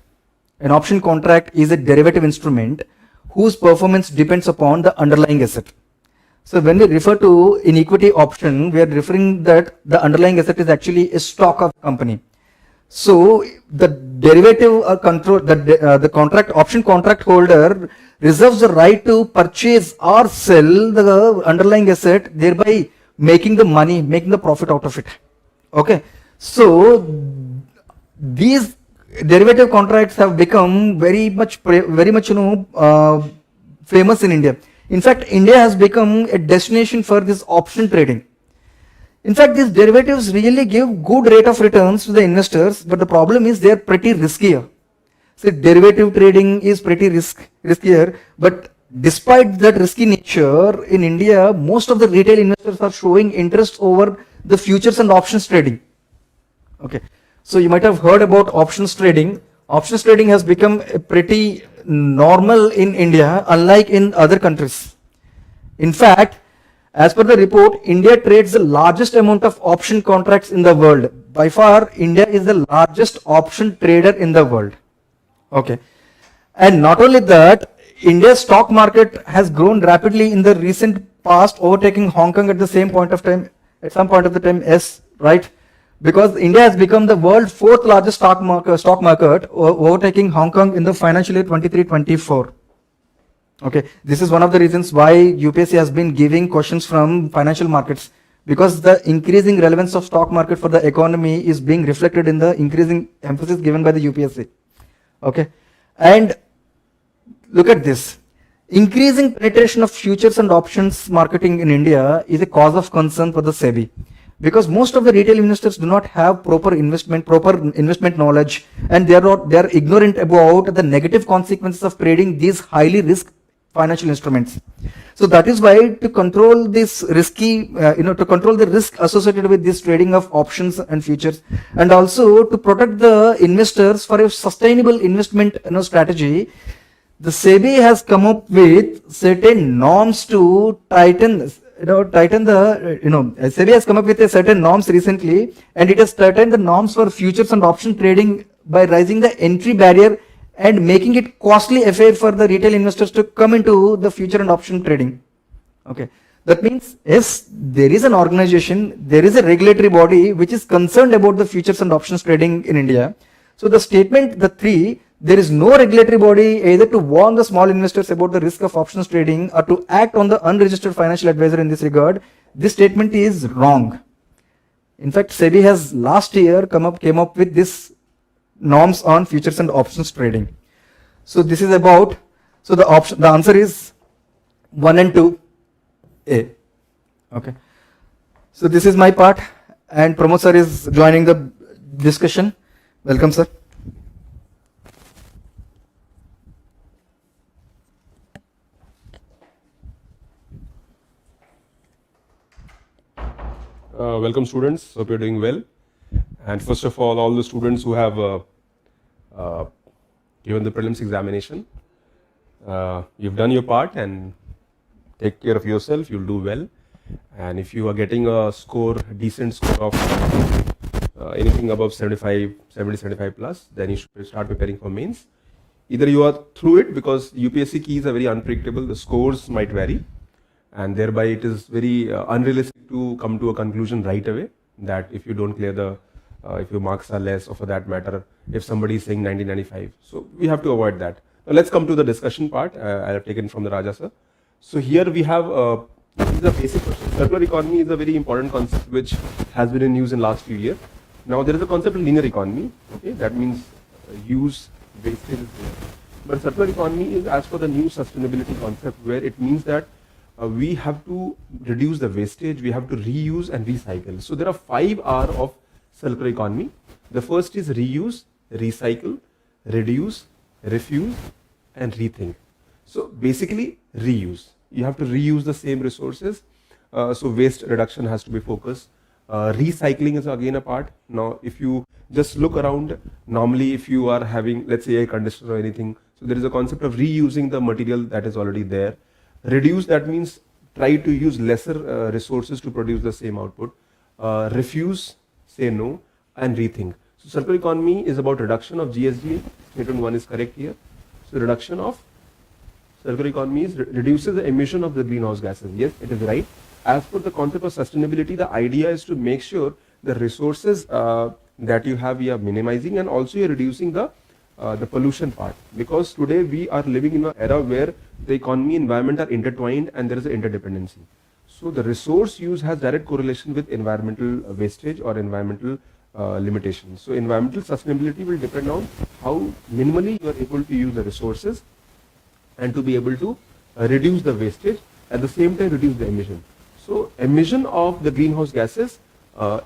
An option contract is a derivative instrument whose performance depends upon the underlying asset. So when we refer to in equity option, we are referring that the underlying asset is actually a stock of company. So the derivative the contract option contract holder reserves the right to purchase or sell the underlying asset, thereby making the money, making the profit out of it. Okay. So these derivative contracts have become very much famous in India. In fact, India has become a destination for this option trading. In fact, these derivatives really give good rate of returns to the investors, but the problem is they are pretty riskier. So derivative trading is pretty riskier, but despite that risky nature, in India, most of the retail investors are showing interest over the futures and options trading. Okay. So you might have heard about options trading. Options trading has become pretty normal in India, unlike in other countries. In fact, as per the report, India trades the largest amount of option contracts in the world. By far, India is the largest option trader in the world. Okay. And not only that, India's stock market has grown rapidly in the recent past, overtaking Hong Kong at the same point of time, at some point of the time, yes, right? Because India has become the world's 4th largest stock market, overtaking Hong Kong in the financial year 23-24. Okay, this is one of the reasons why UPSC has been giving questions from financial markets, because the increasing relevance of stock market for the economy is being reflected in the increasing emphasis given by the UPSC. Okay, and look at this. Increasing penetration of futures and options marketing in India is a cause of concern for the SEBI. Because most of the retail investors do not have proper investment knowledge, and they are ignorant about the negative consequences of trading these highly risk financial instruments. So that is why, to control this risky, to control the risk associated with this trading of options and futures, and also to protect the investors for a sustainable investment strategy, the SEBI has come up with certain norms to tighten. SEBI has come up with a certain norms recently, and it has tightened the norms for futures and option trading by raising the entry barrier and making it costly affair for the retail investors to come into the future and option trading. Okay, that means yes, there is an organization, there is a regulatory body which is concerned about the futures and options trading in India. So the statement, the 3, there is no regulatory body either to warn the small investors about the risk of options trading or to act on the unregistered financial advisor in this regard. This statement is wrong. In fact, SEBI has last year came up with this norms on futures and options trading. So this is about, so the answer is 1 and 2A. Okay. So this is my part, and Pramod sir is joining the discussion. Welcome, sir. Welcome students, hope you're doing well. And first of all the students who have given the prelims examination. You've done your part and take care of yourself, you'll do well. And if you are getting a decent score of anything above 75 plus, then you should start preparing for mains. Either you are through it, because UPSC keys are very unpredictable, the scores might vary, and thereby it is very unrealistic to come to a conclusion right away that if you don't clear the, if your marks are less, or for that matter, if somebody is saying 1995. So we have to avoid that. Now let's come to the discussion part. I have taken from the Raja sir. So here we have, this is a basic question. Circular economy is a very important concept which has been in use in last few years. Now there is a concept of linear economy. Okay, that means use, wastage is there. But circular economy is as per the new sustainability concept, where it means that we have to reduce the wastage, we have to reuse and recycle. So there are 5 R of circular economy. The first is reuse, recycle, reduce, refuse, and rethink. So basically reuse. You have to reuse the same resources. So waste reduction has to be focused. Recycling is again a part. Now if you just look around, normally if you are having, let's say, a conditioner or anything, so there is a concept of reusing the material that is already there. Reduce, that means try to use lesser resources to produce the same output. Refuse, say no, and rethink. So circular economy is about reduction of GSG. Statement 1 is correct here. So reduction of circular economy is reduces the emission of the greenhouse gases. Yes, it is right. As per the concept of sustainability, the idea is to make sure the resources that you have, you are minimizing, and also you are reducing the pollution part. Because today we are living in an era where the economy and environment are intertwined and there is an interdependency. So the resource use has direct correlation with environmental wastage or environmental limitations. So environmental sustainability will depend on how minimally you are able to use the resources and to be able to reduce the wastage, at the same time reduce the emission. So emission of the greenhouse gases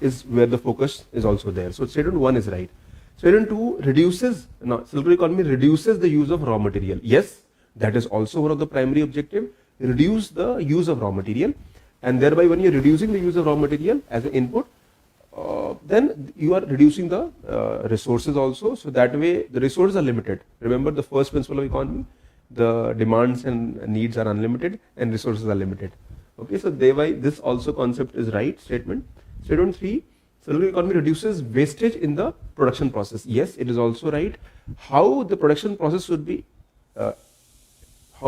is where the focus is also there. So statement 1 is right. Statement 2 reduces, now circular economy reduces the use of raw material. Yes, that is also one of the primary objective. Reduce the use of raw material, and thereby when you are reducing the use of raw material as an input, then you are reducing the resources also. So that way the resources are limited. Remember the first principle of economy, the demands and needs are unlimited and resources are limited. Okay, so thereby this also concept is right statement. Statement 3, circular economy reduces wastage in the production process. Yes, it is also right. How the production process should be, how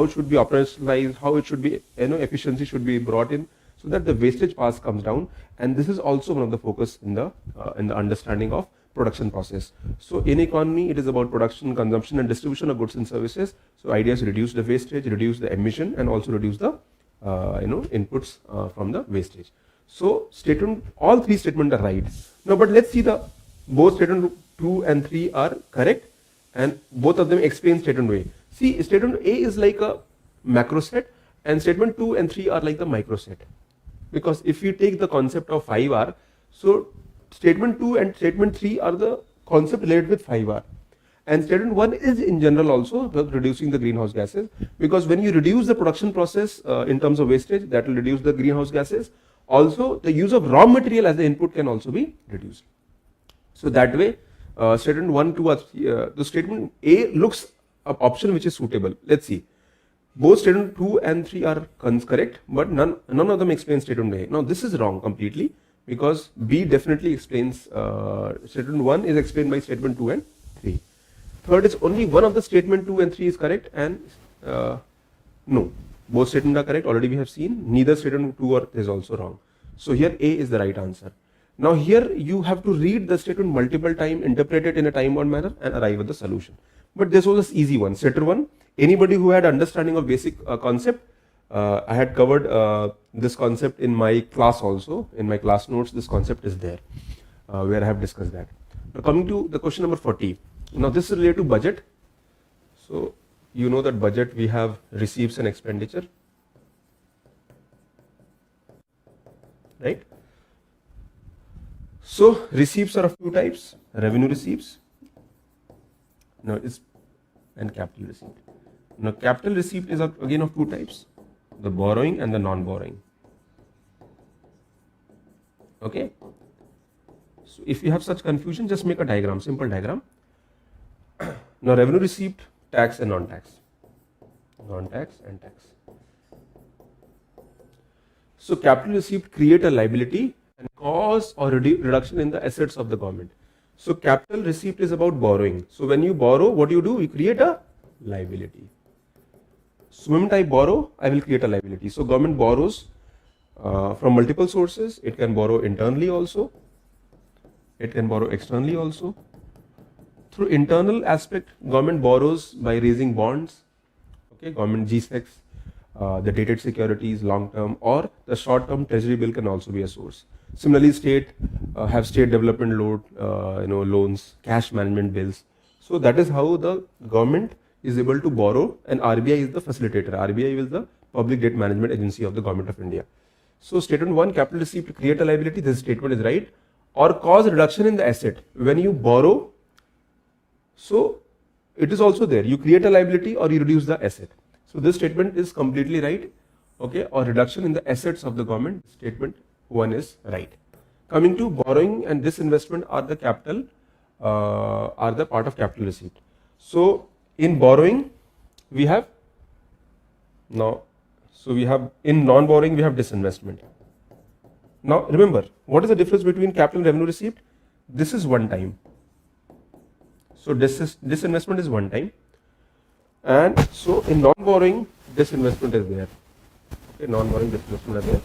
it should be operationalized, how it should be, efficiency should be brought in, so that the wastage part comes down. And this is also one of the focus in the understanding of production process. So in economy, it is about production, consumption, and distribution of goods and services. So idea is reduce the wastage, reduce the emission, and also reduce the inputs from the wastage. So statement, all 3 statements are right. Now, but let's see the both statement 2 and 3 are correct, and both of them explain statement A. See, statement A is like a macro set, and statement 2 and 3 are like the micro set. Because if you take the concept of 5R, so statement 2 and statement 3 are the concept related with 5R. And statement 1 is in general also about reducing the greenhouse gases, because when you reduce the production process in terms of wastage, that will reduce the greenhouse gases. Also, the use of raw material as the input can also be reduced. So that way, statement 1, 2 are, the statement A looks an option which is suitable. Let's see. Both statement 2 and 3 are correct, but none of them explain statement A. Now this is wrong completely, because B definitely explains, statement 1 is explained by statement 2 and 3. Third is only one of the statement 2 and 3 is correct, and no, both statements are correct. Already we have seen neither statement 2 is also wrong. So here A is the right answer. Now here you have to read the statement multiple times, interpret it in a time-bound manner, and arrive at the solution. But this was an easy one. Statement 1. Anybody who had understanding of basic concept, I had covered this concept in my class also. In my class notes, this concept is there, where I have discussed that. Now coming to the question number 40. Now this is related to budget. So you know that budget, we have receipts and expenditure, right? So receipts are of 2 types: revenue receipts, and capital receipt. Now capital receipt is again of 2 types: the borrowing and the non-borrowing. Okay. So if you have such confusion, just make a diagram, simple diagram. Now revenue received, tax and non-tax. Non-tax and tax. So capital received create a liability and cause or reduction in the assets of the government. So capital received is about borrowing. So when you borrow, what do? You create a liability. So moment I borrow, I will create a liability. So government borrows from multiple sources. It can borrow internally also. It can borrow externally also. Through internal aspect, government borrows by raising bonds. Okay, government GSECs, the dated securities, long term, or the short term treasury bill can also be a source. Similarly, state have state development loans, cash management bills. So that is how the government is able to borrow, and RBI is the facilitator. RBI is the public debt management agency of the government of India. So statement 1, capital received to create a liability. This statement is right. Or cause reduction in the asset. When you borrow, so it is also there. You create a liability or you reduce the asset. So this statement is completely right. Okay, or reduction in the assets of the government. Statement 1 is right. Coming to borrowing and disinvestment are the capital, are the part of capital receipt. So in borrowing, we have now. So we have in non-borrowing we have disinvestment. Now remember, what is the difference between capital and revenue received? This is one time. So disinvestment is one time, and so in non-borrowing disinvestment is there. Okay, non-borrowing disinvestment is there,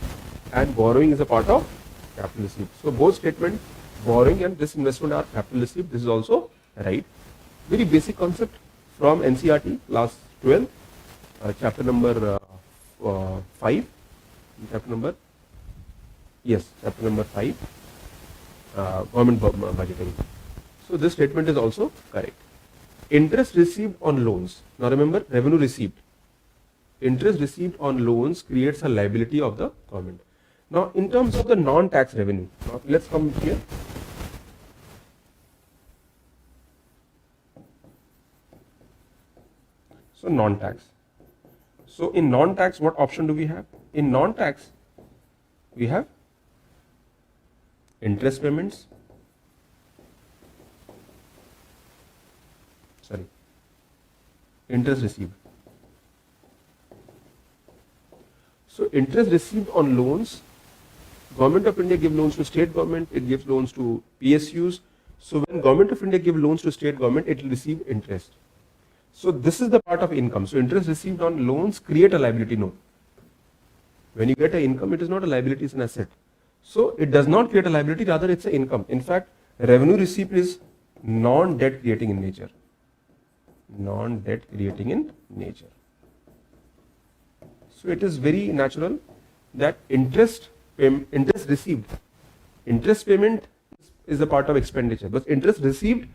and borrowing is a part of capital received. So both statement, borrowing and disinvestment are capital received. This is also right. Very basic concept from NCERT class 12, chapter number 5, chapter number 5, government budgeting. So this statement is also correct. Interest received on loans. Now remember, revenue received. Interest received on loans creates a liability of the government. Now in terms of the non-tax revenue, now let's come here. So non-tax. So in non-tax, what option do we have? In non-tax, we have interest payments. Interest received. So interest received on loans, Government of India give loans to state government, it gives loans to PSUs. So when Government of India give loans to state government, it will receive interest. So this is the part of income. So interest received on loans create a liability. No. When you get an income, it is not a liability, it's an asset. So it does not create a liability, rather it's an income. In fact, revenue received is non-debt creating in nature. Non-debt creating in nature. So it is very natural that interest received, interest payment is a part of expenditure, but interest received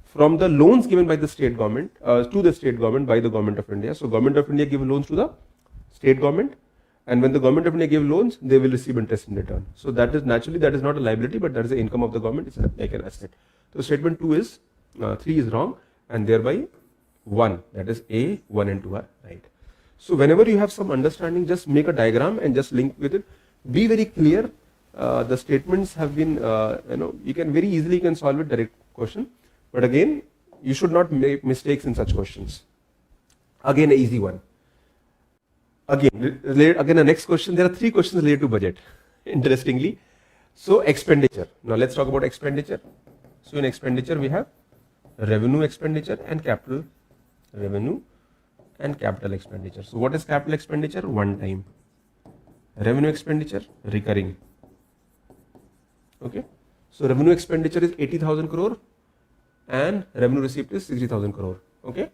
from the loans given by the state government to the state government by the Government of India. So Government of India give loans to the state government, and when the Government of India give loans, they will receive interest in return. So that is naturally, that is not a liability, but that is the income of the government. It's like an asset. So statement 3 is wrong, and thereby 1, that is A, 1 and 2 are right. So whenever you have some understanding, just make a diagram and just link with it. Be very clear. The statements have been, you can very easily solve it direct question. But again, you should not make mistakes in such questions. Again, an easy one. Again, the next question. There are 3 questions related to budget. Interestingly, so expenditure. Now let's talk about expenditure. So in expenditure, we have revenue expenditure and capital revenue and capital expenditure. So what is capital expenditure? One time. Revenue expenditure, recurring. Okay. So revenue expenditure is 80,000 crore and revenue received is 60,000 crore. Okay.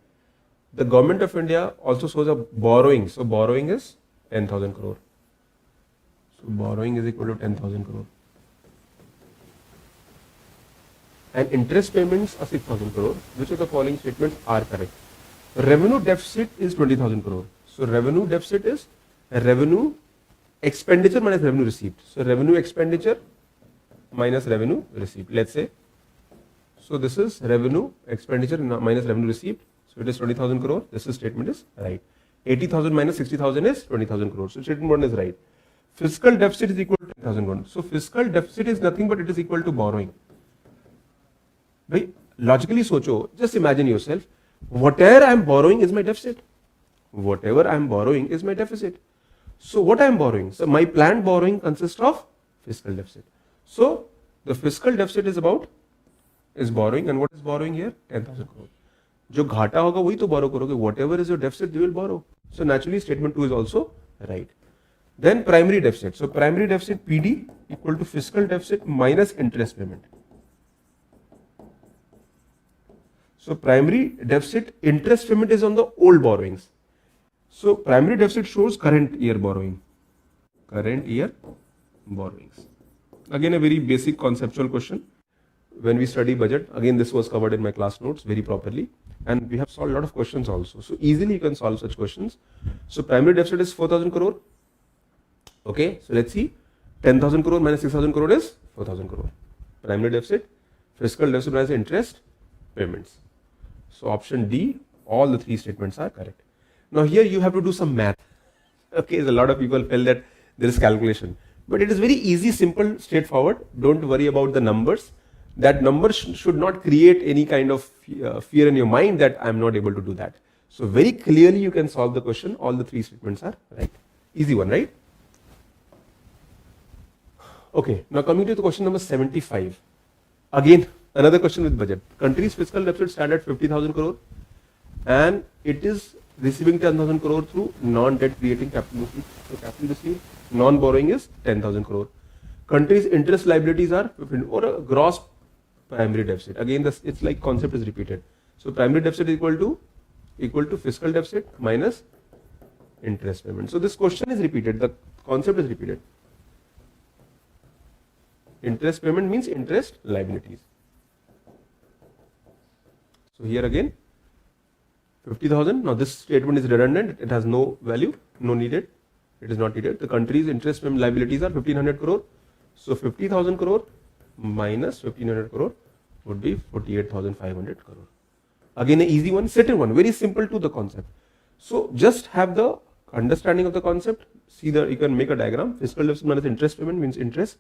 The Government of India also shows a borrowing. So borrowing is 10,000 crore. So borrowing is equal to 10,000 crore. And interest payments are 6,000 crore. Which of the following statements are correct? Revenue deficit is 20,000 crore. So revenue deficit is revenue expenditure minus revenue received. So revenue expenditure minus revenue received. Let's say, so this is revenue expenditure minus revenue received. So it is 20,000 crore. This statement is right. 80,000 minus 60,000 is 20,000 crore. So statement 1 is right. Fiscal deficit is equal to 10,000 crore. So fiscal deficit is nothing but it is equal to borrowing. Right? logically socho, just imagine yourself, whatever I am borrowing is my deficit. Whatever I am borrowing is my deficit. So what I am borrowing? So my planned borrowing consists of fiscal deficit. So the fiscal deficit is borrowing, and what is borrowing here? 10,000 crore. जो घाटा होगा वही तो borrow करोगे. Whatever is your deficit, you will borrow. So naturally, statement 2 is also right. Then primary deficit. So primary deficit PD equal to fiscal deficit minus interest payment. So primary deficit interest payment is on the old borrowings. So primary deficit shows current year borrowing. Current year borrowings. Again, a very basic conceptual question. When we study budget, again this was covered in my class notes very properly, and we have solved a lot of questions also. So easily you can solve such questions. So primary deficit is 4,000 crore. Okay, so let's see. 10,000 crore minus 6,000 crore is 4,000 crore. Primary deficit, fiscal deficit minus interest payments. So option D, all the three statements are correct. Now here you have to do some math. Okay, a lot of people feel that there is calculation, but it is very easy, simple, straightforward. Don't worry about the numbers. That number should not create any kind of fear in your mind that I am not able to do that. So very clearly you can solve the question. All the three statements are right. Easy one, right? Okay, now coming to the question number 75. Again, another question with budget. Country's fiscal deficit stand at 50,000 crore and it is receiving 10,000 crore through non-debt creating capital receipts. So capital receipt, non-borrowing is 10,000 crore. Country's interest liabilities are 15, or a gross primary deficit. Again, it's like concept is repeated. So primary deficit is equal to fiscal deficit minus interest payment. So this question is repeated. The concept is repeated. Interest payment means interest liabilities. So here again, 50,000. Now this statement is redundant. It has no value, no needed. It is not needed. The country's interest payment liabilities are 1,500 crore. So 50,000 crore minus 1,500 crore would be 48,500 crore. Again, an easy one, certain one, very simple to the concept. So just have the understanding of the concept. See that you can make a diagram. Fiscal deficit minus interest payment means interest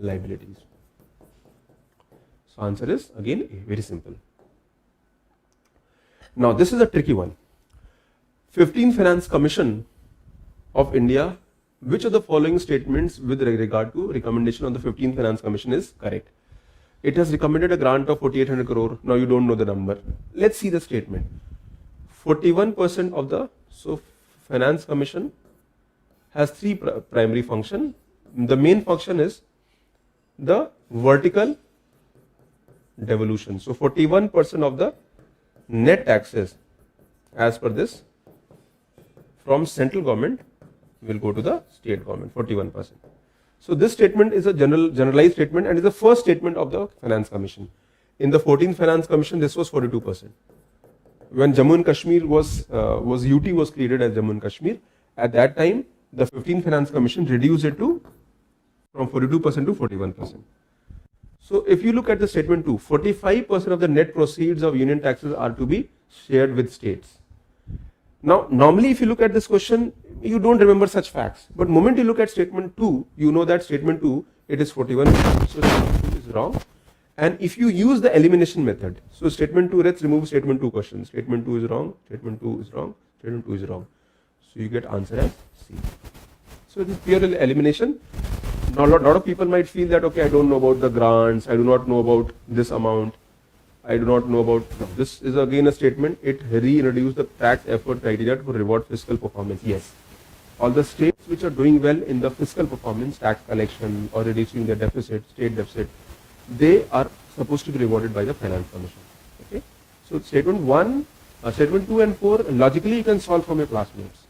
liabilities. So answer is again very simple. Now this is a tricky one. 15th Finance Commission of India, which of the following statements with regard to recommendation of the 15th Finance Commission is correct? It has recommended a grant of 4,800 crore. Now you don't know the number. Let's see the statement. 41% of the, so Finance Commission has three primary function. The main function is the vertical devolution. So 41% of the net taxes as per this from central government will go to the state government, 41%. So this statement is a generalized statement and is the first statement of the Finance Commission. In the 14th Finance Commission, this was 42%. When Jammu and Kashmir UT was created as Jammu and Kashmir, at that time, the 15th Finance Commission reduced it to from 42% to 41%. So if you look at the statement 2, 45% of the net proceeds of union taxes are to be shared with states. Now, normally if you look at this question, you don't remember such facts. But moment you look at statement 2, you know that statement 2, it is 41%. So statement 2 is wrong. And if you use the elimination method, so statement 2, let's remove statement 2 question. Statement 2 is wrong, statement 2 is wrong, statement 2 is wrong. So you get answer as C. So this is pure elimination. Now a lot of people might feel that, okay, I don't know about the grants, I do not know about this amount, I do not know about, this is again a statement, it reintroduced the tax effort criteria to reward fiscal performance. Yes, all the states which are doing well in the fiscal performance, tax collection or reducing their deficit, state deficit, they are supposed to be rewarded by the Finance Commission. Okay, so statement 2 and 4, logically you can solve from your class notes.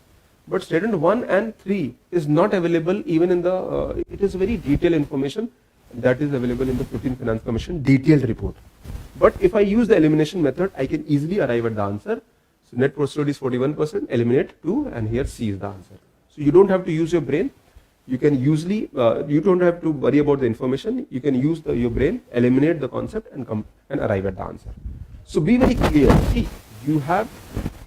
But statement 1 and 3 is not available even in the, it is very detailed information that is available in the 15th Finance Commission detailed report. But if I use the elimination method, I can easily arrive at the answer. So net proceed is 41%, eliminate 2 and here C is the answer. So you don't have to use your brain. You can usually, you don't have to worry about the information. You can use your brain, eliminate the concept and come and arrive at the answer. So be very clear. See, you have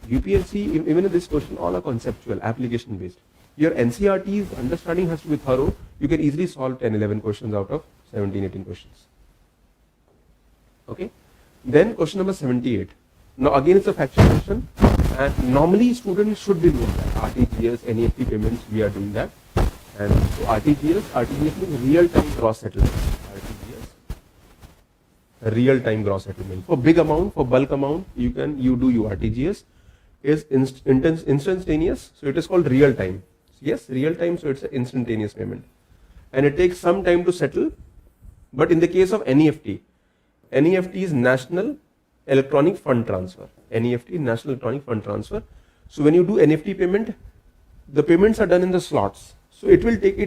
UPSC, even in this question, all are conceptual, application based. Your NCRT's understanding has to be thorough. You can easily solve 10, 11 questions out of 17, 18 questions. Okay. Then question number 78. Now again it's a factual question, and normally students should be doing that. RTGS, NEFT payments, we are doing that. And so RTGS means real-time gross settlement. RTGS, real-time gross settlement. For big amount, for bulk amount, you do your RTGS. Is instantaneous, so it is called real-time. Yes, real-time, so it's an instantaneous payment. And it takes some time to settle. But in the case of NEFT is National Electronic Fund Transfer. NEFT, National Electronic Fund Transfer. So when you do NEFT payment, the payments are done in the slots. So it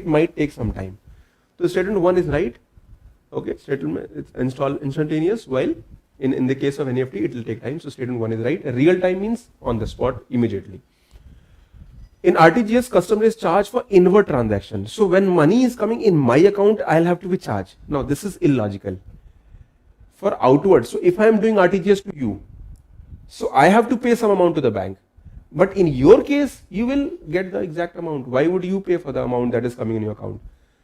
might take some time. So statement 1 is right. Okay, settlement it's instantaneous, while in the case of NEFT it will take time. So statement 1 is right. Real time means on the spot, immediately. In RTGS, customer is charged for inward transaction. So when money is coming in my account, I'll have to be charged. Now this is illogical. For outward, so if I am doing RTGS to you, so I have to pay some amount to the bank. But in your case, you will get the exact amount. Why would you pay for the amount that is coming in your account?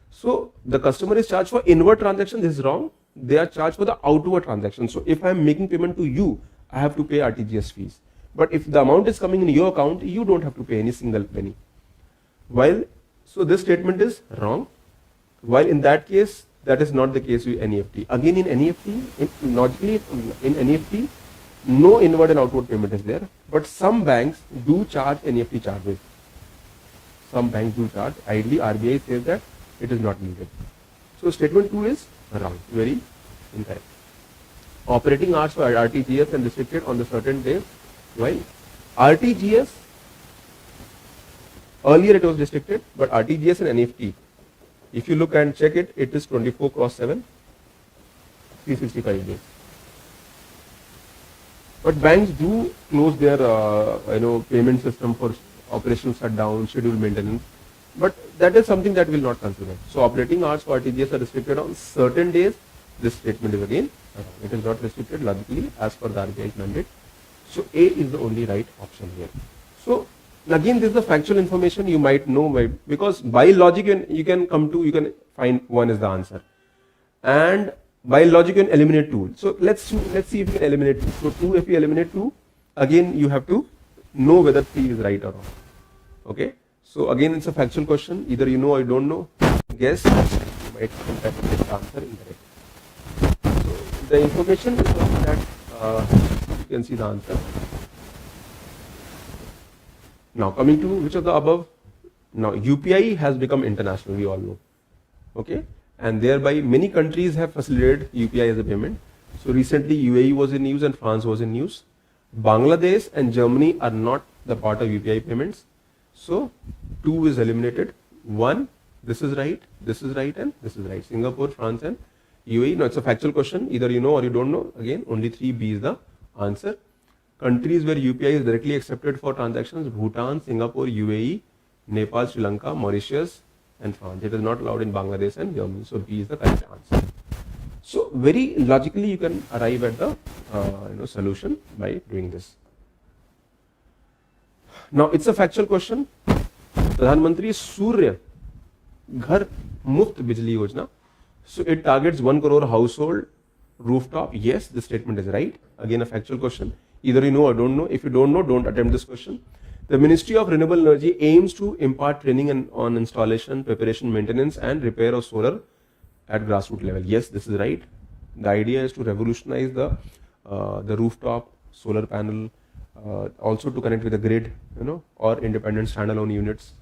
So the customer is charged for inward transaction. This is wrong. They are charged for the outward transaction. So if I am making payment to you, I have to pay RTGS fees. But if the amount is coming in your account, you don't have to pay any single penny. So this statement is wrong. While in that case, that is not the case with NEFT. Again, in NEFT, logically, in NEFT, no inward and outward payment is there. But some banks do charge NEFT charges. Some banks do charge. Ideally, RBI says that it is not needed. So statement 2 is wrong, very incorrect. Operating hours for RTGS and restricted on the certain days. While RTGS, earlier it was restricted, but RTGS and NEFT, if you look and check it, it is 24/7, 365 days. But banks do close their payment system for operational shutdown, schedule maintenance. But that is something that will not consider. So operating hours for RTGS are restricted on certain days. This statement is again, it is not restricted logically as per the RBI's mandate. So A is the only right option here. So again, this is the factual information you might know because by logic you can find 1 is the answer. And by logic you can eliminate 2. So let's see if you can eliminate 2. So 2, if you eliminate 2, again you have to know whether 3 is right or wrong. Okay. So again, it's a factual question. Either you know or you don't know. Guess. You might get the answer incorrect. So the information is that you can see the answer. Now coming to which of the above. Now UPI has become international. We all know. Okay. And thereby many countries have facilitated UPI as a payment. So recently UAE was in news and France was in news. Bangladesh and Germany are not the part of UPI payments. So 2 is eliminated. 1, this is right, and this is right. Singapore, France and UAE. Now it's a factual question. Either you know or you don't know. Again, only 3B is the answer. Countries where UPI is directly accepted for transactions: Bhutan, Singapore, UAE, Nepal, Sri Lanka, Mauritius and France. It is not allowed in Bangladesh and Germany. So B is the correct answer. So very logically you can arrive at the solution by doing this. Now it's a factual question. Pradhan Mantri Surya Ghar Muft Bijli Yojana. So it targets 1 crore household rooftop. Yes, this statement is right. Again, a factual question. Either you know or don't know. If you don't know, don't attempt this question. The Ministry of Renewable Energy aims to impart training on installation, preparation, maintenance and repair of solar at grassroots level. Yes, this is right. The idea is to revolutionize the rooftop solar panel, also to connect with the grid, or independent standalone units.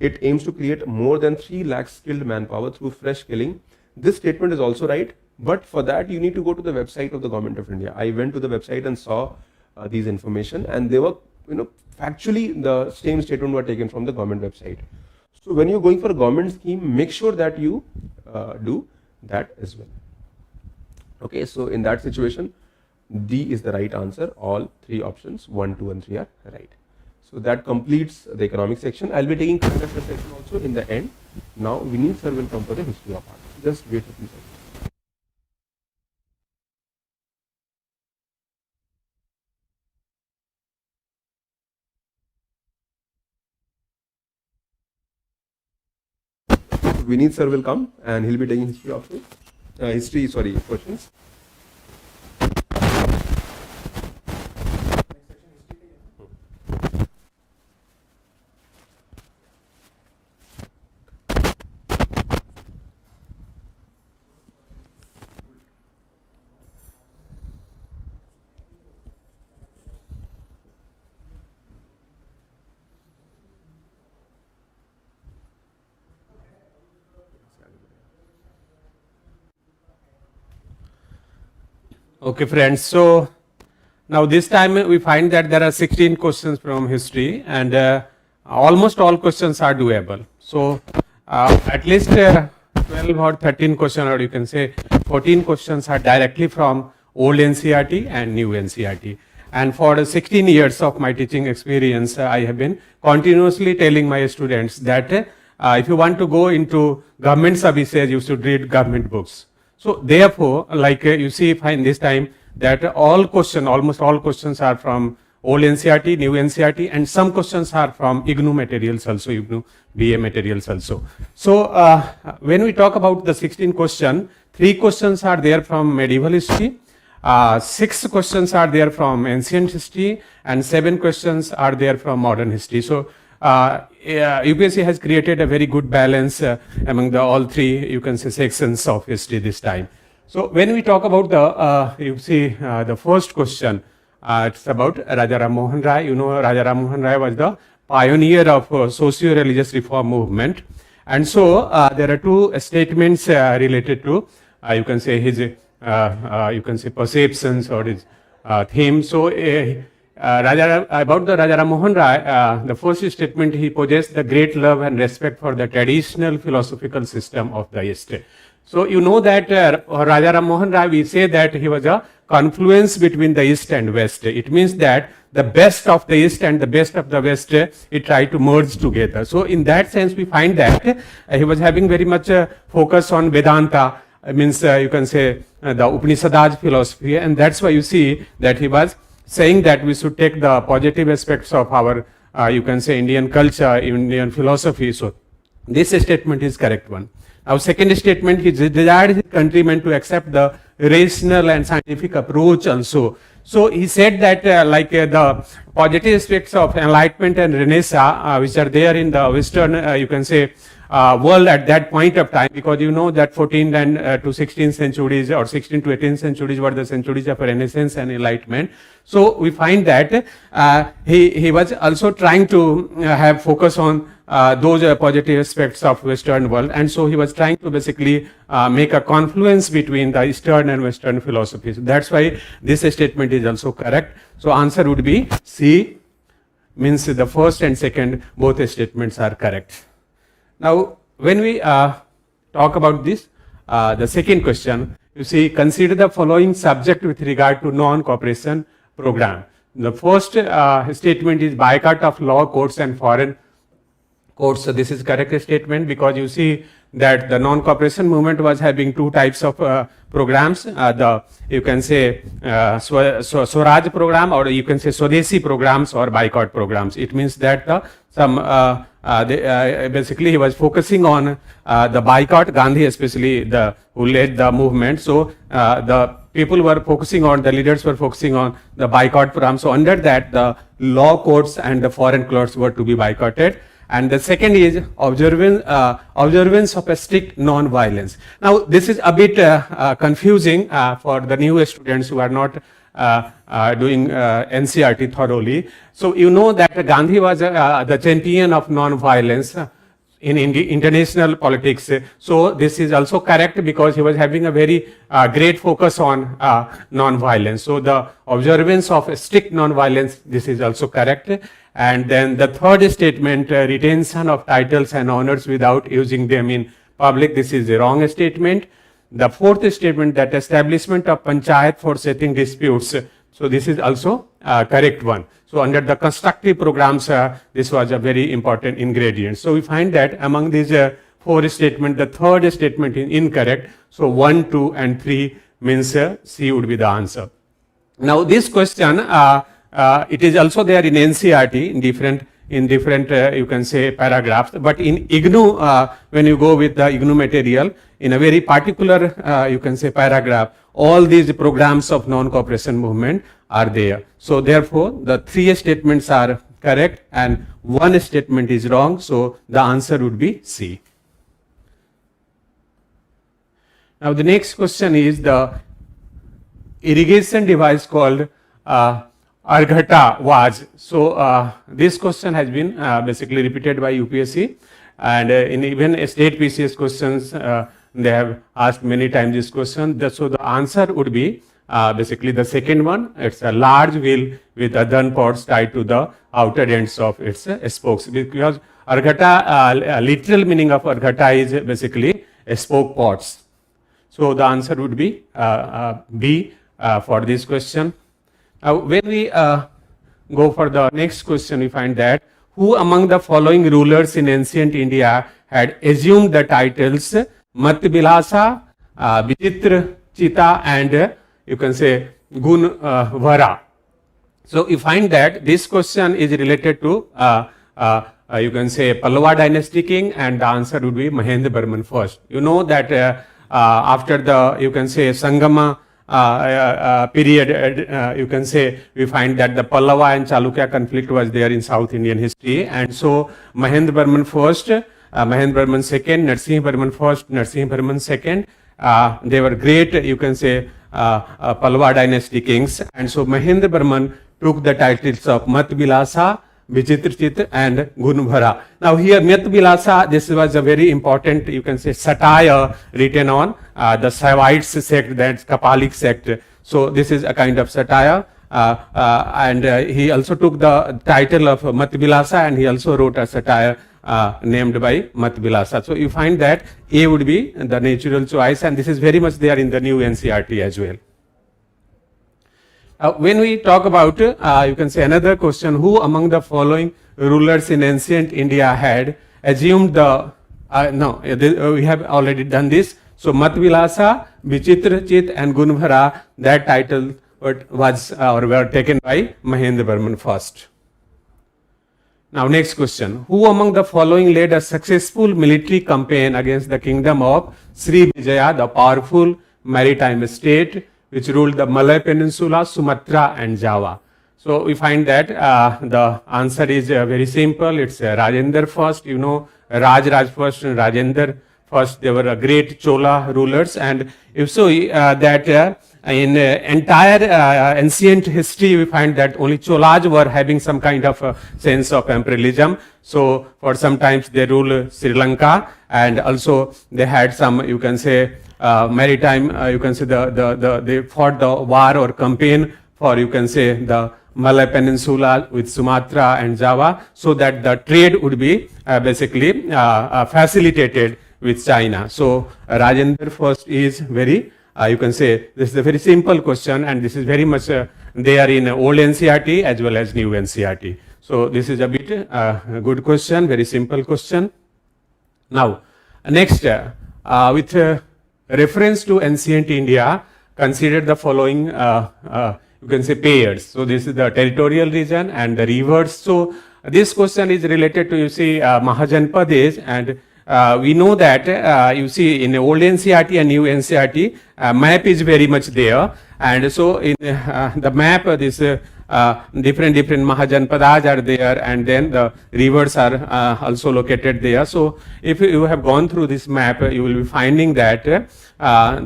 It aims to create more than 3 lakh skilled manpower through fresh skilling. This statement is also right, but for that you need to go to the website of the Government of India. I went to the website and saw these information, and they were, factually the same statement were taken from the government website. So when you're going for a government scheme, make sure that you do that as well. Okay, so in that situation, D is the right answer. All 3 options, 1, 2 and 3 are right. So that completes the economic section. I'll be taking current affairs section also in the end. Now Vineet sir will come for the history of art. Just wait a few seconds. Vineet sir will come and he'll be taking history options. Questions. Okay, friends. So now this time we find that there are 16 questions from history, and almost all questions are doable. So at least 12 or 13 questions, or you can say 14 questions are directly from old NCERT and new NCERT. And for the 16 years of my teaching experience, I have been continuously telling my students that if you want to go into government services, you should read government books. So therefore, like you see, find this time that almost all questions are from old NCERT, new NCERT, and some questions are from IGNOU materials also, IGNOU BA materials also. So when we talk about the 16 question, 3 questions are there from medieval history, 6 questions are there from ancient history, and 7 questions are there from modern history. So UPSC has created a very good balance among the all 3, you can say, sections of history this time. So when we talk about the, you see the first question, it's about Raja Ram Mohan Rai. You know, Raja Ram Mohan Rai was the pioneer of socio-religious reform movement. And so there are 2 statements related to, you can say, his, you can say, perceptions or his theme. So about the Raja Ram Mohan Rai, the first statement, he possessed the great love and respect for the traditional philosophical system of the East. So you know that Raja Ram Mohan Rai, we say that he was a confluence between the East and West. It means that the best of the East and the best of the West, he tried to merge together. So in that sense, we find that he was having very much focus on Vedanta, means you can say the Upanishadaj philosophy, and that's why you see that he was saying that we should take the positive aspects of our, you can say, Indian culture, Indian philosophy. So this statement is correct one. Our second statement, he desired his countrymen to accept the rational and scientific approach also. So he said that the positive aspects of enlightenment and Renaissance, which are there in the Western, you can say, world at that point of time, because you know that 14th and to 16th centuries or 16th to 18th centuries were the centuries of Renaissance and Enlightenment. So we find that he was also trying to have focus on those positive aspects of Western world, and so he was trying to basically make a confluence between the Eastern and Western philosophies. That's why this statement is also correct. So answer would be C, means the first and second both statements are correct. Now when we talk about this, the second question, you see, consider the following subject with regard to non-cooperation program. The first statement is boycott of law, courts and foreign courts. So this is correct statement, because you see that the non-cooperation movement was having 2 types of programs. The, you can say, Swaraj program, or you can say Swadeshi programs or boycott programs. It means that basically he was focusing on the boycott, Gandhi especially, who led the movement. So the people were focusing on, the leaders were focusing on the boycott program. So under that, the law courts and the foreign courts were to be boycotted. And the second is observance of a strict non-violence. Now this is a bit confusing for the new students who are not doing NCERT thoroughly. So you know that Gandhi was the champion of non-violence in international politics. So this is also correct, because he was having a very great focus on non-violence. So the observance of strict non-violence, this is also correct. And then the third statement, retention of titles and honors without using them in public, this is a wrong statement. The fourth statement, that establishment of panchayat for settling disputes, so this is also correct one. So under the constructive programs, this was a very important ingredient. So we find that among these 4 statements, the third statement is incorrect. So 1, 2 and 3 means C would be the answer. Now this question, it is also there in NCERT in different you can say paragraphs, but in IGNOU, when you go with the IGNOU material, in a very particular you can say paragraph, all these programs of non-cooperation movement are there. So therefore the 3 statements are correct and 1 statement is wrong. So the answer would be C. Now the next question is the irrigation device called Arghata was. So this question has been basically repeated by UPSC, and in even state PCS questions they have asked many times this question. So the answer would be basically the second one, it's a large wheel with other pods tied to the outer ends of its spokes. Because arghata, literal meaning of arghata is basically spoke pods. So the answer would be B for this question. When we go for the next question, we find that who among the following rulers in ancient India had assumed the titles Matbilasa, Vichitra Chita, and you can say Gunvara. So you find that this question is related to you can say Pallava dynasty king, and the answer would be Mahendra Burman first. You know that after the, you can say, Sangama period, you can say, we find that the Pallava and Chalukya conflict was there in South Indian history, and so Mahendra Burman first, Mahendra Burman second, Narsingh Burman first, Narsingh Burman second, they were great, you can say, Pallava dynasty kings, and so Mahendra Burman took the titles of Matbilasa, Vichitrachitra, and Gunvara. Now here Matbilasa, this was a very important, you can say, satire written on the Saivites sect, that's Kapalik sect. So this is a kind of satire, and he also took the title of Matbilasa, and he also wrote a satire named by Matbilasa. So you find that A would be the natural choice, and this is very much there in the new NCERT as well. When we talk about, you can say another question, who among the following rulers in ancient India had assumed the, we have already done this. So Matbilasa, Vichitrachit, and Gunvara, that title was or were taken by Mahendra Burman first. Now next question, who among the following led a successful military campaign against the kingdom of Sri Vijaya, the powerful maritime state which ruled the Malay Peninsula, Sumatra, and Java? So we find that the answer is very simple. It's Rajendra first. You know, Raj first and Rajendra first. They were great Chola rulers, and if so, that in entire ancient history, we find that only Cholas were having some kind of sense of imperialism. So for sometimes they ruled Sri Lanka, and also they had some, you can say, maritime, you can say they fought the war or campaign for, you can say, the Malay Peninsula with Sumatra and Java, so that the trade would be basically facilitated with China. So Rajendra first is very, you can say, this is a very simple question, and this is very much there in old NCERT as well as new NCERT. So this is a bit good question, very simple question. Now next, with reference to ancient India, consider the following, you can say, pairs. So this is the territorial region and the rivers. So this question is related to, you see, Mahajanpades, and we know that, you see, in old NCERT and new NCERT, map is very much there, and so in the map, this different Mahajanpadas are there, and then the rivers are also located there. So if you have gone through this map, you will be finding that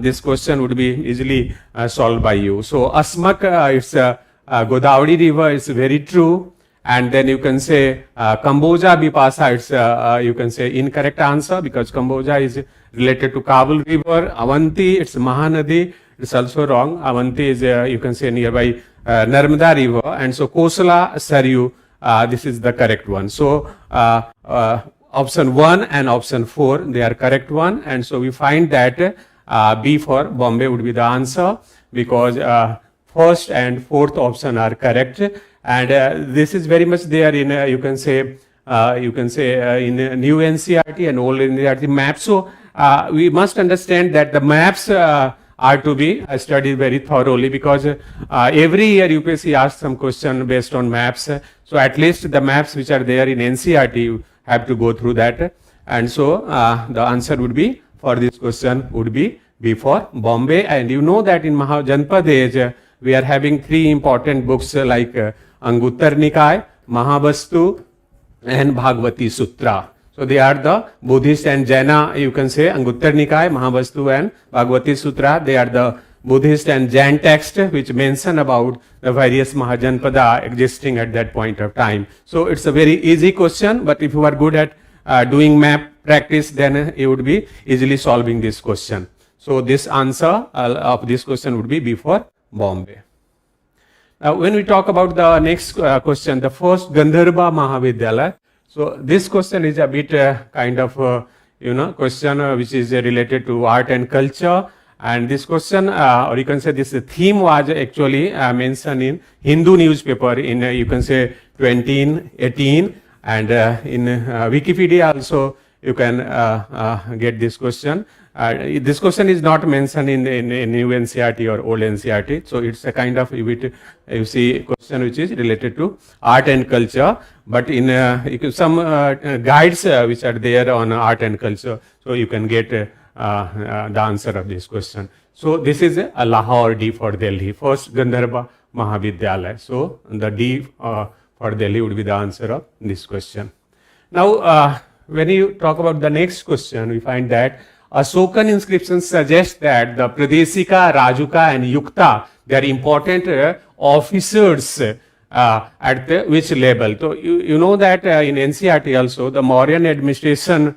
this question would be easily solved by you. So Asmak, it's Godavari river, is very true. And then you can say Kamboja Bipasa, it's you can say incorrect answer, because Kamboja is related to Kabul river. Avanti, it's Mahanadi, it's also wrong. Avanti is you can say nearby Narmada river, and so Kosala Saryu, this is the correct one. So option 1 and option 4, they are correct one, and so we find that B for Bombay would be the answer, because first and fourth option are correct, and this is very much there in you can say in new NCERT and old NCERT maps. So we must understand that the maps are to be studied very thoroughly, because every year UPSC asks some question based on maps. So at least the maps which are there in NCERT, you have to go through that. And so the answer would be for this question would be B for Bombay. And you know that in Mahajanpadej we are having 3 important books like Anguttar Nikaya, Mahavastu, and Bhagavati Sutra. So they are the Buddhist and Jaina, you can say, Anguttar Nikaya, Mahavastu, and Bhagavati Sutra. They are the Buddhist and Jain text which mention about the various Mahajanpada existing at that point of time. So it's a very easy question, but if you are good at doing map practice, then you would be easily solving this question. So this answer of this question would be B for Bombay. Now, when we talk about the next question, the first Gandharva Mahavidyalaya. So this question is a bit kind of question which is related to art and culture. And this question, or you can say this theme was actually mentioned in Hindu newspaper in you can say 2018, and in Wikipedia also you can get this question. This question is not mentioned in new NCERT or old NCERT, so it's a kind of you see question which is related to art and culture. But in some guides which are there on art and culture, so you can get the answer of this question. So this is a Lahore, D for Delhi, first Gandharva Mahavidyalaya. So the D for Delhi would be the answer of this question. Now, when you talk about the next question, we find that Ashokan inscriptions suggest that the Pradeshika, Rajuka and Yukta, they are important officers at which level. So you know that in NCERT also the Mauryan administration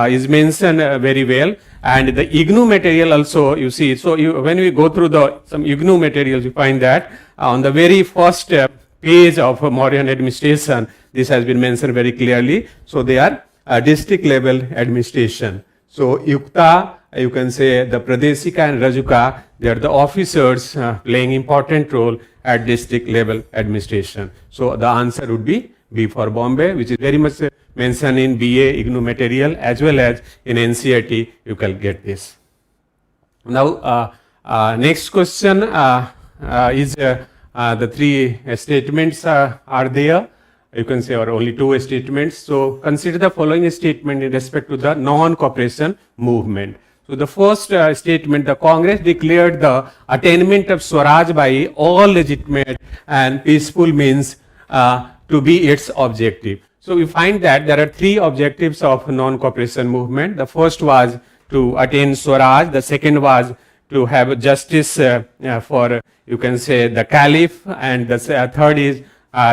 is mentioned very well, and the IGNOU material also you see. So when we go through some IGNOU materials, you find that on the very first page of Mauryan administration, this has been mentioned very clearly. So they are district level administration. So Yukta, you can say the Pradeshika and Rajuka, they are the officers playing important role at district level administration. So the answer would be B for Bombay, which is very much mentioned in BA IGNOU material as well as in NCERT. You can get this. Now, next question is the three statements are there. You can say, or only two statements. So consider the following statement in respect to the non-cooperation movement. So the first statement, the Congress declared the attainment of Swaraj by all legitimate and peaceful means to be its objective. So we find that there are three objectives of non-cooperation movement. The first was to attain Swaraj. The second was to have justice for, you can say, the Caliph. And the third is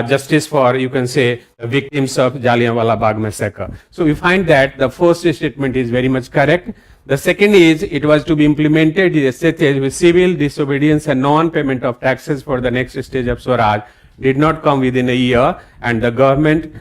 justice for, you can say, victims of Jallianwala Bagh massacre. So we find that the first statement is very much correct. The second is it was to be implemented with civil disobedience and non-payment of taxes for the next stage of Swaraj did not come within a year, and the government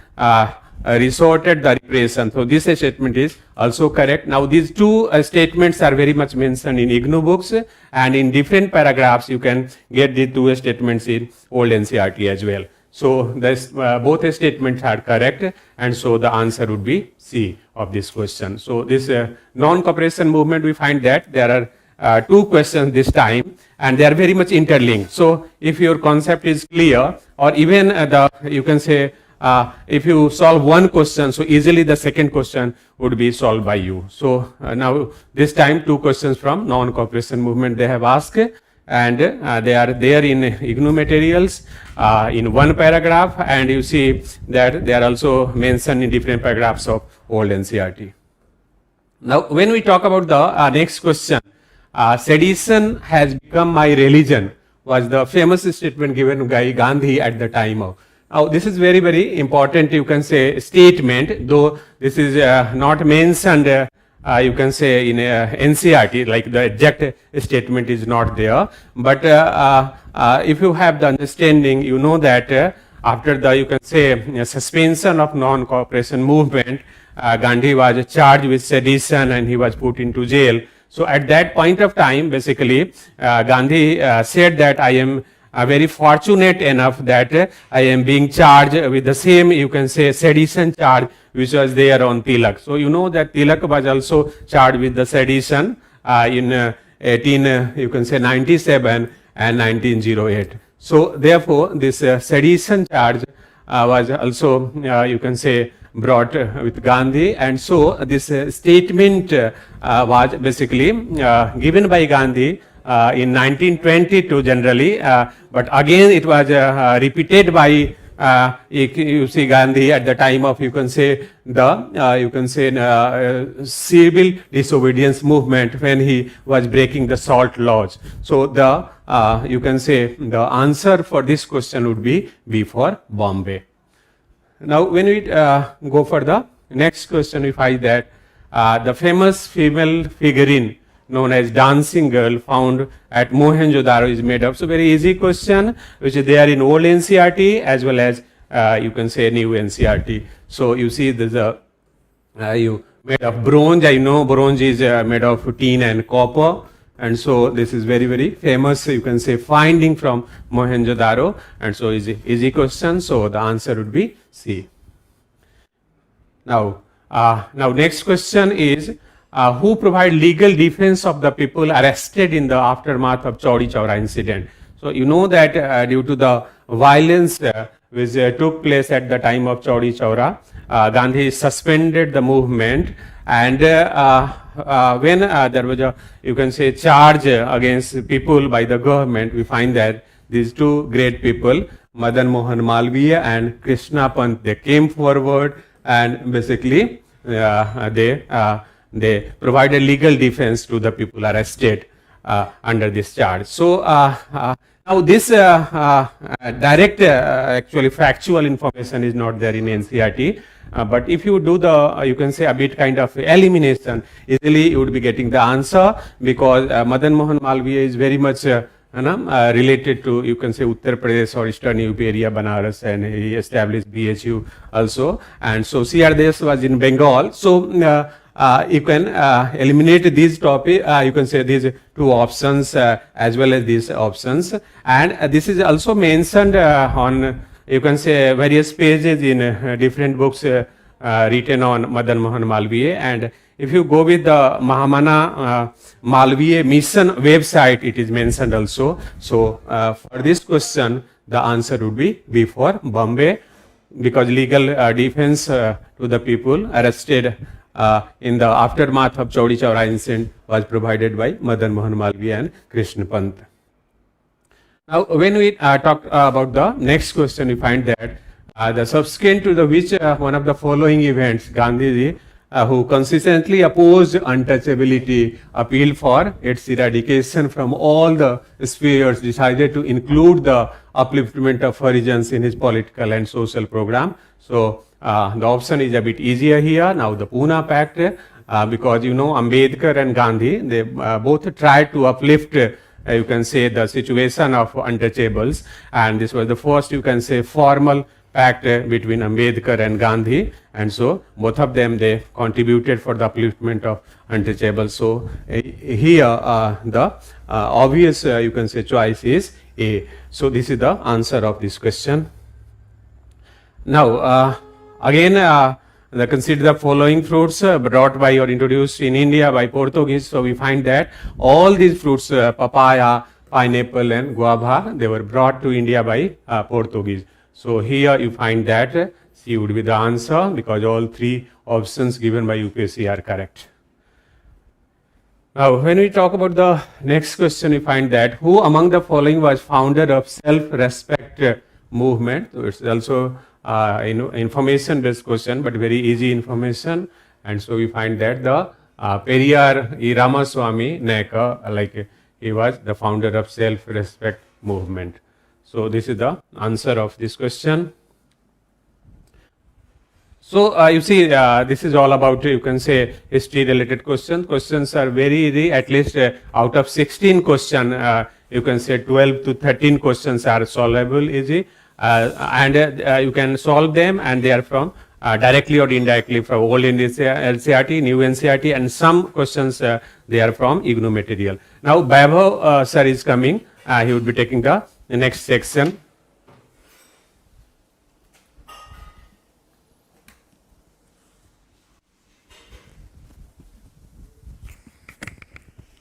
resorted the repression. So this statement is also correct. Now these two statements are very much mentioned in IGNOU books, and in different paragraphs you can get the two statements in old NCERT as well. So this, both statements are correct, and so the answer would be C of this question. So this non-cooperation movement, we find that there are two questions this time, and they are very much interlinked. So if your concept is clear, or even you can say if you solve one question, so easily the second question would be solved by you. So now this time two questions from non-cooperation movement they have asked, and they are there in IGNOU materials in one paragraph, and you see that they are also mentioned in different paragraphs of old NCERT. Now when we talk about the next question, sedition has become my religion was the famous statement given by Gandhi at the time of. Now this is very, very important, you can say, statement, though this is not mentioned you can say in NCERT, like the exact statement is not there. But if you have the understanding, you know that after the, you can say, suspension of non-cooperation movement, Gandhi was charged with sedition and he was put into jail. So at that point of time, basically, Gandhi said that I am very fortunate enough that I am being charged with the same, you can say, sedition charge which was there on Tilak. So you know that Tilak was also charged with the sedition in 97 and 1908. So therefore, this sedition charge was also, you can say, brought with Gandhi, and so this statement was basically given by Gandhi in 1922 generally, but again it was repeated by you see Gandhi at the time of, you can say, the you can say civil disobedience movement when he was breaking the salt laws. So the you can say the answer for this question would be B for Bombay. Now when we go for the next question, we find that the famous female figurine known as dancing girl found at Mohenjo-daro is made of? So very easy question, which is there in old NCERT as well as you can say new NCERT. So you see there's a you made of bronze. I know bronze is made of tin and copper, and so this is very, very famous, you can say, finding from Mohenjo-daro, and so easy question. So the answer would be C. Now next question is who provide legal defense of the people arrested in the aftermath of Chauri Chaura incident? So you know that due to the violence which took place at the time of Chauri Chaura, Gandhi suspended the movement, and when there was a, you can say, charge against people by the government, we find that these two great people, Madan Mohan Malviya and Krishna Pant, they came forward and basically they provided legal defense to the people arrested under this charge. So now this direct actually factual information is not there in NCERT, but if you do the you can say a bit kind of elimination, easily you would be getting the answer, because Madan Mohan Malviya is very much related to, you can say, Uttar Pradesh or Eastern UP area, Banaras, and he established BHU also, and so C.R. Des was in Bengal. So you can eliminate these topic, you can say these two options as well as these options, and this is also mentioned on, you can say, various pages in different books written on Madan Mohan Malviya. And if you go with the Mahamana Malviya mission website, it is mentioned also. So for this question, the answer would be B for Bombay, because legal defense to the people arrested in the aftermath of Chauri Chaura incident was provided by Madan Mohan Malviya and Krishna Pant. Now, when we talk about the next question, we find that the subsequent to the which one of the following events, Gandhiji, who consistently opposed untouchability, appealed for its eradication from all the spheres, decided to include the upliftment of Harijans in his political and social program. So the option is a bit easier here. Now the Pune Pact, because you know Ambedkar and Gandhi, they both tried to uplift, you can say, the situation of untouchables, and this was the first, you can say, formal pact between Ambedkar and Gandhi, and so both of them, they contributed for the upliftment of untouchables. So here the obvious, you can say, choice is A. So this is the answer of this question. Now again, consider the following fruits brought by or introduced in India by Portuguese. So we find that all these fruits, papaya, pineapple and guava, they were brought to India by Portuguese. So here you find that C would be the answer, because all three options given by UPSC are correct. Now when we talk about the next question, we find that who among the following was founder of self-respect movement? So it's also information based question, but very easy information, and so we find that the Periyar E. Ramaswamy Naik, like he was the founder of self-respect movement. So this is the answer of this question. So you see, this is all about, you can say, history related questions. Questions are very easy. At least out of 16 questions, you can say 12 to 13 questions are solvable easy, and you can solve them, and they are from directly or indirectly from old NCERT, new NCERT, and some questions they are from IGNOU material. Now Bagh sir is coming. He would be taking the next section.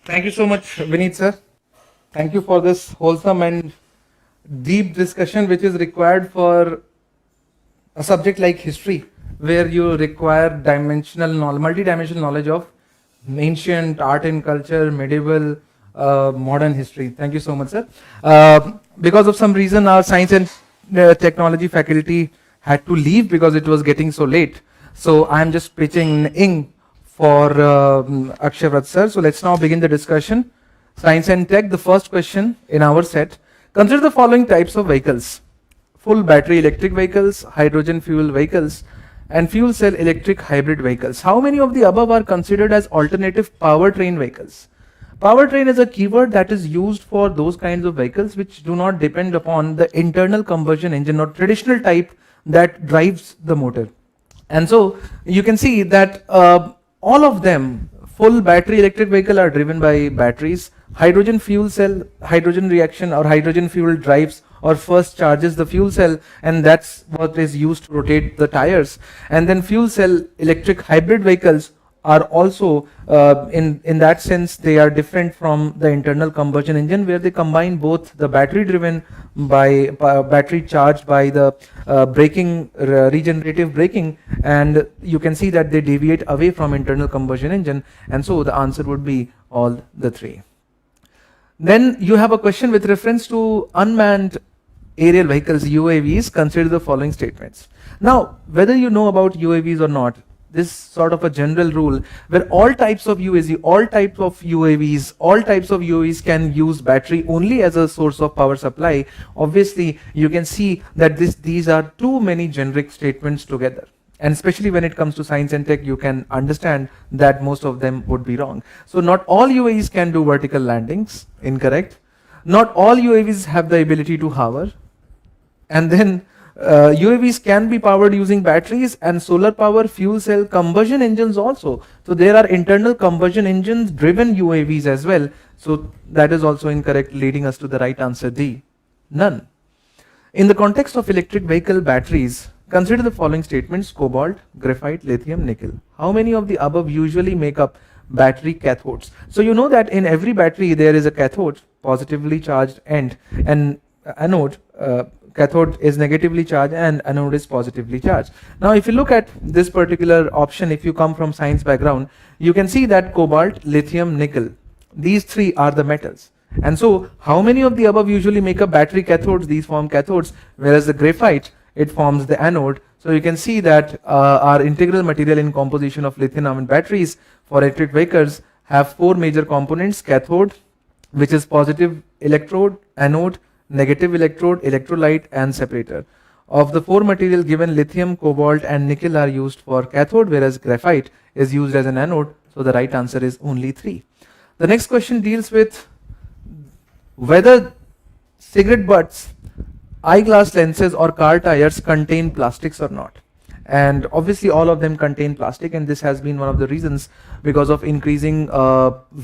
Thank you so much, Vineet sir. Thank you for this wholesome and deep discussion which is required for a subject like history, where you require multi-dimensional knowledge of ancient art and culture, medieval, modern history. Thank you so much, sir. Because of some reason, our science and technology faculty had to leave because it was getting so late. So I am just pitching in for Akshavrat sir. So let's now begin the discussion. Science and tech, the first question in our set. Consider the following types of vehicles: full battery electric vehicles, hydrogen fuel vehicles, and fuel cell electric hybrid vehicles. How many of the above are considered as alternative powertrain vehicles? Powertrain is a keyword that is used for those kinds of vehicles which do not depend upon the internal combustion engine or traditional type that drives the motor. And so you can see that all of them, full battery electric vehicle, are driven by batteries. Hydrogen fuel cell, hydrogen reaction or hydrogen fuel drives or first charges the fuel cell, and that's what is used to rotate the tires. And then fuel cell electric hybrid vehicles are also in that sense they are different from the internal combustion engine, where they combine both the battery driven by battery charged by the braking, regenerative braking, and you can see that they deviate away from internal combustion engine, and so the answer would be all the three. Then you have a question with reference to unmanned aerial vehicles, UAVs. Consider the following statements. Now, whether you know about UAVs or not, this sort of a general rule where all types of UAVs, all types of UAVs can use battery only as a source of power supply. Obviously, you can see that these are too many generic statements together. And especially when it comes to science and tech, you can understand that most of them would be wrong. So not all UAVs can do vertical landings, incorrect. Not all UAVs have the ability to hover. And then UAVs can be powered using batteries and solar power, fuel cell, combustion engines also. So there are internal combustion engines driven UAVs as well. So that is also incorrect, leading us to the right answer D, none. In the context of electric vehicle batteries, consider the following statements: cobalt, graphite, lithium, nickel. How many of the above usually make up battery cathodes? So you know that in every battery there is a cathode, positively charged end, and anode. Cathode is negatively charged and anode is positively charged. Now if you look at this particular option, if you come from science background, you can see that cobalt, lithium, nickel, these three are the metals. And so how many of the above usually make up battery cathodes? These form cathodes, whereas the graphite, it forms the anode. So you can see that our integral material in composition of lithium ion batteries for electric vehicles have four major components: cathode, which is positive electrode, anode, negative electrode, electrolyte, and separator. Of the four material given, lithium, cobalt, and nickel are used for cathode, whereas graphite is used as an anode. So the right answer is only 3. The next question deals with whether cigarette butts, eyeglass lenses, or car tires contain plastics or not. And obviously all of them contain plastic, and this has been one of the reasons because of increasing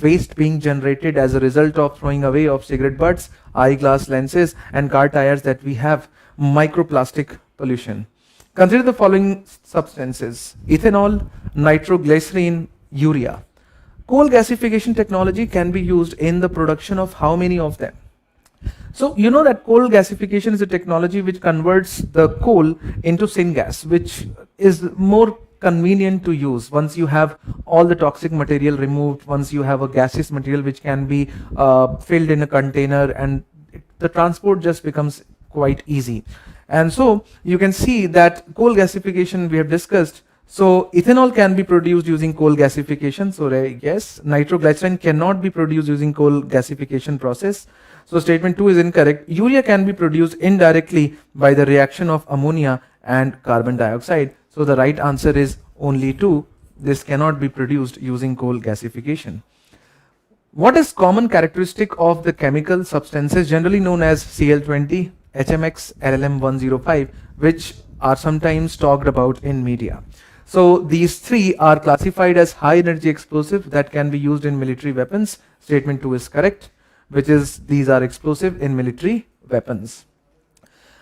waste being generated as a result of throwing away of cigarette butts, eyeglass lenses, and car tires, that we have microplastic pollution. Consider the following substances: ethanol, nitroglycerin, urea. Coal gasification technology can be used in the production of how many of them? So you know that coal gasification is a technology which converts the coal into syngas, which is more convenient to use once you have all the toxic material removed, once you have a gaseous material which can be filled in a container, and the transport just becomes quite easy. And so you can see that coal gasification we have discussed. So ethanol can be produced using coal gasification. So yes, nitroglycerin cannot be produced using coal gasification process. So statement 2 is incorrect. Urea can be produced indirectly by the reaction of ammonia and carbon dioxide. So the right answer is only 2. This cannot be produced using coal gasification. What is common characteristic of the chemical substances generally known as Cl20, HMX, LLM105, which are sometimes talked about in media? So these three are classified as high energy explosive that can be used in military weapons. Statement 2 is correct, which is these are explosive in military weapons.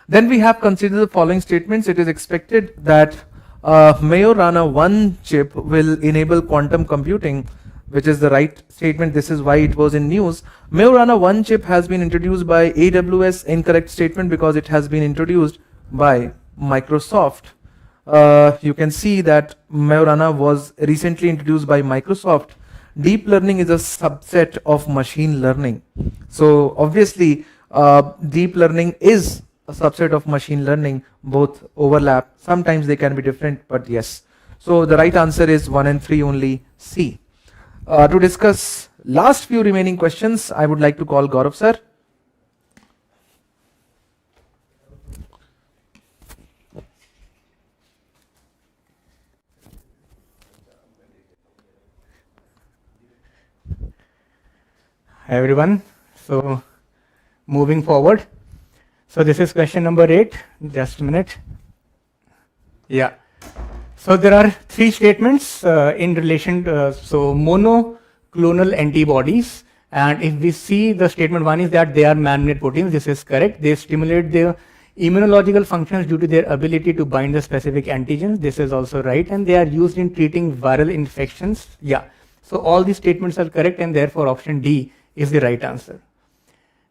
Then we have considered the following statements. It is expected that Majorana 1 chip will enable quantum computing, which is the right statement. This is why it was in news. Majorana 1 chip has been introduced by AWS. Incorrect statement, because it has been introduced by Microsoft. You can see that Majorana was recently introduced by Microsoft. Deep learning is a subset of machine learning. So obviously deep learning is a subset of machine learning. Both overlap. Sometimes they can be different, but yes. So the right answer is 1 and 3 only, C. To discuss last few remaining questions, I would like to call Gaurav sir. Hi everyone. So moving forward. So this is question number 8. Just a minute. Yeah. So there are 3 statements in relation to, so monoclonal antibodies. And if we see the statement 1 is that they are man-made proteins, this is correct. They stimulate the immunological functions due to their ability to bind the specific antigens. This is also right. And they are used in treating viral infections. Yeah. So all these statements are correct, and therefore option D is the right answer.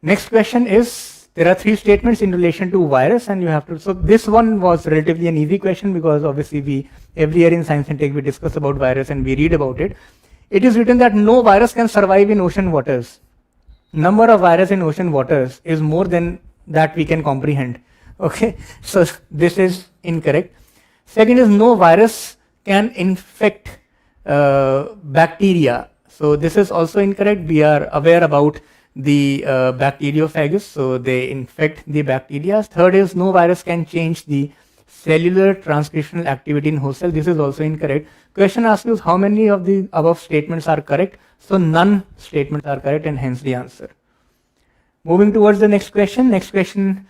Next question is, there are 3 statements in relation to virus, and you have to, so this one was relatively an easy question because obviously every year in Science and Tech we discuss about virus and we read about it. It is written that no virus can survive in ocean waters. Number of virus in ocean waters is more than that we can comprehend. Okay, so this is incorrect. Second is, no virus can infect bacteria. So this is also incorrect. We are aware about the bacteriophages, so they infect the bacteria. Third is, no virus can change the cellular transcriptional activity in host cell. This is also incorrect. Question asks you how many of the above statements are correct. So none statements are correct, and hence the answer. Moving towards the next question. Next question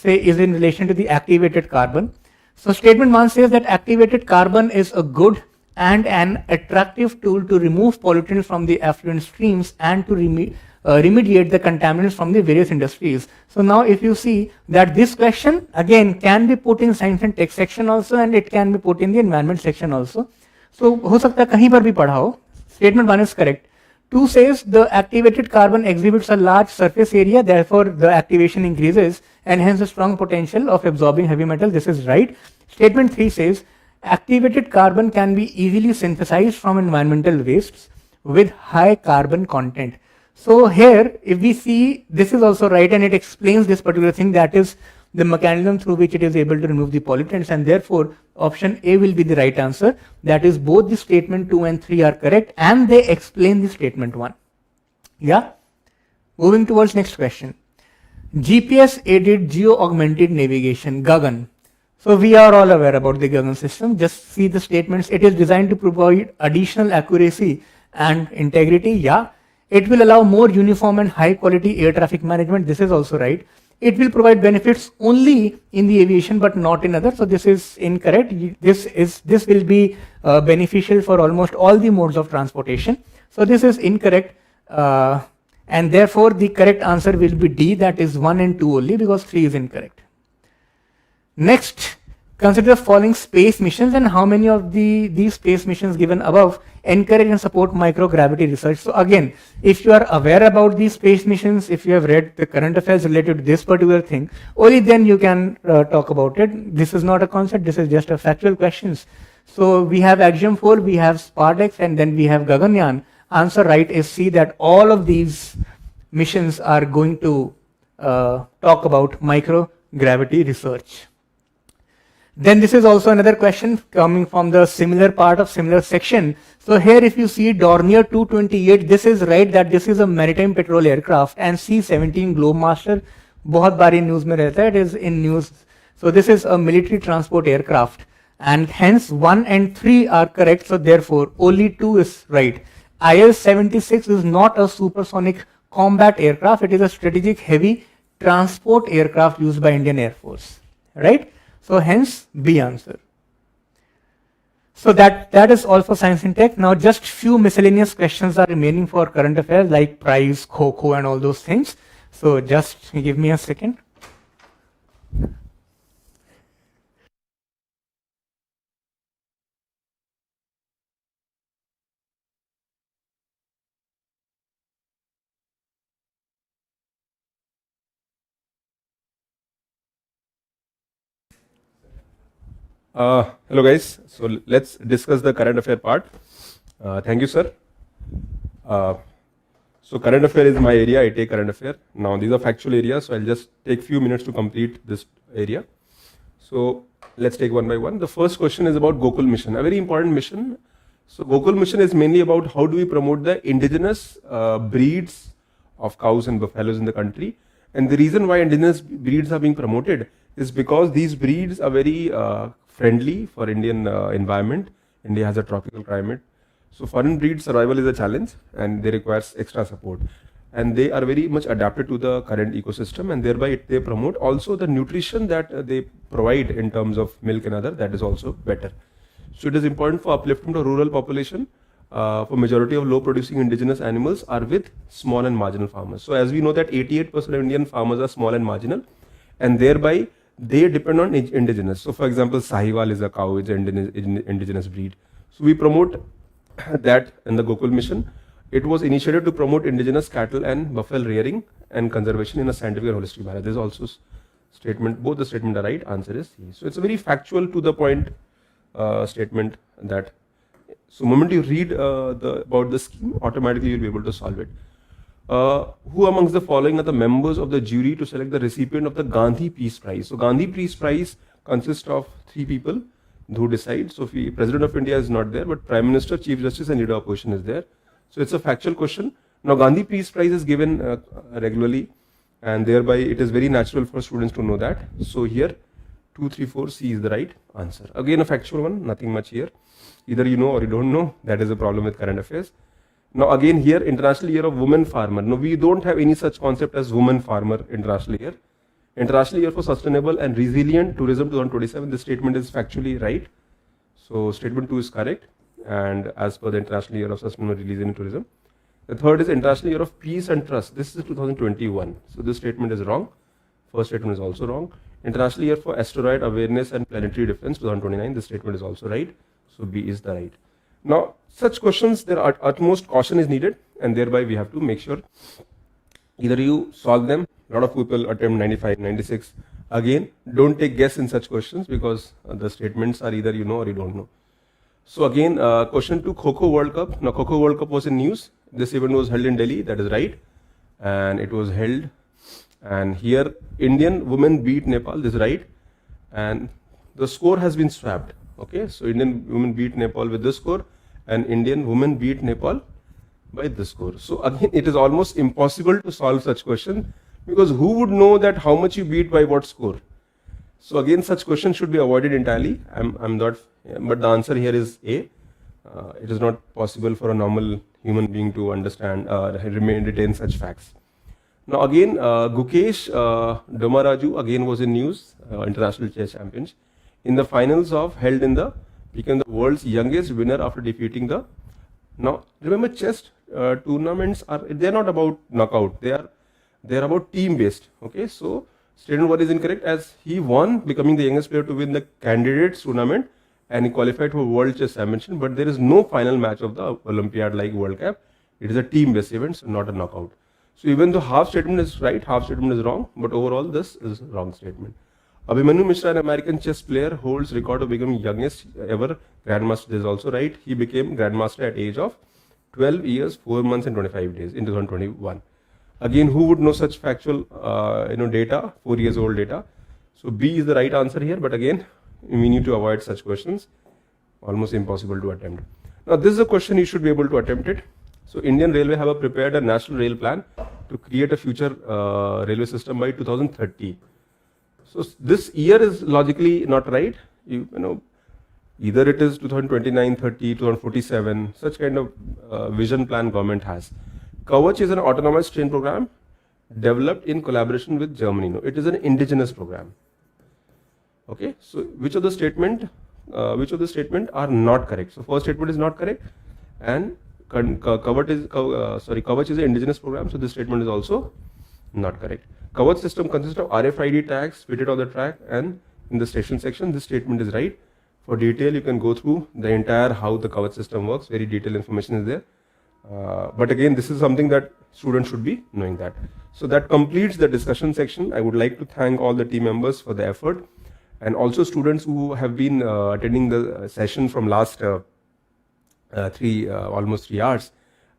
is in relation to the activated carbon. So statement 1 says that activated carbon is a good and an attractive tool to remove pollutants from the effluent streams and to remediate the contaminants from the various industries. So now if you see that this question again can be put in Science and Tech section also, and it can be put in the environment section also. So हो सकता है कहीं पर भी पढ़ा हो. Statement 1 is correct. 2 says the activated carbon exhibits a large surface area, therefore the activation increases and hence a strong potential of absorbing heavy metal. This is right. Statement 3 says activated carbon can be easily synthesized from environmental wastes with high carbon content. So here, if we see, this is also right, and it explains this particular thing, that is the mechanism through which it is able to remove the pollutants, and therefore option A will be the right answer. That is, both the statement 2 and 3 are correct, and they explain the statement 1. Yeah. Moving towards next question. GPS aided geo augmented navigation, GAGAN. So we are all aware about the GAGAN system. Just see the statements. It is designed to provide additional accuracy and integrity. Yeah. It will allow more uniform and high quality air traffic management. This is also right. It will provide benefits only in the aviation but not in others. So this is incorrect. This will be beneficial for almost all the modes of transportation. So this is incorrect. And therefore the correct answer will be D, that is 1 and 2 only, because 3 is incorrect. Next, consider the following space missions and how many of these space missions given above encourage and support microgravity research. So again, if you are aware about these space missions, if you have read the current affairs related to this particular thing, only then you can talk about it. This is not a concept, this is just a factual questions. So we have Axiom 4, we have Spardex, and then we have Gaganyaan. Answer right is C, that all of these missions are going to talk about microgravity research. Then this is also another question coming from the similar part of similar section. So here if you see Dornier 228, this is right, that this is a maritime patrol aircraft, and C-17 Globemaster, बहुत बारी news में रहता है, it is in news. So this is a military transport aircraft, and hence 1 and 3 are correct, so therefore only 2 is right. IL-76 is not a supersonic combat aircraft, it is a strategic heavy transport aircraft used by Indian Air Force, right? So hence B answer. So that is all for Science and Tech. Now just few miscellaneous questions are remaining for current affairs, like prize, Kho and all those things. So just give me a second. Hello guys, so let's discuss the current affair part. Thank you, sir. So current affair is my area, I take current affair. Now these are factual areas, so I'll just take few minutes to complete this area. So let's take one by one. The first question is about Gokul mission, a very important mission. So Gokul mission is mainly about how do we promote the indigenous breeds of cows and buffaloes in the country. And the reason why indigenous breeds are being promoted is because these breeds are very friendly for Indian environment. India has a tropical climate. So foreign breed survival is a challenge and they require extra support. and they are very much adapted to the current ecosystem, and thereby they promote also the nutrition that they provide in terms of milk and other, that is also better. So it is important for uplifting the rural population. For majority of low producing indigenous animals are with small and marginal farmers. So as we know that 88% of Indian farmers are small and marginal, and thereby they depend on indigenous. So for example, Sahiwal is a cow, it's an indigenous breed. So we promote that in the Gokul mission. It was initiated to promote indigenous cattle and buffalo rearing and conservation in a scientific and holistic manner. There is also statement, both the statement are right, answer is C. So it's a very factual to the point statement that, so moment you read about the scheme, automatically you'll be able to solve it. Who amongst the following are the members of the jury to select the recipient of the Gandhi Peace Prize? So Gandhi Peace Prize consists of 3 people who decide. So President of India is not there, but Prime Minister, Chief Justice and Leader of Opposition is there. So it's a factual question. Now Gandhi Peace Prize is given regularly, and thereby it is very natural for students to know that. So here 2, 3, 4, C is the right answer. Again a factual one, nothing much here. Either you know or you don't know. That is a problem with current affairs. Now again here, International Year of Women Farmer. No, we don't have any such concept as Women Farmer International Year. International Year for Sustainable and Resilient Tourism 2027. This statement is factually right. So statement 2 is correct, and as per the International Year of Sustainable Resilient Tourism. The third is International Year of Peace and Trust. This is 2021. So this statement is wrong. First statement is also wrong. International Year for Asteroid Awareness and Planetary Defense 2029. This statement is also right. So B is the right. Now such questions, there are utmost caution is needed, and thereby we have to make sure either you solve them. A lot of people attempt 95, 96. Again, don't take guess in such questions, because the statements are either you know or you don't know. So again, question 2, Kho-Kho World Cup. Now Kho-Kho World Cup was in news. This event was held in Delhi, that is right. And it was held, and here Indian women beat Nepal, this is right. And the score has been swapped. Okay, so Indian women beat Nepal with this score, and Indian women beat Nepal by this score. So again, it is almost impossible to solve such question, because who would know that how much you beat by what score? So again, such questions should be avoided entirely. I'm not, but the answer here is A. It is not possible for a normal human being to understand, retain such facts. Now again, Gukesh Domaraju again was in news, International Chess Championship. In the finals of held in the, became the world's youngest winner after defeating the, now remember chess tournaments are, they're not about knockout, they're about team based. Okay, so statement 1 is incorrect, as he won, becoming the youngest player to win the candidates tournament, and he qualified for World Chess Championship, but there is no final match of the Olympiad like World Cup. It is a team based event, so not a knockout. So even though half statement is right, half statement is wrong, but overall this is a wrong statement. Abhimanyu Mishra, an American chess player, holds record of becoming youngest ever grandmaster. This is also right. He became grandmaster at age of 12 years, 4 months and 25 days in 2021. Again, who would know such factual data, 4 years old data? So B is the right answer here, but again, we need to avoid such questions. Almost impossible to attempt. Now this is a question you should be able to attempt it. So Indian Railway have prepared a national rail plan to create a future railway system by 2030. So this year is logically not right. You know, either it is 2029, 30, 2047, such kind of vision plan government has. Kavach is an autonomous train program developed in collaboration with Germany. No, it is an indigenous program. Okay, so which of the statement are not correct? So first statement is not correct, and Kavach is an indigenous program, so this statement is also not correct. Kavach system consists of RFID tags fitted on the track and in the station section. This statement is right. For detail, you can go through the entire how the Kavach system works. Very detailed information is there. But again, this is something that students should be knowing that. So that completes the discussion section. I would like to thank all the team members for the effort, and also students who have been attending the session from last almost 3 hours.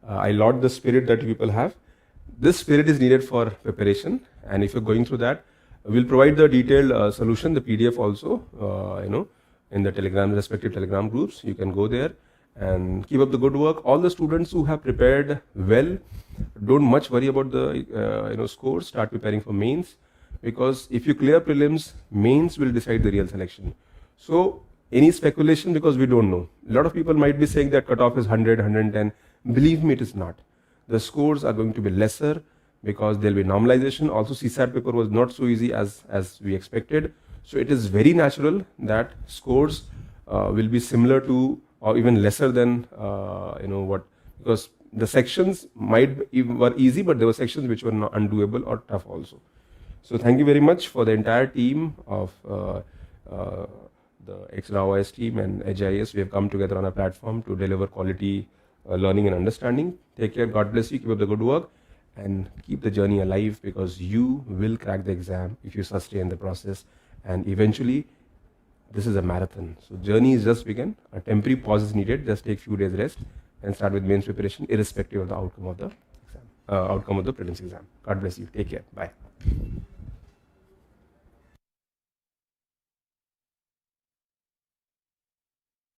I laud the spirit that people have. This spirit is needed for preparation, and if you're going through that, we'll provide the detailed solution, the PDF also, in the respective Telegram groups. You can go there and keep up the good work. All the students who have prepared well, don't much worry about the scores. Start preparing for mains, because if you clear prelims, mains will decide the real selection. So any speculation, because we don't know. A lot of people might be saying that cutoff is 100, 110. Believe me, it is not. the scores are going to be lesser because there will be normalization. Also, CSAT paper was not so easy as we expected. So it is very natural that scores will be similar to or even lesser than because the sections were easy, but there were sections which were not undoable or tough also. So thank you very much for the entire team of the Extra OIS team and Edge IAS. We have come together on a platform to deliver quality learning and understanding. Take care. God bless you. Keep up the good work and keep the journey alive, because you will crack the exam if you sustain the process. And eventually, this is a marathon. So journey is just begun. A temporary pause is needed. Just take few days rest and start with mains preparation, irrespective of the outcome of the exam, outcome of the prelims exam. God bless you. Take care. Bye.